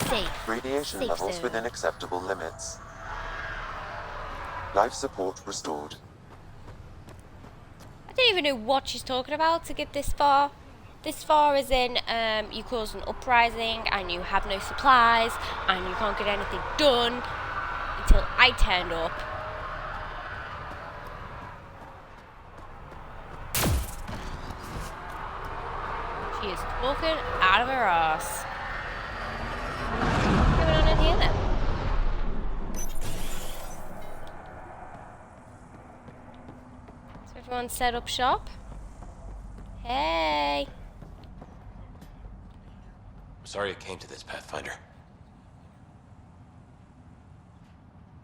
Safe. Radiation Safe levels zone. within acceptable limits. Life support restored. I don't even know what she's talking about to get this far. This far as in, you caused an uprising and you have no supplies and you can't get anything done until I turned up. She is talking out of her ass. What's going on in here then? So everyone set up shop? Hey! Sorry it came to this, Pathfinder.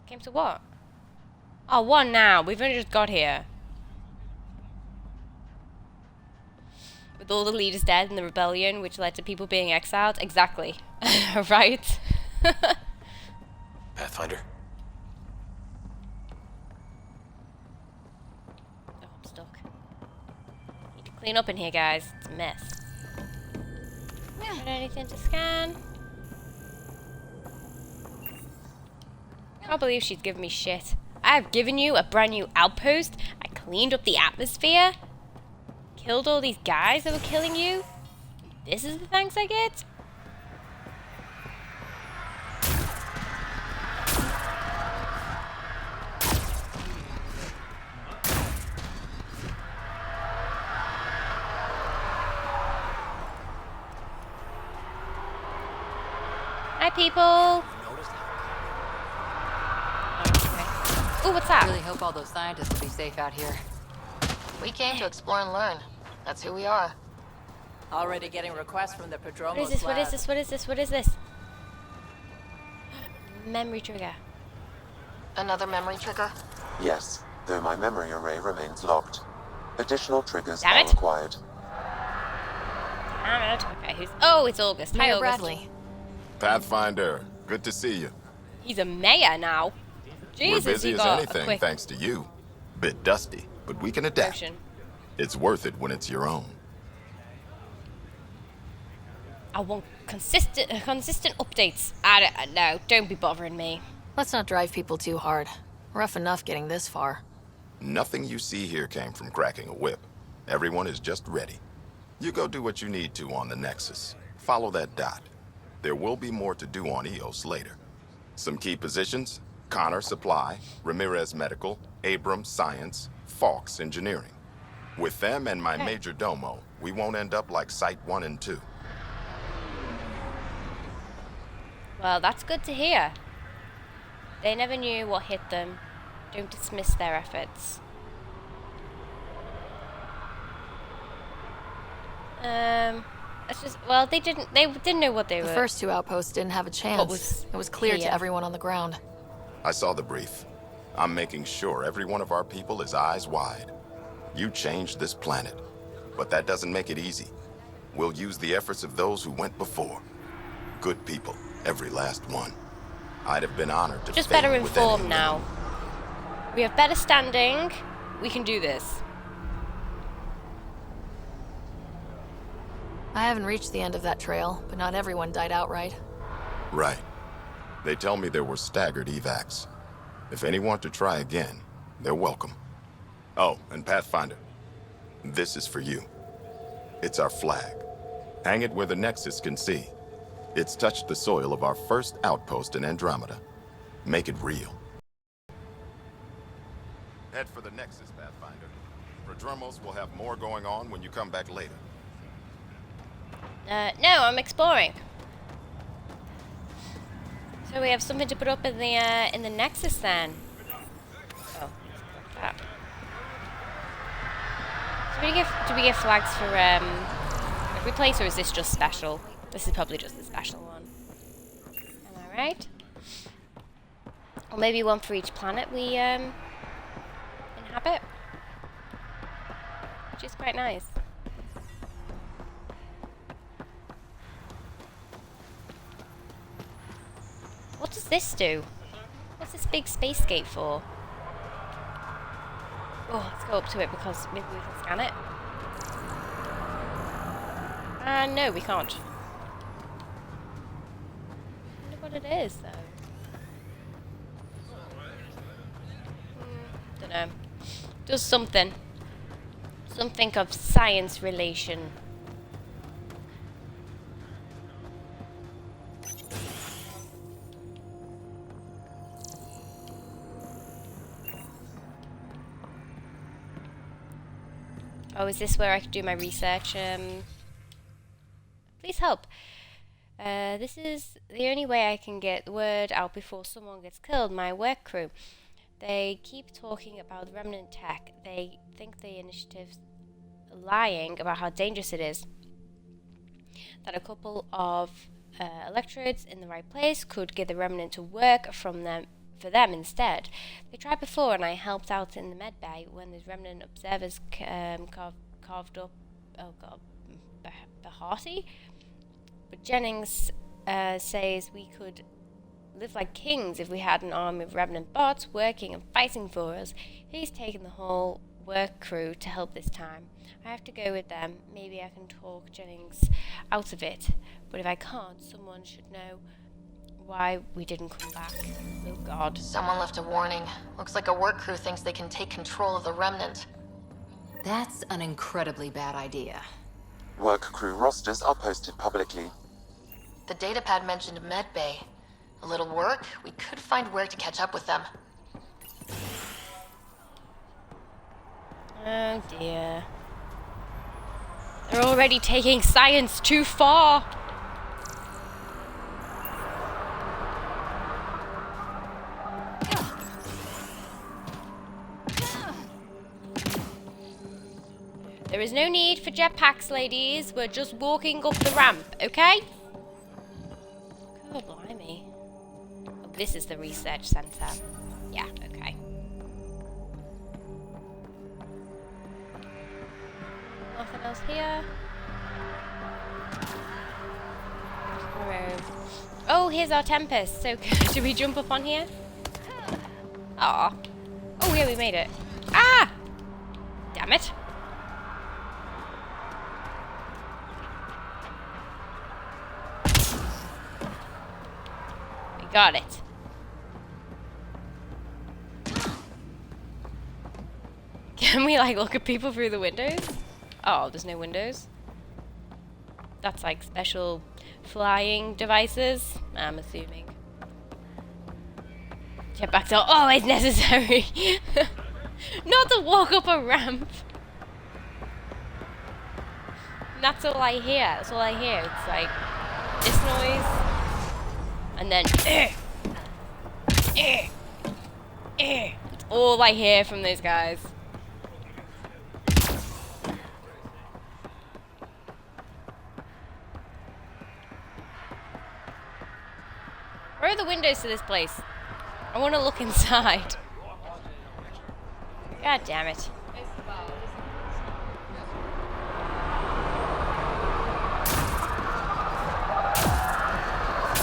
Came to what? Oh, what now? We've only just got here. With all the leaders dead in the rebellion, which led to people being exiled? Exactly. Right? Pathfinder. Oh, I'm stuck. Need to clean up in here, guys. It's a mess. Got anything to scan? Can't believe she's giving me shit. I've given you a brand new outpost. I cleaned up the atmosphere. Killed all these guys that were killing you. This is the thanks I get? Hi, people. Ooh, what's that? I really hope all those scientists will be safe out here. We came to explore and learn. That's who we are. Already getting requests from the Prodromos What is this? What is lab. this? What is this? What is this? Memory trigger. Another memory trigger? Yes, though my memory array remains locked. Additional triggers Damn are it. required. Damn it. Okay, who's... Oh, it's August. Hi, Mayor August. Bradley. Pathfinder, good to see you. He's a mayor now. Jesus, We're busy he as got a anything, quick thanks to you. Bit dusty, but we can adapt. promotion. It's worth it when it's your own. I want consistent updates. No, don't be bothering me. Let's not drive people too hard. Rough enough getting this far. Nothing you see here came from cracking a whip. Everyone is just ready. You go do what you need to on the Nexus. Follow that dot. There will be more to do on EOS later. Some key positions: Connor Supply, Ramirez Medical, Abrams Science, Fawkes Engineering. With them and my major domo, we won't end up like Site 1 and 2. Well, that's good to hear. They never knew what hit them. Don't dismiss their efforts. It's just, well, they didn't know what they were. The first two outposts didn't have a chance. It was clear to everyone on the ground. I saw the brief. I'm making sure every one of our people is eyes wide. You changed this planet, but that doesn't make it easy. We'll use the efforts of those who went before. Good people, every last one. I'd have been honored to just fail better with informed any now. We have better standing. We can do this. I haven't reached the end of that trail, but not everyone died outright. Right. They tell me there were staggered evacs. If any want to try again, they're welcome. Oh, and Pathfinder, this is for you. It's our flag. Hang it where the Nexus can see. It's touched the soil of our first outpost in Andromeda. Make it real. Head for the Nexus, Pathfinder. Prodromos will have more going on when you come back later. No, I'm exploring. So we have something to put up in the Nexus then. Oh, that. Do we get flags for every place, or is this just special? This is probably just the special one. Am I right? Or maybe one for each planet we inhabit, which is quite nice. What does this do? What's this big space gate for? Oh, let's go up to it because maybe we can scan it. No, we can't. I wonder what it is, though. Don't know. Does something. Something of science relation. Oh, is this where I can do my research? Please help. This is the only way I can get the word out before someone gets killed. My work crew. They keep talking about remnant tech. They think the initiative's lying about how dangerous it is. That a couple of electrodes in the right place could get the remnant to work for them instead. They tried before, and I helped out in the med bay when the remnant observers carved up. Oh god, Bahati. But Jennings says we could live like kings if we had an army of remnant bots working and fighting for us. He's taken the whole work crew to help this time. I have to go with them. Maybe I can talk Jennings out of it. But if I can't, someone should know why we didn't come back. Oh god. Someone left a warning. Looks like a work crew thinks they can take control of the remnant. That's an incredibly bad idea. Work crew rosters are posted publicly. The datapad mentioned medbay. A little work, we could find where to catch up with them. Oh dear. They're already taking science too far. There is no need for jetpacks, ladies. We're just walking up the ramp, okay? Oh, blimey. Oh, this is the research center. Yeah, okay. Nothing else here. Oh, here's our Tempest. So, do we jump up on here? Aw. Oh, yeah, we made it. Ah! Damn it. We got it. Can we like look at people through the windows? Oh, there's no windows. That's like special flying devices, I'm assuming. Jetpacks are always necessary. Not to walk up a ramp. And that's all I hear. That's all I hear. It's like this noise, and then it's all I hear from those guys. Where are the windows to this place? I want to look inside. God damn it.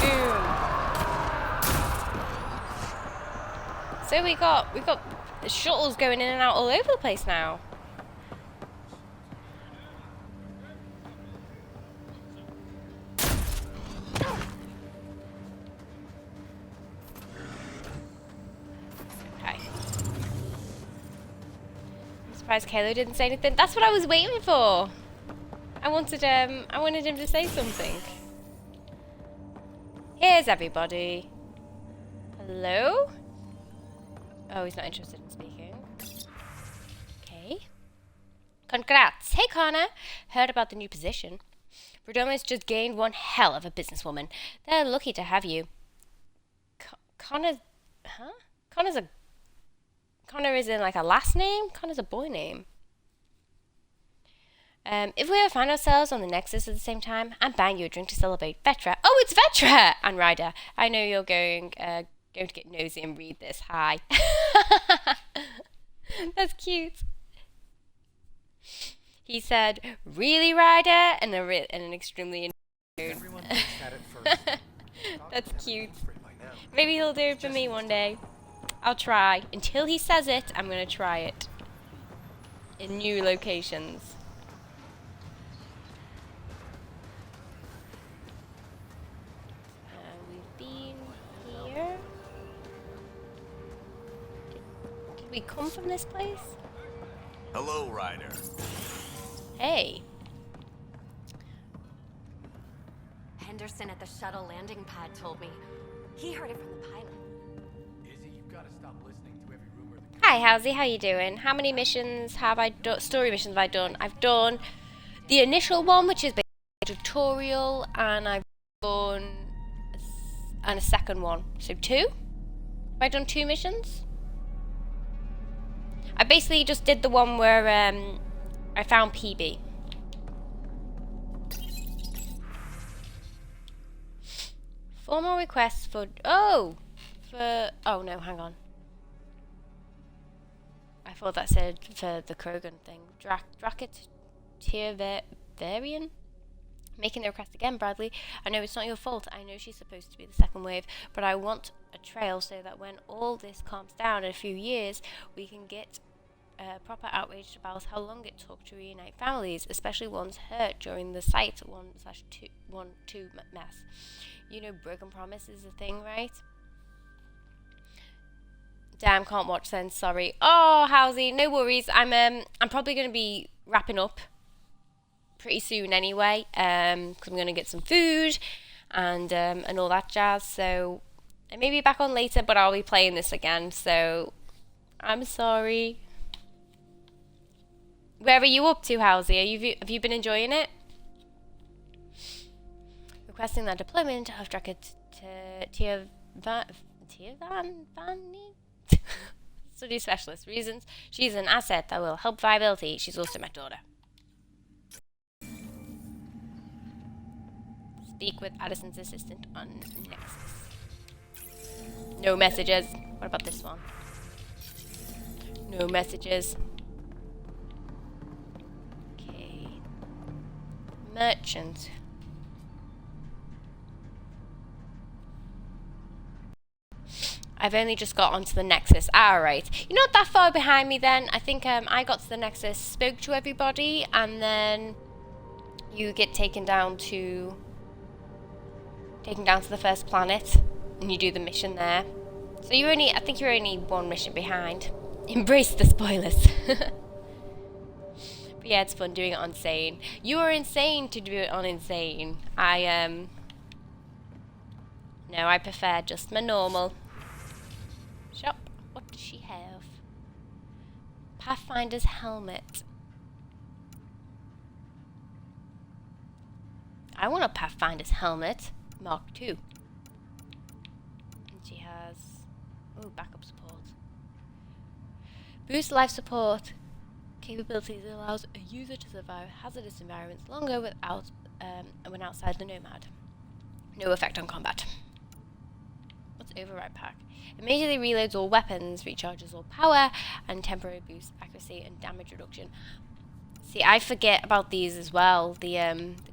Boom. So we got shuttles going in and out all over the place now. Surprised Kalo didn't say anything. That's what I was waiting for. I wanted him to say something. Here's everybody. Hello? Oh, he's not interested in speaking. Okay. Congrats. Hey, Connor. Heard about the new position. Verdoma's just gained one hell of a businesswoman. They're lucky to have you. Connor's... Huh? Connor is in like a last name? Connor's a boy name. If we ever find ourselves on the Nexus at the same time, I'm buying you a drink to celebrate. Vetra. Oh, it's Vetra! And Ryder. I know you're going to get nosy and read this. Hi. That's cute. He said, really, Ryder? And an extremely tone. That's cute. Maybe he'll do it for me one day. I'll try. Until he says it, I'm going to try it. In new locations. We've been here. Did we come from this place? Hello, Ryder. Hey. Henderson at the shuttle landing pad told me. He heard it from the pilot. Hi, Halsey, how you doing? How many missions have I done? Story missions have I done? I've done the initial one, which is basically a tutorial, and I've done a second one. So 2? Have I done 2 missions? I basically just did the one where I found PB. Formal requests for... Oh no, hang on. I thought that said for the Krogan thing. Dracket Varian? Making the request again, Bradley. I know it's not your fault. I know she's supposed to be the second wave, but I want a trail so that when all this calms down in a few years, we can get proper outraged about how long it took to reunite families, especially ones hurt during the Site 1/2 mess. You know, broken promise is a thing, right? Damn, can't watch then, sorry. Oh, Howsy, no worries. I'm probably going to be wrapping up pretty soon anyway, because I'm going to get some food and all that jazz, so I may be back on later, but I'll be playing this again, so I'm sorry. Where are you up to, Howsy? Have you been enjoying it? Requesting the deployment of Dracket Study specialist reasons. She's an asset that will help viability. She's also my daughter. Speak with Addison's assistant on Nexus. No messages. What about this one? No messages. Okay. Merchant. I've only just got onto the Nexus. Alright. You're not that far behind me then. I think I got to the Nexus, spoke to everybody, and then you get taken down to the first planet, and you do the mission there. So I think you're only one mission behind. Embrace the spoilers. yeah, it's fun doing it on Insane. You are insane to do it on Insane. No, I prefer just my normal. Shop. What does she have? Pathfinder's helmet. I want a Pathfinder's helmet. Mark II. And she has... oh, backup support. Boost life support capabilities allows a user to survive hazardous environments longer without when outside the Nomad. No effect on combat. What's override pack? Immediately reloads all weapons, recharges all power, and temporarily boosts accuracy and damage reduction. See, I forget about these as well. The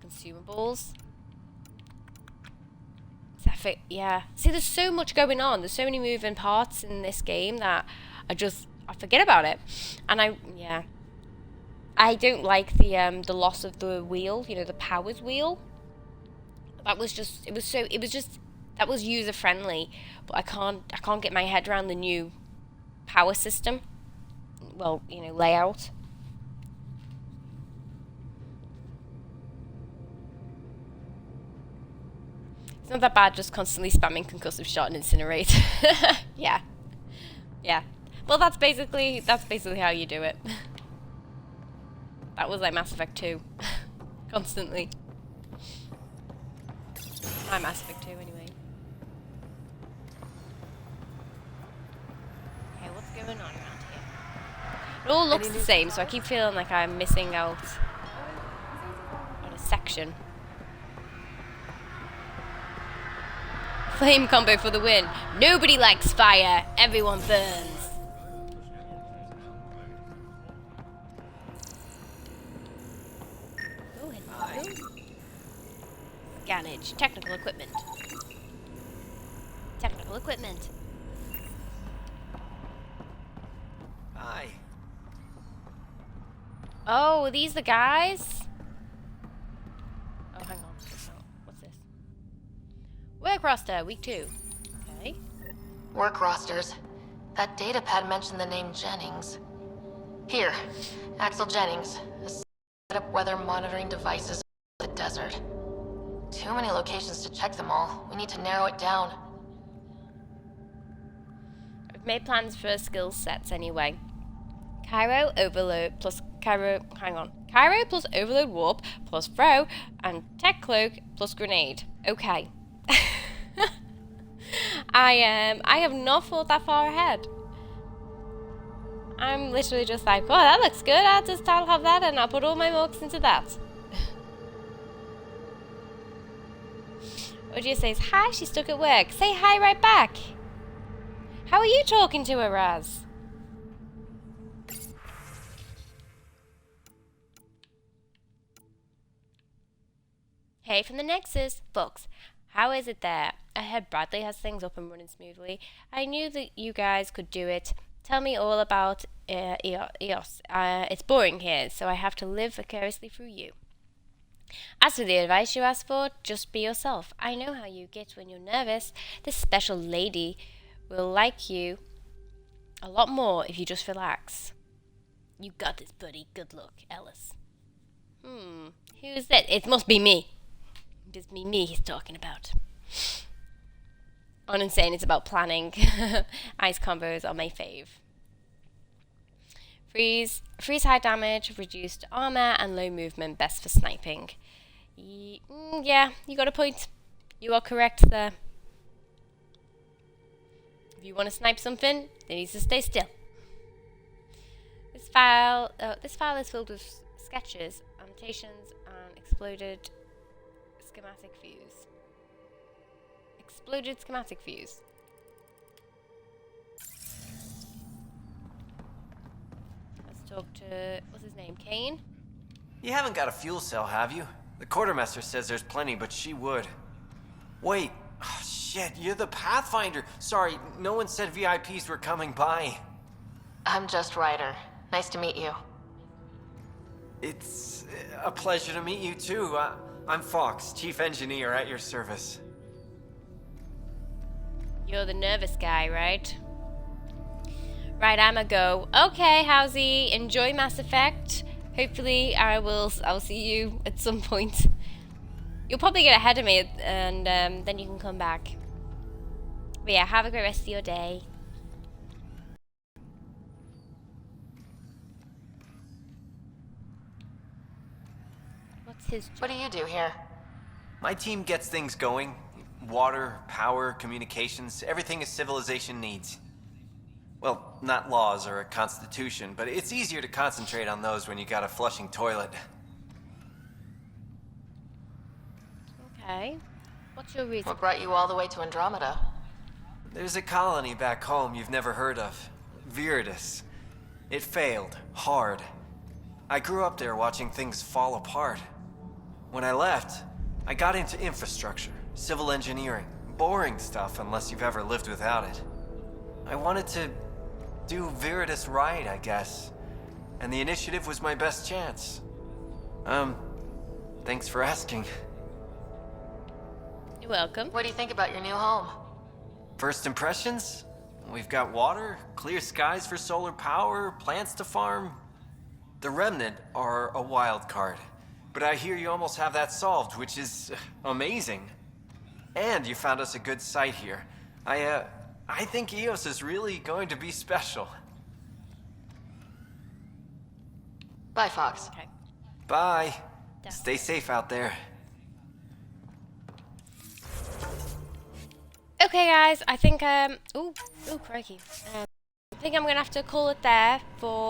consumables. Yeah. See, there's so much going on. There's so many moving parts in this game that I forget about it. And I don't like the loss of the wheel. You know, the powers wheel. That was user friendly, but I can't get my head around the new power system. Well, you know, layout. It's not that bad, just constantly spamming concussive shot and incinerate. Yeah. Well, that's basically how you do it. That was like Mass Effect 2. Constantly. My Mass Effect 2 anyway. Okay, what's going on around here? It all looks the same, so I keep feeling like I'm missing out on a section. Flame combo for the win. Nobody likes fire. Everyone burns. Oh, hello. Scannage. Technical equipment. Technical equipment. Hi. Oh, are these the guys? Oh, hang on. What's this? Work roster, week 2. Okay. Work rosters. That datapad mentioned the name Jennings. Here, Axel Jennings. Set up weather monitoring devices in the desert. Too many locations to check them all. We need to narrow it down. I've made plans for skill sets anyway. Cairo Overload plus Cairo plus Overload Warp plus Throw and Tech Cloak plus Grenade. Okay. I have not thought that far ahead. I'm literally just like, oh, that looks good. I'll have that and I'll put all my marks into that. Odia says, hi, she's stuck at work. Say hi right back. How are you talking to her, Raz? Hey from the Nexus. Folks, how is it there? I heard Bradley has things up and running smoothly. I knew that you guys could do it. Tell me all about EOS. It's boring here, so I have to live vicariously through you. As for the advice you asked for, just be yourself. I know how you get when you're nervous. This special lady will like you a lot more if you just relax. You got this, buddy. Good luck, Ellis. Who's that? It must be me. It is me he's talking about. On Insane, it's about planning. Ice combos are my fave. Freeze high damage, reduced armor, and low movement, best for sniping. Yeah, you got a point. You are correct there. If you want to snipe something, it needs to stay still. This file is filled with sketches, annotations, and exploded schematic views. Exploded schematic views. Let's talk to, what's his name, Kane? You haven't got a fuel cell, have you? The quartermaster says there's plenty, but she would. Wait, oh, shit, you're the Pathfinder. Sorry, no one said VIPs were coming by. I'm just Ryder. Nice to meet you. It's a pleasure to meet you too. I'm Fox, chief engineer at your service. You're the nervous guy, right? Right, I'ma go. Okay, Howsy, enjoy Mass Effect. Hopefully, I'll see you at some point. You'll probably get ahead of me, and then you can come back. But yeah, have a great rest of your day. What's his job? What do you do here? My team gets things going. Water, power, communications, everything a civilization needs. Well, not laws or a constitution, but it's easier to concentrate on those when you got a flushing toilet. Okay. What's your reason? What brought you all the way to Andromeda? There's a colony back home you've never heard of. Viridis. It failed. Hard. I grew up there watching things fall apart. When I left, I got into infrastructure, civil engineering. Boring stuff unless you've ever lived without it. I wanted to do Viridis right, I guess. And the initiative was my best chance. Thanks for asking. You're welcome. What do you think about your new home? First impressions? We've got water, clear skies for solar power, plants to farm. The Remnant are a wild card, but I hear you almost have that solved, which is amazing. And you found us a good site here. I think EOS is really going to be special. Bye, Fox. Okay. Bye. Stay safe out there. Okay, guys. I think ooh, crikey. I think I'm gonna have to call it there for